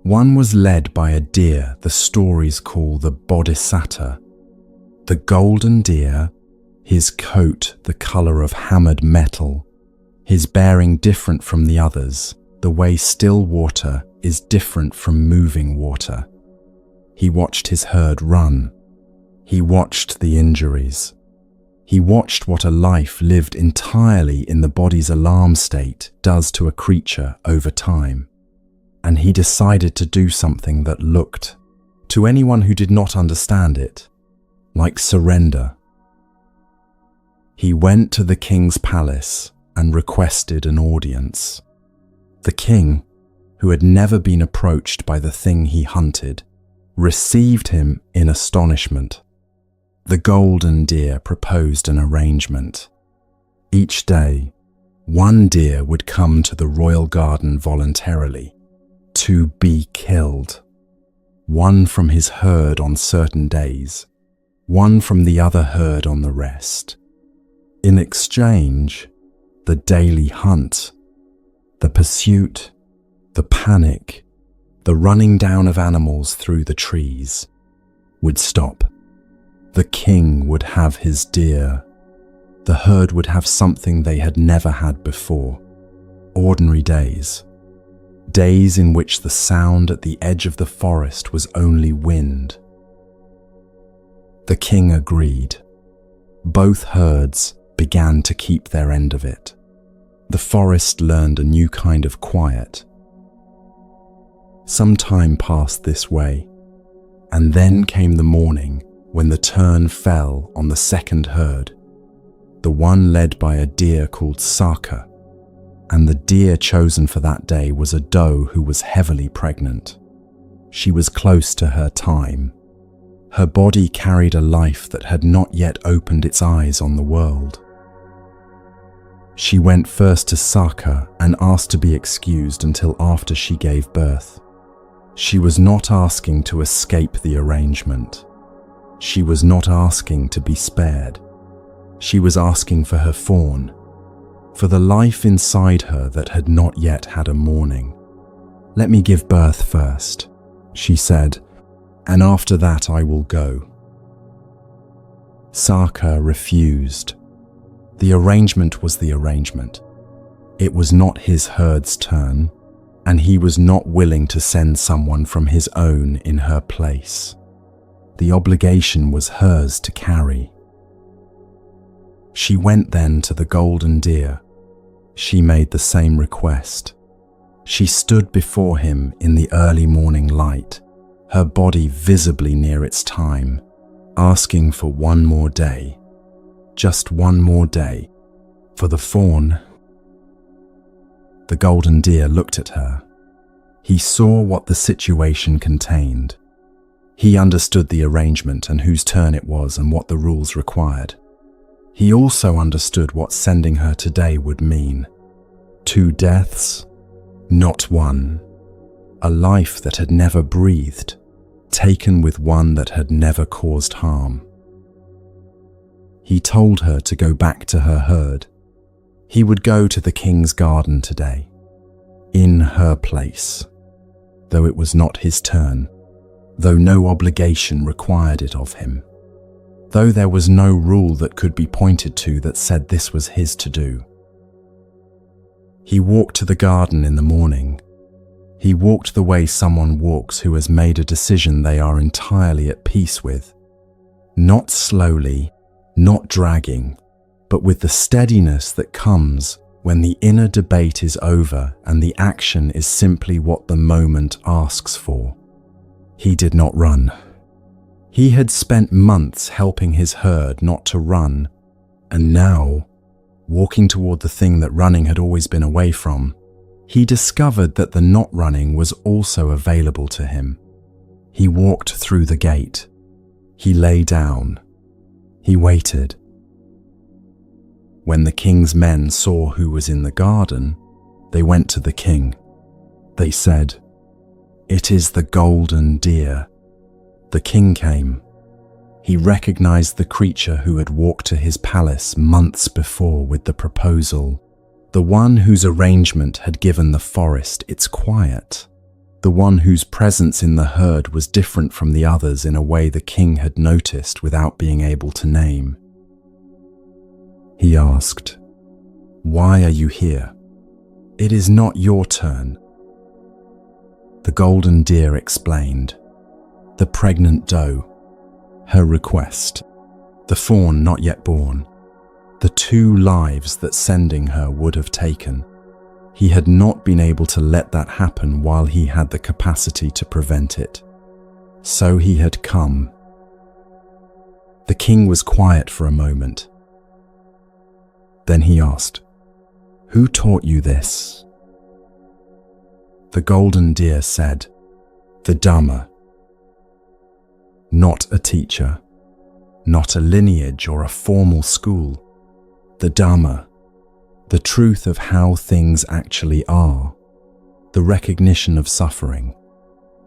One was led by a deer the stories call the Bodhisattva. The golden deer, his coat the color of hammered metal, his bearing different from the others, the way still water is different from moving water. He watched his herd run. He watched the injuries. He watched what a life lived entirely in the body's alarm state does to a creature over time. And he decided to do something that looked, to anyone who did not understand it, like surrender. He went to the king's palace and requested an audience. The king, who had never been approached by the thing he hunted, received him in astonishment. The golden deer proposed an arrangement. Each day, one deer would come to the royal garden voluntarily, to be killed. One from his herd on certain days, one from the other herd on the rest. In exchange, the daily hunt, the pursuit, the panic, the running down of animals through the trees would stop. The king would have his deer. The herd would have something they had never had before. Ordinary days. Days in which the sound at the edge of the forest was only wind. The king agreed. Both herds began to keep their end of it. The forest learned a new kind of quiet. Some time passed this way, and then came the morning when the turn fell on the second herd, the one led by a deer called Saka, and the deer chosen for that day was a doe who was heavily pregnant. She was close to her time. Her body carried a life that had not yet opened its eyes on the world. She went first to Saka and asked to be excused until after she gave birth. She was not asking to escape the arrangement. She was not asking to be spared. She was asking for her fawn, for the life inside her that had not yet had a morning. "Let me give birth first," she said, "and after that I will go." Saka refused. The arrangement was the arrangement. It was not his herd's turn, and he was not willing to send someone from his own in her place. The obligation was hers to carry. She went then to the golden deer. She made the same request. She stood before him in the early morning light, her body visibly near its time, asking for one more day, just one more day, for the fawn. The golden deer looked at her. He saw what the situation contained. He understood the arrangement and whose turn it was and what the rules required. He also understood what sending her today would mean. 2 deaths, not one. A life that had never breathed, taken with one that had never caused harm. He told her to go back to her herd. He would go to the king's garden today, in her place, though it was not his turn, though no obligation required it of him, though there was no rule that could be pointed to that said this was his to do. He walked to the garden in the morning. He walked the way someone walks who has made a decision they are entirely at peace with, not slowly, not dragging, but with the steadiness that comes when the inner debate is over and the action is simply what the moment asks for. He did not run. He had spent months helping his herd not to run, and now, walking toward the thing that running had always been away from, he discovered that the not running was also available to him. He walked through the gate. He lay down. He waited. When the king's men saw who was in the garden, they went to the king. They said, "It is the golden deer." The king came. He recognized the creature who had walked to his palace months before with the proposal, the one whose arrangement had given the forest its quiet. the one whose presence in the herd was different from the others in a way the king had noticed without being able to name. He asked, "Why are you here? It is not your turn." The golden deer explained, the pregnant doe, her request, the fawn not yet born, the 2 lives that sending her would have taken. He had not been able to let that happen while he had the capacity to prevent it. So he had come. The king was quiet for a moment. Then he asked, "Who taught you this?" The golden deer said, "The Dhamma." Not a teacher, not a lineage or a formal school. The Dhamma, the truth of how things actually are, the recognition of suffering,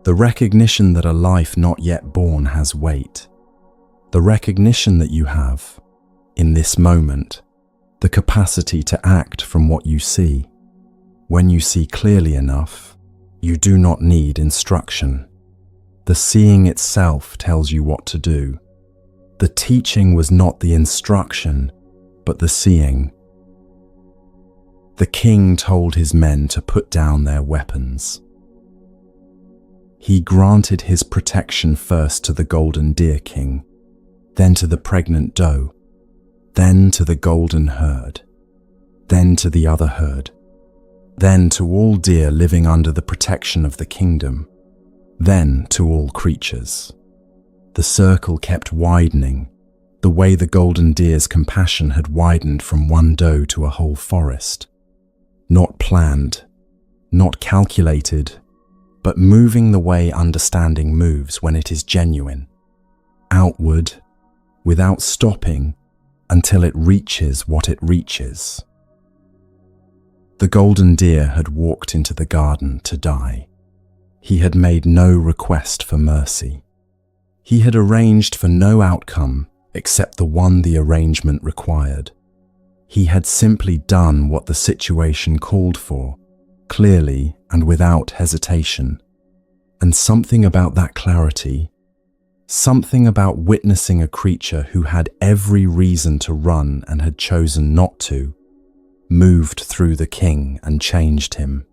the recognition that a life not yet born has weight, the recognition that you have, in this moment, the capacity to act from what you see. When you see clearly enough, you do not need instruction. The seeing itself tells you what to do. The teaching was not the instruction, but the seeing. The king told his men to put down their weapons. He granted his protection first to the golden deer king, then to the pregnant doe, then to the golden herd, then to the other herd, then to all deer living under the protection of the kingdom, then to all creatures. The circle kept widening, the way the golden deer's compassion had widened from one doe to a whole forest. Not planned, not calculated, but moving the way understanding moves when it is genuine. Outward, without stopping, until it reaches what it reaches. The golden deer had walked into the garden to die. He had made no request for mercy. He had arranged for no outcome except the one the arrangement required. He had simply done what the situation called for, clearly and without hesitation. And something about that clarity, something about witnessing a creature who had every reason to run and had chosen not to, moved through the king and changed him.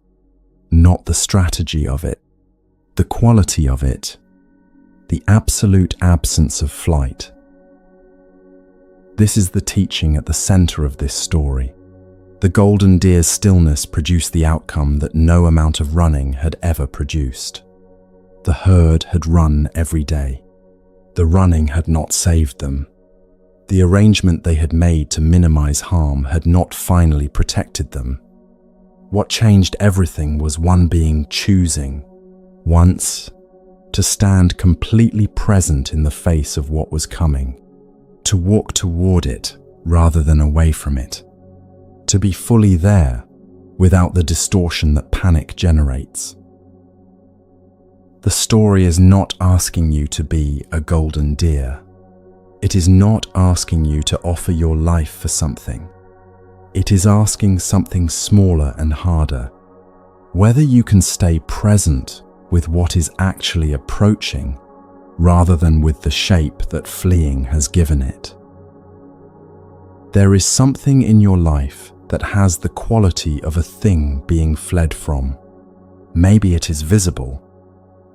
Not the strategy of it, the quality of it, the absolute absence of flight. This is the teaching at the center of this story. The golden deer's stillness produced the outcome that no amount of running had ever produced. The herd had run every day. The running had not saved them. The arrangement they had made to minimize harm had not finally protected them. What changed everything was one being choosing, once, to stand completely present in the face of what was coming, to walk toward it rather than away from it, to be fully there without the distortion that panic generates. The story is not asking you to be a golden deer. It is not asking you to offer your life for something. It is asking something smaller and harder. Whether you can stay present with what is actually approaching rather than with the shape that fleeing has given it. There is something in your life that has the quality of a thing being fled from. Maybe it is visible,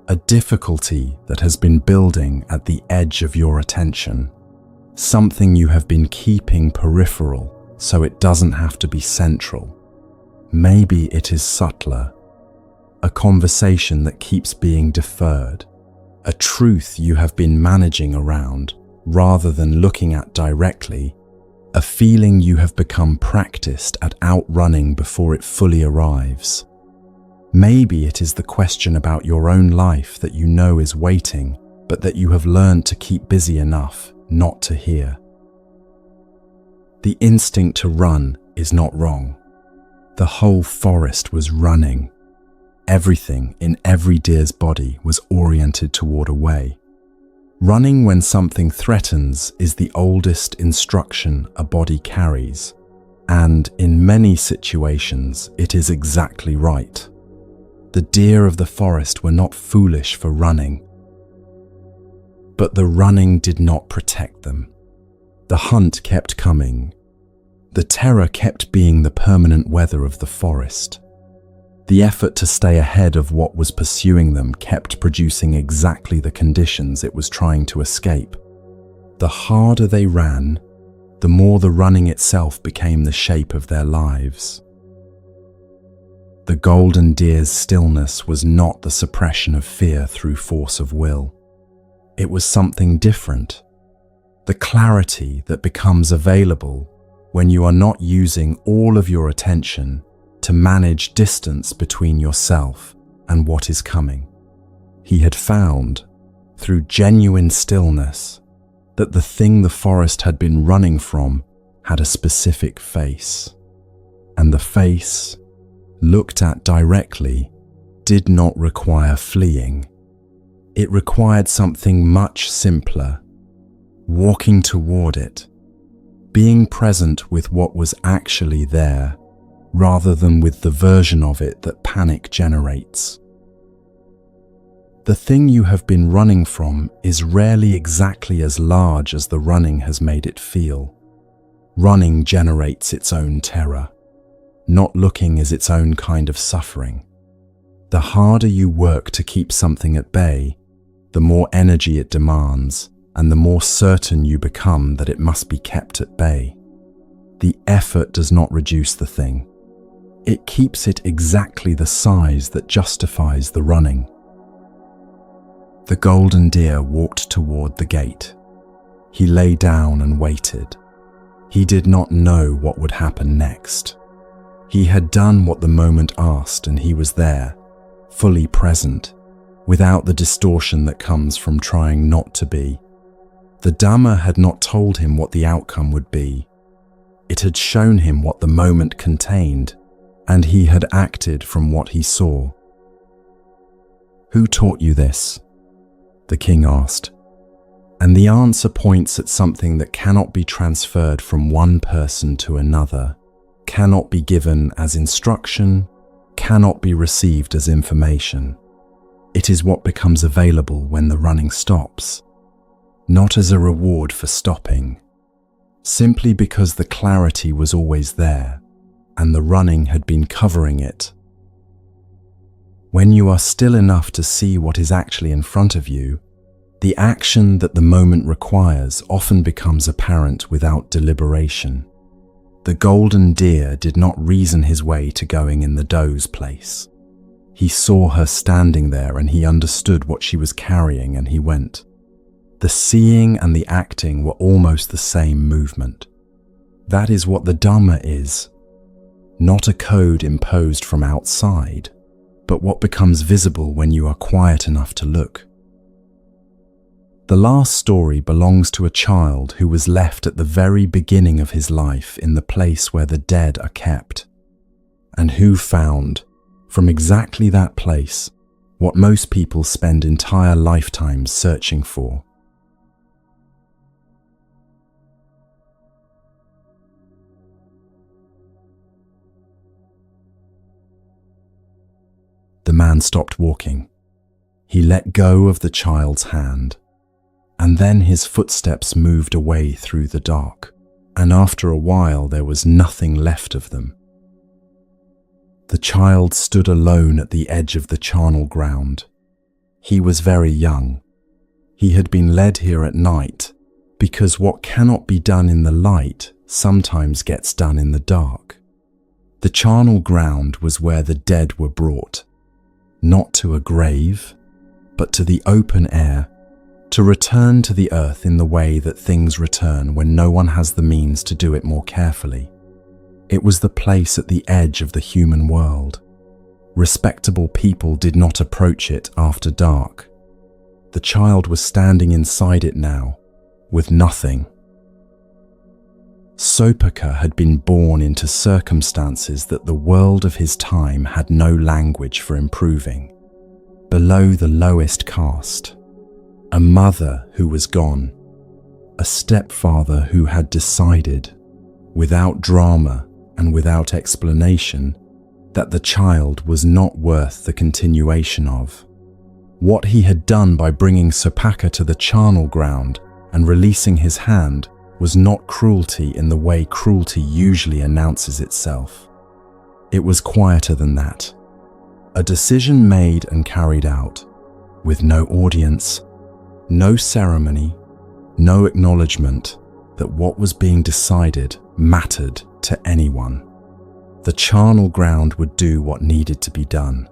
a difficulty that has been building at the edge of your attention, something you have been keeping peripheral so it doesn't have to be central. Maybe it is subtler, a conversation that keeps being deferred, a truth you have been managing around rather than looking at directly, a feeling you have become practiced at outrunning before it fully arrives. Maybe it is the question about your own life that you know is waiting, but that you have learned to keep busy enough not to hear. The instinct to run is not wrong. The whole forest was running. Everything in every deer's body was oriented toward a way. Running when something threatens is the oldest instruction a body carries, and in many situations it is exactly right. The deer of the forest were not foolish for running. But the running did not protect them. The hunt kept coming. The terror kept being the permanent weather of the forest. The effort to stay ahead of what was pursuing them kept producing exactly the conditions it was trying to escape. The harder they ran, the more the running itself became the shape of their lives. The golden deer's stillness was not the suppression of fear through force of will. It was something different. The clarity that becomes available when you are not using all of your attention to manage distance between yourself and what is coming. He had found, through genuine stillness, that the thing the forest had been running from had a specific face, and the face, looked at directly, did not require fleeing. It required something much simpler: walking toward it, being present with what was actually there, rather than with the version of it that panic generates. The thing you have been running from is rarely exactly as large as the running has made it feel. Running generates its own terror. Not looking is its own kind of suffering. The harder you work to keep something at bay, the more energy it demands, and the more certain you become that it must be kept at bay. The effort does not reduce the thing. It keeps it exactly the size that justifies the running. The golden deer walked toward the gate. He lay down and waited. He did not know what would happen next. He had done what the moment asked, and he was there, fully present, without the distortion that comes from trying not to be. The Dhamma had not told him what the outcome would be. It had shown him what the moment contained, and he had acted from what he saw. "Who taught you this?" the king asked. And the answer points at something that cannot be transferred from one person to another, cannot be given as instruction, cannot be received as information. It is what becomes available when the running stops, not as a reward for stopping, simply because the clarity was always there, and the running had been covering it. When you are still enough to see what is actually in front of you, the action that the moment requires often becomes apparent without deliberation. The golden deer did not reason his way to going in the doe's place. He saw her standing there and he understood what she was carrying, and he went. The seeing and the acting were almost the same movement. That is what the Dhamma is. Not a code imposed from outside, but what becomes visible when you are quiet enough to look. The last story belongs to a child who was left at the very beginning of his life in the place where the dead are kept, and who found, from exactly that place, what most people spend entire lifetimes searching for. The man stopped walking. He let go of the child's hand, and then his footsteps moved away through the dark, and after a while there was nothing left of them. The child stood alone at the edge of the charnel ground. He was very young. He had been led here at night, because what cannot be done in the light sometimes gets done in the dark. The charnel ground was where the dead were brought, not to a grave, but to the open air, to return to the earth in the way that things return when no one has the means to do it more carefully. It was the place at the edge of the human world. Respectable people did not approach it after dark. The child was standing inside it now, with nothing. Sopaka had been born into circumstances that the world of his time had no language for improving. Below the lowest caste, a mother who was gone, a stepfather who had decided, without drama and without explanation, that the child was not worth the continuation of. What he had done by bringing Supaka to the charnel ground and releasing his hand was not cruelty in the way cruelty usually announces itself. It was quieter than that. A decision made and carried out, with no audience, no ceremony, no acknowledgement that what was being decided mattered to anyone. The charnel ground would do what needed to be done.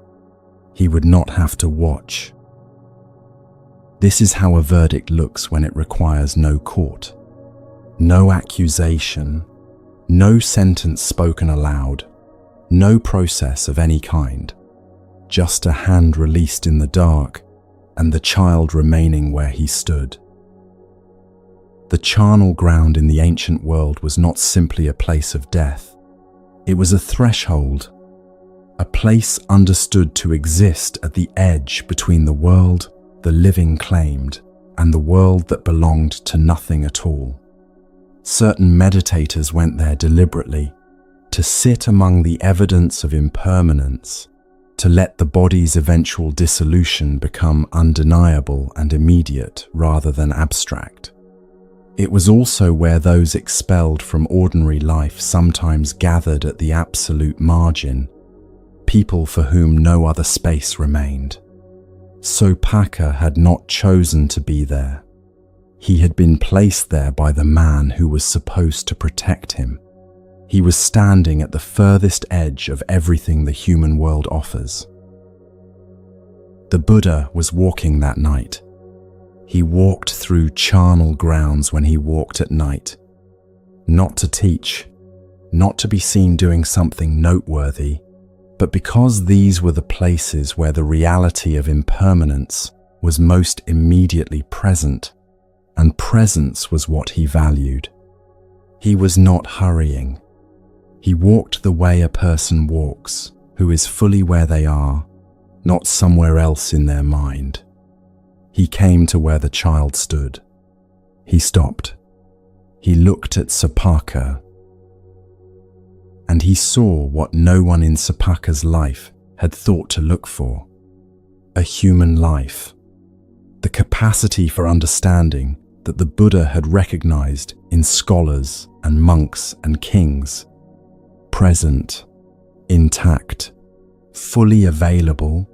He would not have to watch. This is how a verdict looks when it requires no court, no accusation, no sentence spoken aloud, no process of any kind, just a hand released in the dark and the child remaining where he stood. The charnel ground in the ancient world was not simply a place of death. It was a threshold, a place understood to exist at the edge between the world the living claimed and the world that belonged to nothing at all. Certain meditators went there deliberately, to sit among the evidence of impermanence, to let the body's eventual dissolution become undeniable and immediate rather than abstract. It was also where those expelled from ordinary life sometimes gathered at the absolute margin, people for whom no other space remained. Supaka had not chosen to be there. He had been placed there by the man who was supposed to protect him. He was standing at the furthest edge of everything the human world offers. The Buddha was walking that night. He walked through charnel grounds when he walked at night, not to teach, not to be seen doing something noteworthy, but because these were the places where the reality of impermanence was most immediately present, and presence was what he valued. He was not hurrying. He walked the way a person walks, who is fully where they are, not somewhere else in their mind. He came to where the child stood. He stopped. He looked at Supaka, and he saw what no one in Supaka's life had thought to look for: a human life, the capacity for understanding that the Buddha had recognized in scholars and monks and kings, present, intact, fully available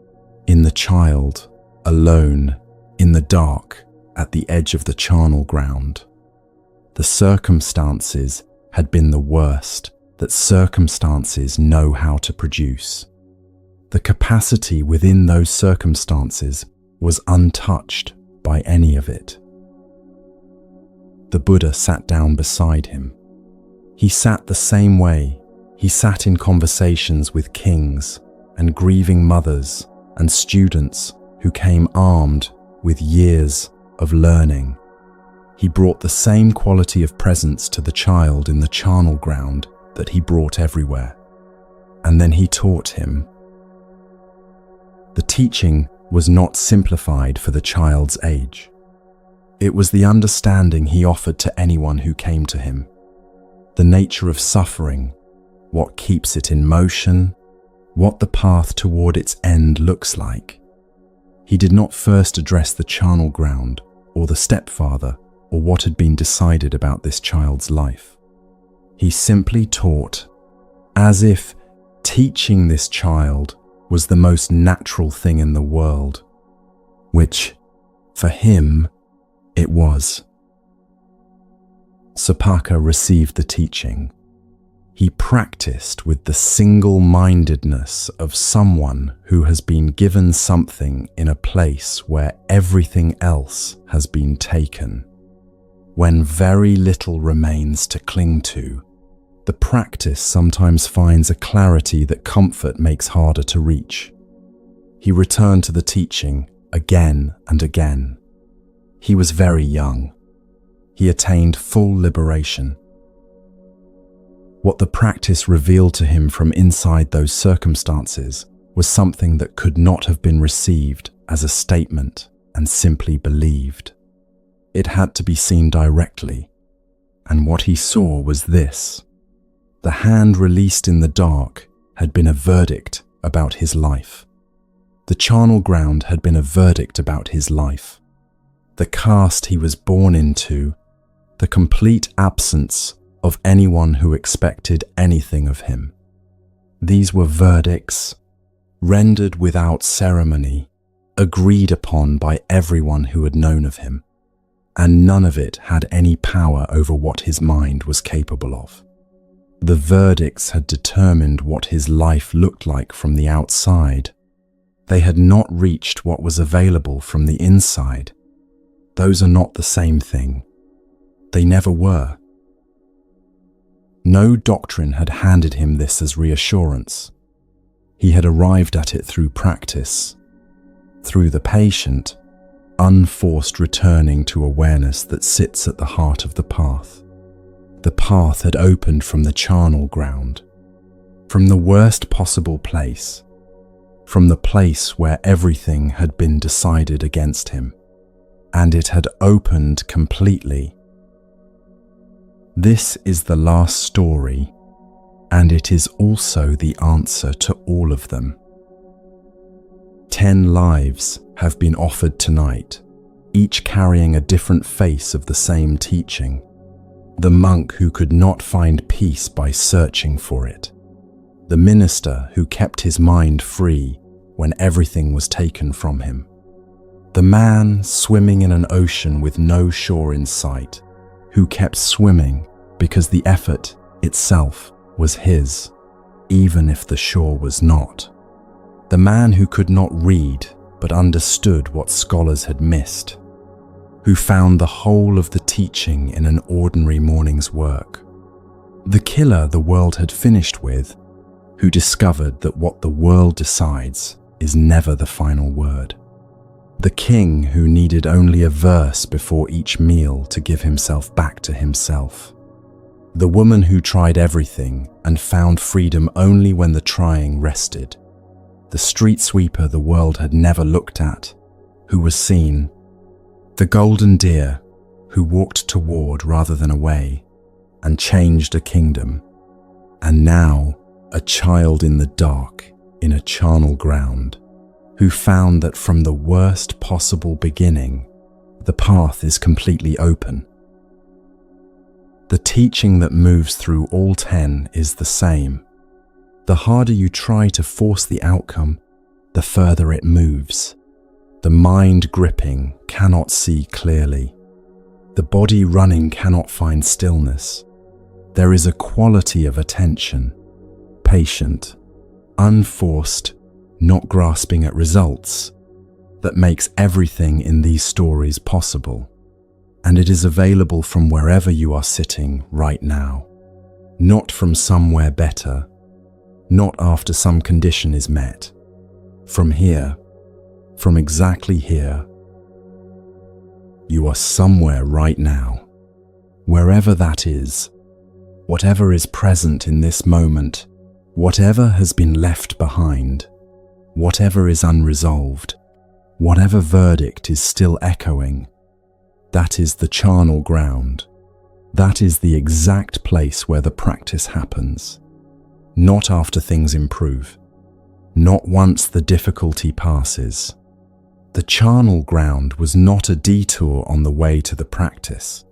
in the child, alone, in the dark, at the edge of the charnel ground. The circumstances had been the worst that circumstances know how to produce. The capacity within those circumstances was untouched by any of it. The Buddha sat down beside him. He sat the same way he sat in conversations with kings and grieving mothers and students who came armed with years of learning. He brought the same quality of presence to the child in the charnel ground that he brought everywhere. And then he taught him. The teaching was not simplified for the child's age. It was the understanding he offered to anyone who came to him. The nature of suffering, what keeps it in motion, what the path toward its end looks like. He did not first address the charnel ground or the stepfather or what had been decided about this child's life. He simply taught, as if teaching this child was the most natural thing in the world, which, for him, it was. Supaka received the teaching. He practiced with the single-mindedness of someone who has been given something in a place where everything else has been taken. When very little remains to cling to, the practice sometimes finds a clarity that comfort makes harder to reach. He returned to the teaching again and again. He was very young. He attained full liberation. What the practice revealed to him from inside those circumstances was something that could not have been received as a statement and simply believed. It had to be seen directly, and what he saw was this. The hand released in the dark had been a verdict about his life. The charnel ground had been a verdict about his life. The caste he was born into, the complete absence of anyone who expected anything of him. These were verdicts, rendered without ceremony, agreed upon by everyone who had known of him, and none of it had any power over what his mind was capable of. The verdicts had determined what his life looked like from the outside. They had not reached what was available from the inside. Those are not the same thing. They never were. No doctrine had handed him this as reassurance. He had arrived at it through practice, through the patient, unforced returning to awareness that sits at the heart of the path. The path had opened from the charnel ground, from the worst possible place, from the place where everything had been decided against him, and it had opened completely. This is the last story, and it is also the answer to all of them. 10 lives have been offered tonight, each carrying a different face of the same teaching. The monk who could not find peace by searching for it. The minister who kept his mind free when everything was taken from him. The man swimming in an ocean with no shore in sight, who kept swimming because the effort itself was his, even if the shore was not. The man who could not read but understood what scholars had missed, who found the whole of the teaching in an ordinary morning's work. The killer the world had finished with, who discovered that what the world decides is never the final word. The king who needed only a verse before each meal to give himself back to himself. The woman who tried everything and found freedom only when the trying rested. The street sweeper the world had never looked at, who was seen. The golden deer who walked toward rather than away and changed a kingdom. And now a child in the dark in a charnel ground who found that from the worst possible beginning, the path is completely open. The teaching that moves through all 10 is the same. The harder you try to force the outcome, the further it moves. The mind gripping cannot see clearly. The body running cannot find stillness. There is a quality of attention, patient, unforced, not grasping at results, that makes everything in these stories possible. And it is available from wherever you are sitting right now, not from somewhere better, not after some condition is met. From here, from exactly here, you are somewhere right now, wherever that is, whatever is present in this moment, whatever has been left behind, whatever is unresolved, whatever verdict is still echoing, that is the charnel ground. That is the exact place where the practice happens. Not after things improve, not once the difficulty passes. The charnel ground was not a detour on the way to the practice.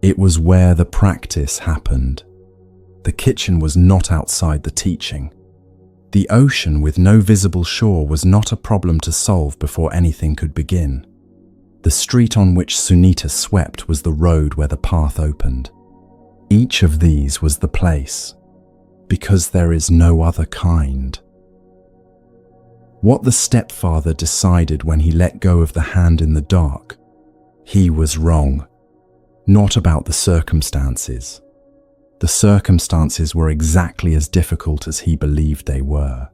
It was where the practice happened. The kitchen was not outside the teaching. The ocean with no visible shore was not a problem to solve before anything could begin. The street on which Sunita swept was the road where the path opened. Each of these was the place, because there is no other kind. What the stepfather decided when he let go of the hand in the dark, he was wrong, not about the circumstances. The circumstances were exactly as difficult as he believed they were.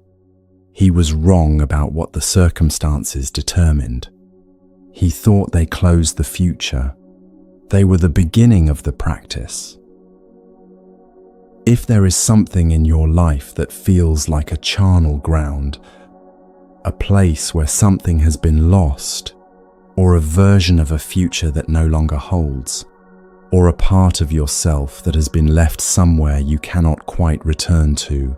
He was wrong about what the circumstances determined. He thought they closed the future. They were the beginning of the practice. If there is something in your life that feels like a charnel ground, a place where something has been lost, or a version of a future that no longer holds, or a part of yourself that has been left somewhere you cannot quite return to,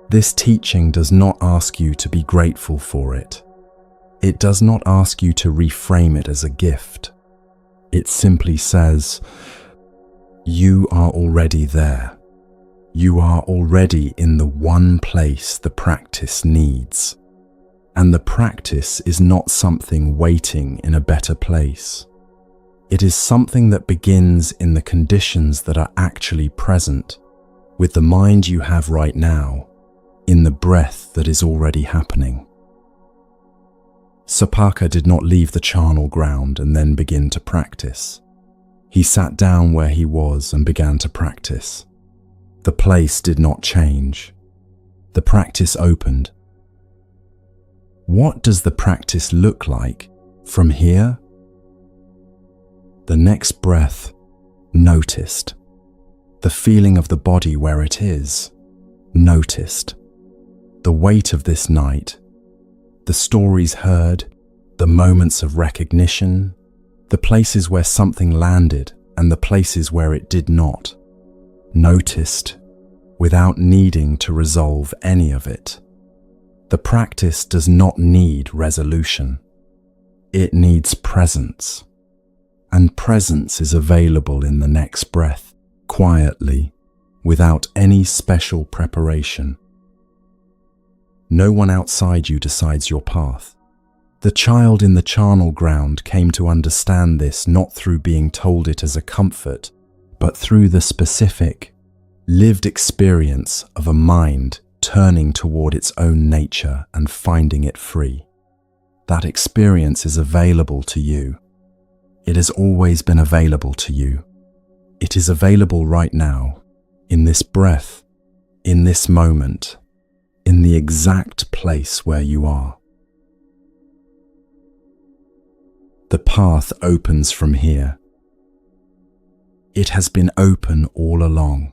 This teaching does not ask you to be grateful for it. It does not ask you to reframe it as a gift. It simply says, you are already there. You are already in the one place the practice needs. And the practice is not something waiting in a better place. It is something that begins in the conditions that are actually present, with the mind you have right now, in the breath that is already happening. Sapaka did not leave the charnel ground and then begin to practice. He sat down where he was and began to practice. The place did not change. The practice opened. What does the practice look like from here? The next breath, noticed. The feeling of the body where it is, noticed. The weight of this night, the stories heard, the moments of recognition, the places where something landed and the places where it did not, noticed without needing to resolve any of it. The practice does not need resolution. It needs presence. And presence is available in the next breath, quietly, without any special preparation. No one outside you decides your path. The child in the charnel ground came to understand this not through being told it as a comfort, but through the specific, lived experience of a mind turning toward its own nature and finding it free. That experience is available to you. It has always been available to you. It is available right now, in this breath, in this moment, in the exact place where you are. The path opens from here. It has been open all along.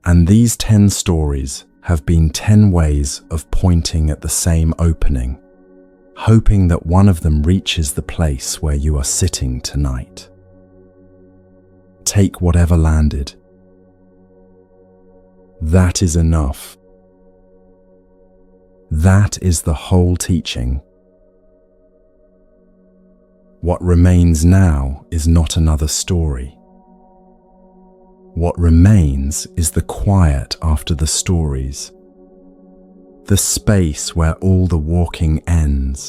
And these 10 stories have been 10 ways of pointing at the same opening, hoping that one of them reaches the place where you are sitting tonight. Take whatever landed. That is enough. That is the whole teaching. What remains now is not another story. What remains is the quiet after the stories, the space where all the walking ends.